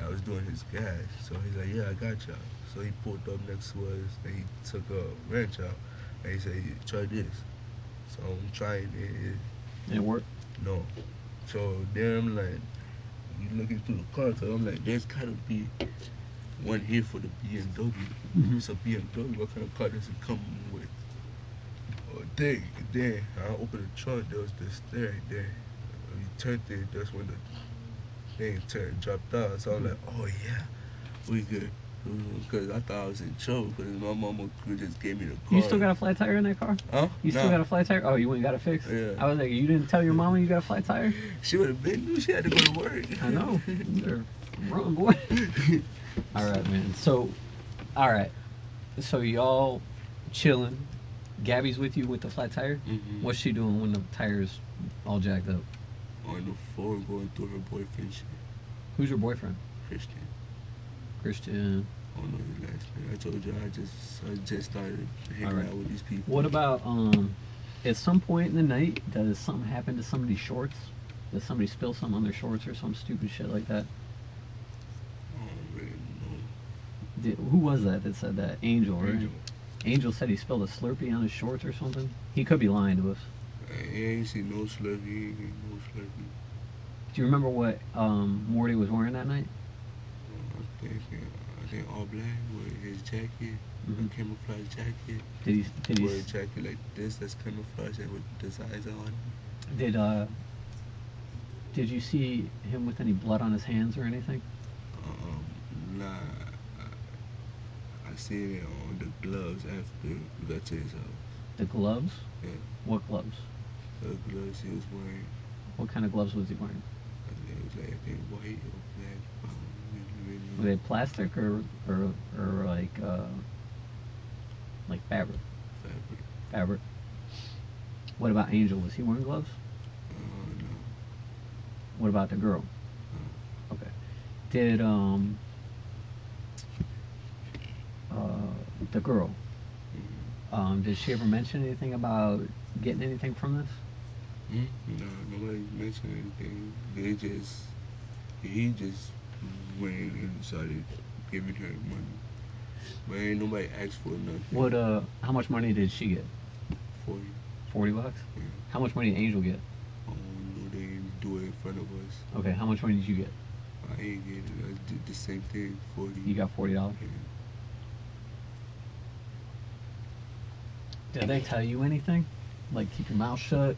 I was doing his gas, so he's like, yeah, I got y'all. So he pulled up next to us and he took a wrench out and he said, try this. So I'm trying it. It worked? No. So then I'm like, you looking through the car, so I'm like, there's gotta be one here for the BMW. It's a BMW. What kind of car does it come with? Thing. Then I opened the trunk. There was this thing right there. You turned it. That's when the thing dropped out. So I'm like, oh yeah, we good. Because I thought I was in trouble. Because my mama just gave me the car. You still got a flat tire in that car? Huh? You still got a flat tire? Oh, you went and got it fixed? Yeah. I was like, you didn't tell your mama you got a flat tire? She would have been. She had to go to work. I know. They're wrong, boy. All right, man. So, all right. So y'all chilling. Gabby's with you with the flat tire? What's she doing when the tire's all jacked up? On the phone going through her boyfriend shit. Who's your boyfriend? Christian. Christian. I don't know his last name. I told you I just started hanging out with these people. What about at some point in the night does something happen to somebody's shorts? Does somebody spill something on their shorts or some stupid shit like that? I don't really know. Who was that said that? Angel, right? Angel. Angel said he spilled a Slurpee on his shorts or something. He could be lying to us. I ain't seen no Slurpee. He ain't get no Slurpee. Do you remember what Morty was wearing that night? I think all black with his jacket, a camouflage jacket. Did he wear a jacket like this that's camouflage and with the size on? Did you see him with any blood on his hands or anything? Nah. I seen it on the gloves after we got to his house. The gloves? Yeah. What gloves? The gloves he was wearing. What kind of gloves was he wearing? It was like I think white or black. Were they plastic or like fabric? Fabric. What about Angel? Was he wearing gloves? No. What about the girl? Okay. Did the girl? Did she ever mention anything about getting anything from this? No, nobody mentioned anything. He just went and started giving her money. But ain't nobody asked for nothing. How much money did she get? 40. 40 bucks? Yeah. How much money did Angel get? I don't know, they didn't do it in front of us. Okay, how much money did you get? I ain't get it. I did the same thing, 40. You got $40? Yeah. Did they tell you anything? Like, keep your mouth shut?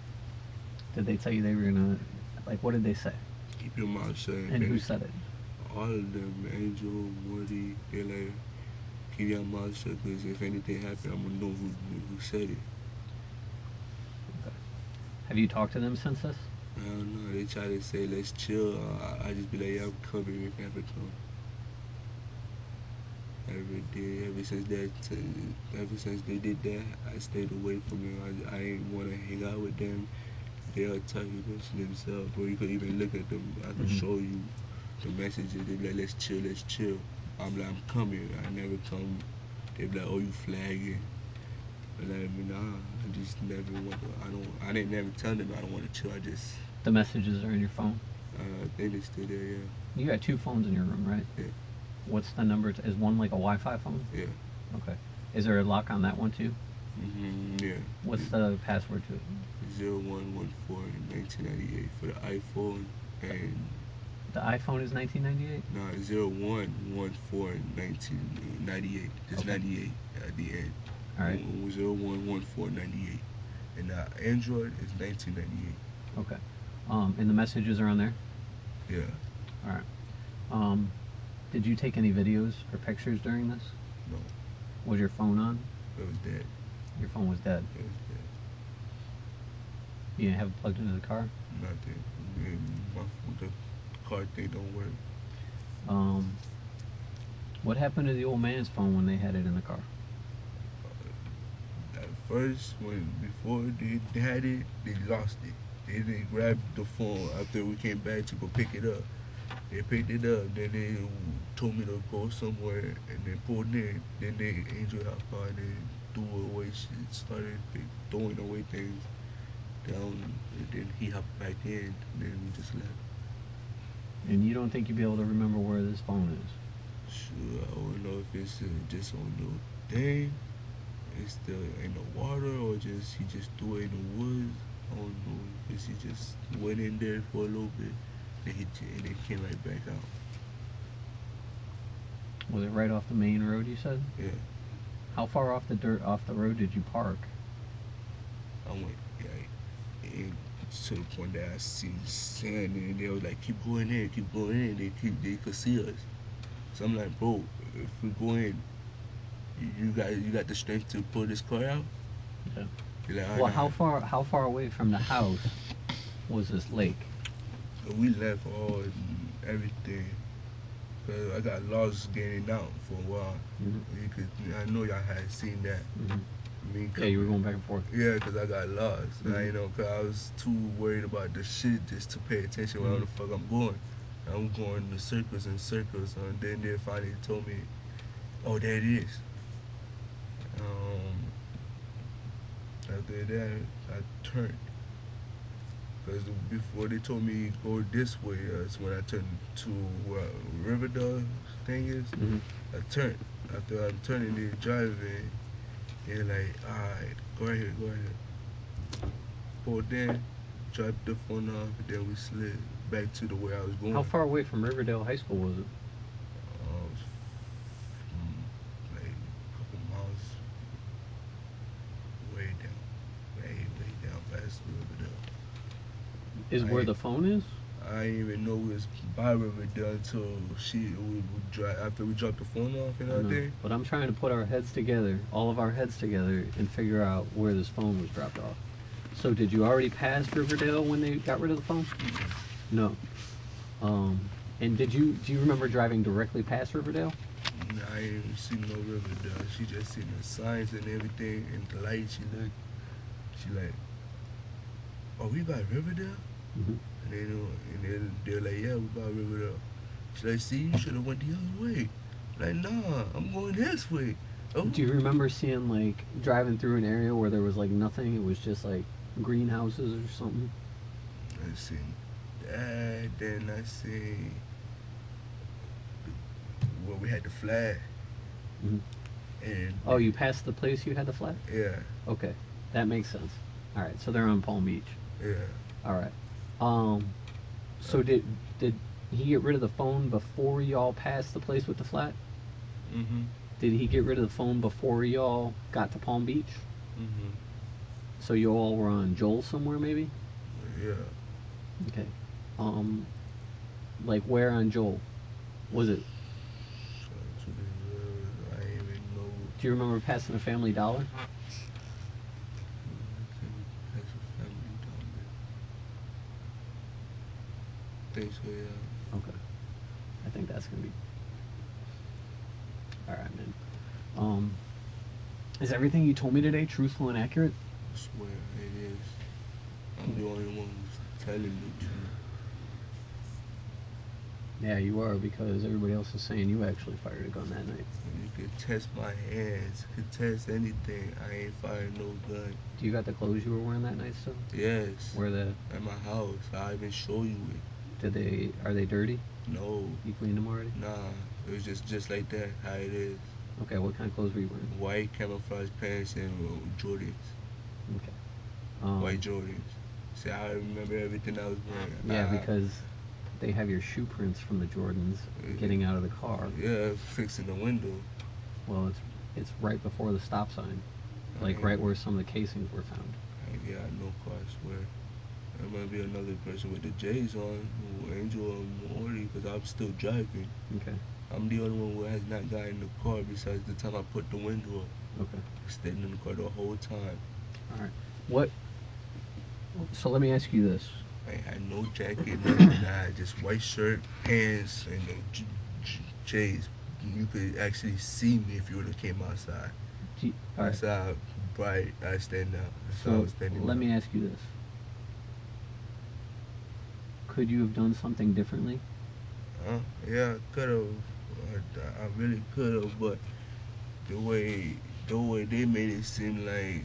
Did they tell you they were gonna, like, what did they say? Keep your mouth shut. And who said it? All of them, Angel, Morty, they're like, keep your mouth shut, because if anything happened, I'm gonna know who said it. Okay. Have you talked to them since this? I don't know. They try to say, let's chill. I just be like, yeah, I'm coming. We can never come. Every day, ever since they did that, I stayed away from them. I didn't want to hang out with them. They'll tell you this themselves, or you could even look at them. I can show you the messages. They be like, let's chill, let's chill. I'm like, I'm coming. I never come. They be like, oh, you flagging. But like, nah, I just never want to. I didn't never tell them I don't want to chill. I just. The messages are in your phone? I think they're still there, yeah. You got 2 phones in your room, right? Yeah. What's the number? Is one like a Wi-Fi phone? Yeah. Okay. Is there a lock on that one too? Yeah. What's the password to it? 0114 1998 for the iPhone, and the iPhone is 1998. No, 0114 1998. Just 98 at the end. All right. 0114 98, and Android is 1998. Okay. And the messages are on there. Yeah. All right. Did you take any videos or pictures during this? No. Was your phone on? It was dead. Your phone was dead. It was dead. You didn't have it plugged into the car? Nothing. The car thing don't work. What happened to the old man's phone when they had it in the car? At first, before they had it, they lost it. They didn't grab the phone after we came back to go pick it up. They picked it up, then they told me to go somewhere, and they pulled in. Then they entered our car, and they threw away shit, started throwing away things down, and then he hopped back in, and then we just left. And you don't think you'd be able to remember where this phone is? Sure, I don't know if it's just on the thing, it's still in the water, or just he just threw it in the woods. I don't know if he just went in there for a little bit, and then came right back out. Was it right off the main road, you said? Yeah. How far off the road did you park? I went and to the point that I seen sand, and they were like, keep going in, keep going in. They could see us. So I'm like, bro, if we go in, you got the strength to pull this car out? Yeah. Like, Well, how far away from the house was this lake? We left everything. Cause I got lost getting out for a while. I know y'all had seen that. Yeah, you were going back and forth. Yeah, cause I got lost. Cause I was too worried about the shit just to pay attention where the fuck I'm going. I'm going in circles and circles, and then they finally told me, "Oh, there it is." After that, I turned. Because before they told me go this way, that's when I turned to where Riverdale thing is. I turned. After I'm turning, they driving. They're like, alright, go right here, go right here. Pulled in, dropped the phone off, and then we slid back to the way I was going. How far away from Riverdale High School was it? Like a couple miles way down past Riverdale. Is where the phone is? I didn't even know it was by Riverdale until after we dropped the phone off and everything. But I'm trying to put our heads together, all of our heads together, and figure out where this phone was dropped off. So did you already pass Riverdale when they got rid of the phone? No. And do you remember driving directly past Riverdale? I didn't see no Riverdale. She just seen the signs and everything and the light. She like, oh, we by Riverdale? And then they're like, yeah, we by Riverdale. She's like, see, you should have went the other way. Like, nah, I'm going this way. Oh. Do you remember seeing, like, driving through an area where there was, like, nothing? It was just, like, greenhouses or something? I seen that, then I seen where we had the flag. And oh, you passed the place you had the flag? Yeah. Okay, that makes sense. All right, so they're on Palm Beach. Yeah. All right. So did he get rid of the phone before y'all passed the place with the flag? Did he get rid of the phone before y'all got to Palm Beach? So you all were on Joel somewhere, maybe? Yeah. Okay. Like where on Joel? Was it? I didn't even know. Do you remember passing a Family Dollar? I think so, yeah. Okay. I think that's gonna be. All right, man. Is everything you told me today truthful and accurate? I swear it is. I'm the only one who's telling the truth. Yeah, you are, because everybody else is saying you actually fired a gun that night. You could test my hands, you could test anything. I ain't firing no gun. Do you got the clothes you were wearing that night still? Yes. Where the? At my house. I'll even show you it. Are they dirty? No. You cleaned them already? Nah. It was just like that, how it is. Okay, what kind of clothes were you wearing? White camouflage pants and Jordans. Okay. White Jordans. See, I remember everything I was wearing. Yeah, because they have your shoe prints from the Jordans getting out of the car. Yeah, fixing the window. Well, it's right before the stop sign, like right where some of the casings were found. Yeah, I know, I swear. There might be another person with the J's on, Angel or Morty, because I'm still driving. Okay. I'm the only one who has not gotten in the car besides the time I put the window up. Okay. I stayed in the car the whole time. All right. What? So let me ask you this. I had no jacket, nothing. I had just white shirt, pants, and no J's. You could actually see me if you would have came outside. All right. That's how bright I stand out. That's how I So was standing let out. me ask you this. Could you have done something differently? Yeah, I could have. I really could have, but the way they made it seem like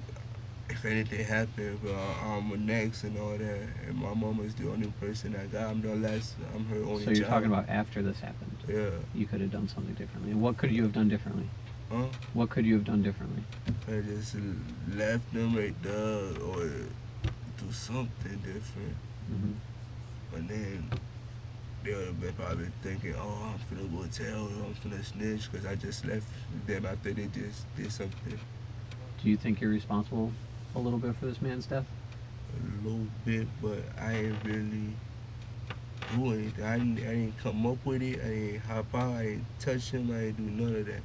if anything happened, I'm next and all that, and my mama's the only person I got. I'm her only So you're child. talking about after this happened? Yeah. You could have done something differently. What could you have done differently? Huh? What could you have done differently? I just left them right there or do something different. Mm-hmm. But then they would have been probably thinking, oh, I'm finna go tell her, I'm finna snitch, because I just left them after they just did something. Do you think you're responsible a little bit for this man's death? A little bit, but I ain't really do anything. I didn't come up with it. I didn't hop out. I didn't touch him. I didn't do none of that.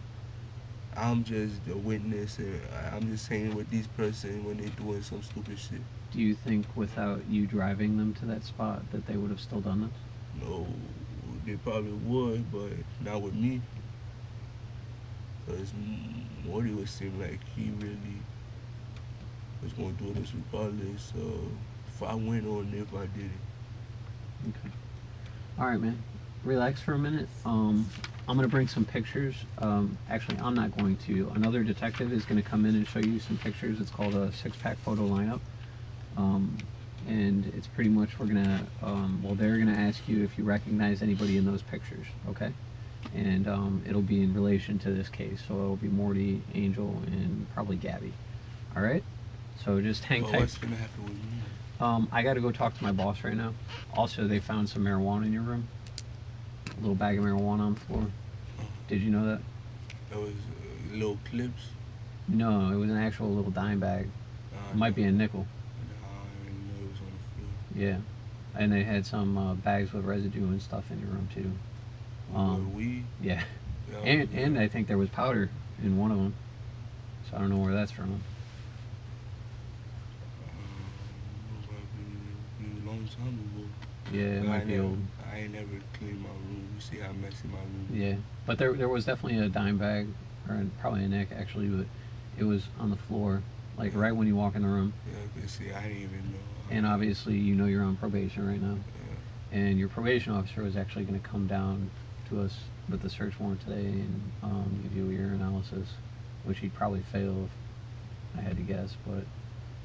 I'm just a witness, and I'm just hanging with these person when they doing some stupid shit. Do you think without you driving them to that spot that they would have still done this? No, they probably would, but not with me. Because Morty would seem like he really was going to do this regardless of if I went or if I did it. Okay. All right, man. Relax for a minute. I'm gonna bring some pictures. Actually, I'm not going to. Another detective is gonna come in and show you some pictures. It's called a 6-pack photo lineup. And it's pretty much we're gonna, well, they're gonna ask you if you recognize anybody in those pictures, okay? And it'll be in relation to this case. So it'll be Morty, Angel, and probably Gabby. All right? So just hang tight. What's gonna happen with me? I got to go talk to my boss right now. Also, they found some marijuana in your room. A little bag of marijuana on the floor. Did you know that? That was little clips? No, it was an actual little dime bag. It might be a nickel. I didn't know it was on the floor. Yeah. And they had some bags with residue and stuff in your room, too. Weed? Yeah. Yeah, And I think there was powder in one of them. So I don't know where that's from. A long time ago. Yeah, it might be old. I ain't never cleaned my room. You see how messy my room is. Yeah, but there was definitely a dime bag, or probably a nick actually, but it was on the floor, like right when you walk in the room. Yeah, you see, I didn't even know. And obviously, you know you're on probation right now. Yeah. And your probation officer was actually going to come down to us with the search warrant today and give you your analysis, which he'd probably fail if I had to guess, but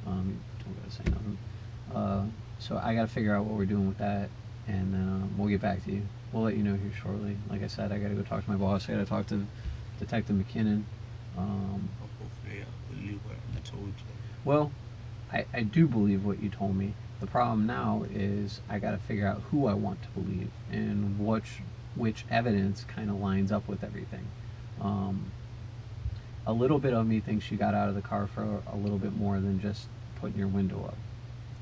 don't gotta say nothing. So I gotta figure out what we're doing with that, and then we'll get back to you. We'll let you know here shortly. Like I said, I gotta go talk to my boss. I gotta talk to Detective McKinnon. Hopefully I believe what I told you. Well, I do believe what you told me. The problem now is I gotta figure out who I want to believe and which evidence kind of lines up with everything. A little bit of me thinks you got out of the car for a little bit more than just putting your window up.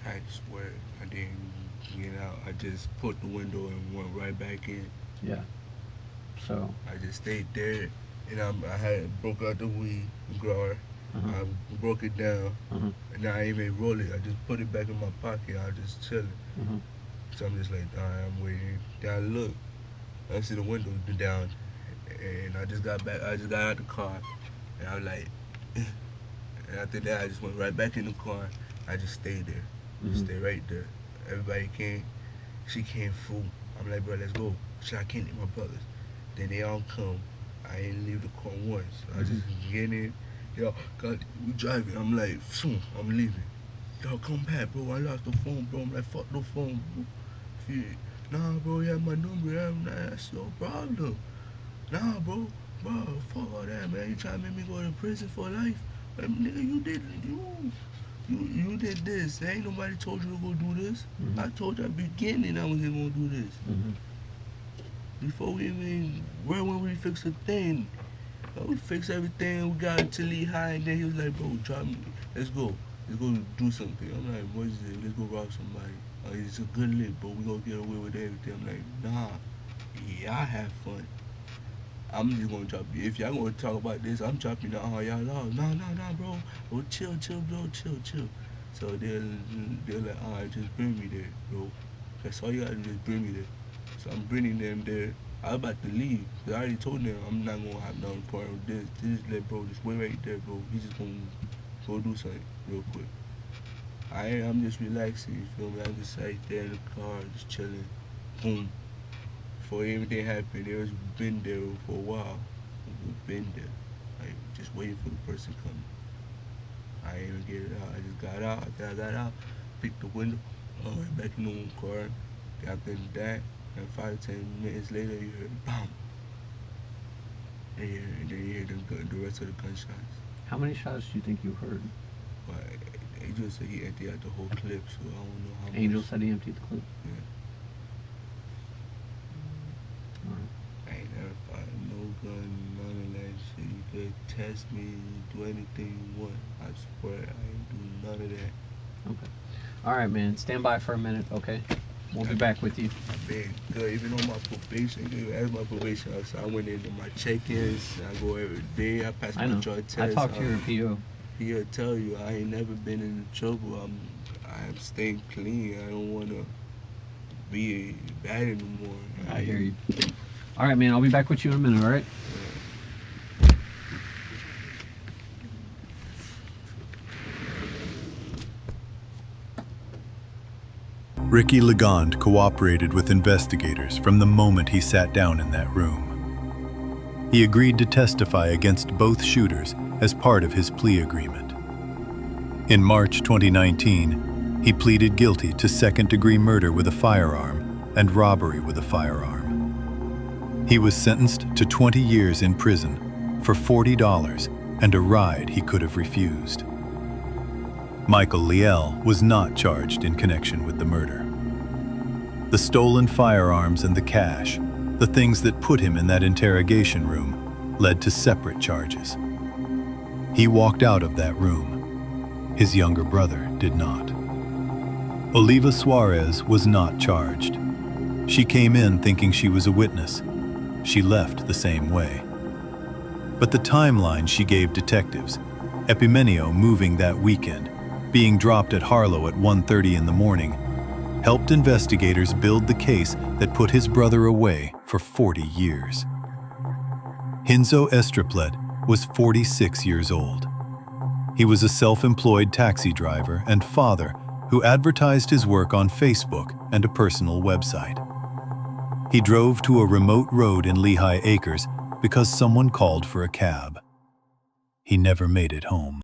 I swear I didn't get out. I just put the window and went right back in. Yeah. So. I just stayed there, and I had broke out the weed grower. I broke it down, and I didn't even roll it. I just put it back in my pocket. I was just chilling. So I'm just like, alright, I'm waiting. Then I look, I see the window down, and I just got back. I just got out the car, and I was like, and after that, I just went right back in the car. I just stayed there. Stay right there. Everybody came. She came full. I'm like, bro, let's go. I can't leave my brothers. Then they all come. I ain't leave the car once. I just get in. Yo, God, we driving. I'm like, phew, I'm leaving. Yo, come back, bro. I lost the phone, bro. I'm like, fuck the phone, bro. Nah, bro, you have my number. That's your problem. Nah, bro. Bro, fuck all that, man. You trying to make me go to prison for life? Like, nigga, you did this. Ain't nobody told you to go do this. I told you at the beginning I was gonna do this. Before we even, right when we fixed the thing, we fixed everything. We got to Lehigh, and then he was like, bro, drop me. Let's go do something. I'm like, what is it? Let's go rob somebody. It's a good lick, but we gonna get away with everything. I'm like, nah. Yeah, I have fun. I'm just gonna drop you. If y'all gonna talk about this, I'm dropping all y'all off. No, bro. Oh, chill, bro. Chill. So they're like, alright, just bring me there, bro. That's all you gotta do, just bring me there. So I'm bringing them there. I was about to leave. Cause I already told them I'm not gonna have nothing part of this. Just let bro, just wait right there, bro. He's just gonna go do something real quick. I'm just relaxing, you feel me? I'm just right there in the car, just chilling. Boom. Before anything happened, they was been there for a while. We've been there. Like, just waiting for the person coming. I ain't even get it out. I just got out. After I got out, picked the window, went back in the car, got in that, and 5-10 minutes later, you heard BAM! And then you hear the rest of the gunshots. How many shots do you think you heard? But Angel said he emptied out the whole clip, so I don't know how much. Angel said he emptied the clip? Yeah. Alright. I ain't never fired no gun, none of that shit. You could test me, do anything you want. I swear I ain't do none of that. Okay. Alright, man. Stand by for a minute, okay? We'll be back with you. I've been good, even on my probation. As my probation officer, I went into my check-ins. I go every day. I pass my drug test. I talked to your PO. He'll tell you I ain't never been in trouble. I'm staying clean. I don't want to be bad anymore. I hear you. All right, man. I'll be back with you in a minute. All right. Ricky Ligonde cooperated with investigators from the moment he sat down in that room. He agreed to testify against both shooters as part of his plea agreement. In March 2019, he pleaded guilty to second-degree murder with a firearm and robbery with a firearm. He was sentenced to 20 years in prison for $40 and a ride he could have refused. Michael Leal was not charged in connection with the murder. The stolen firearms and the cash, the things that put him in that interrogation room, led to separate charges. He walked out of that room. His younger brother did not. Oliva Suarez was not charged. She came in thinking she was a witness. She left the same way. But the timeline she gave detectives, Epimenio moving that weekend, being dropped at Harlow at 1:30 in the morning, helped investigators build the case that put his brother away for 40 years. Hinso Estriplet was 46 years old. He was a self-employed taxi driver and father who advertised his work on Facebook and a personal website. He drove to a remote road in Lehigh Acres because someone called for a cab. He never made it home.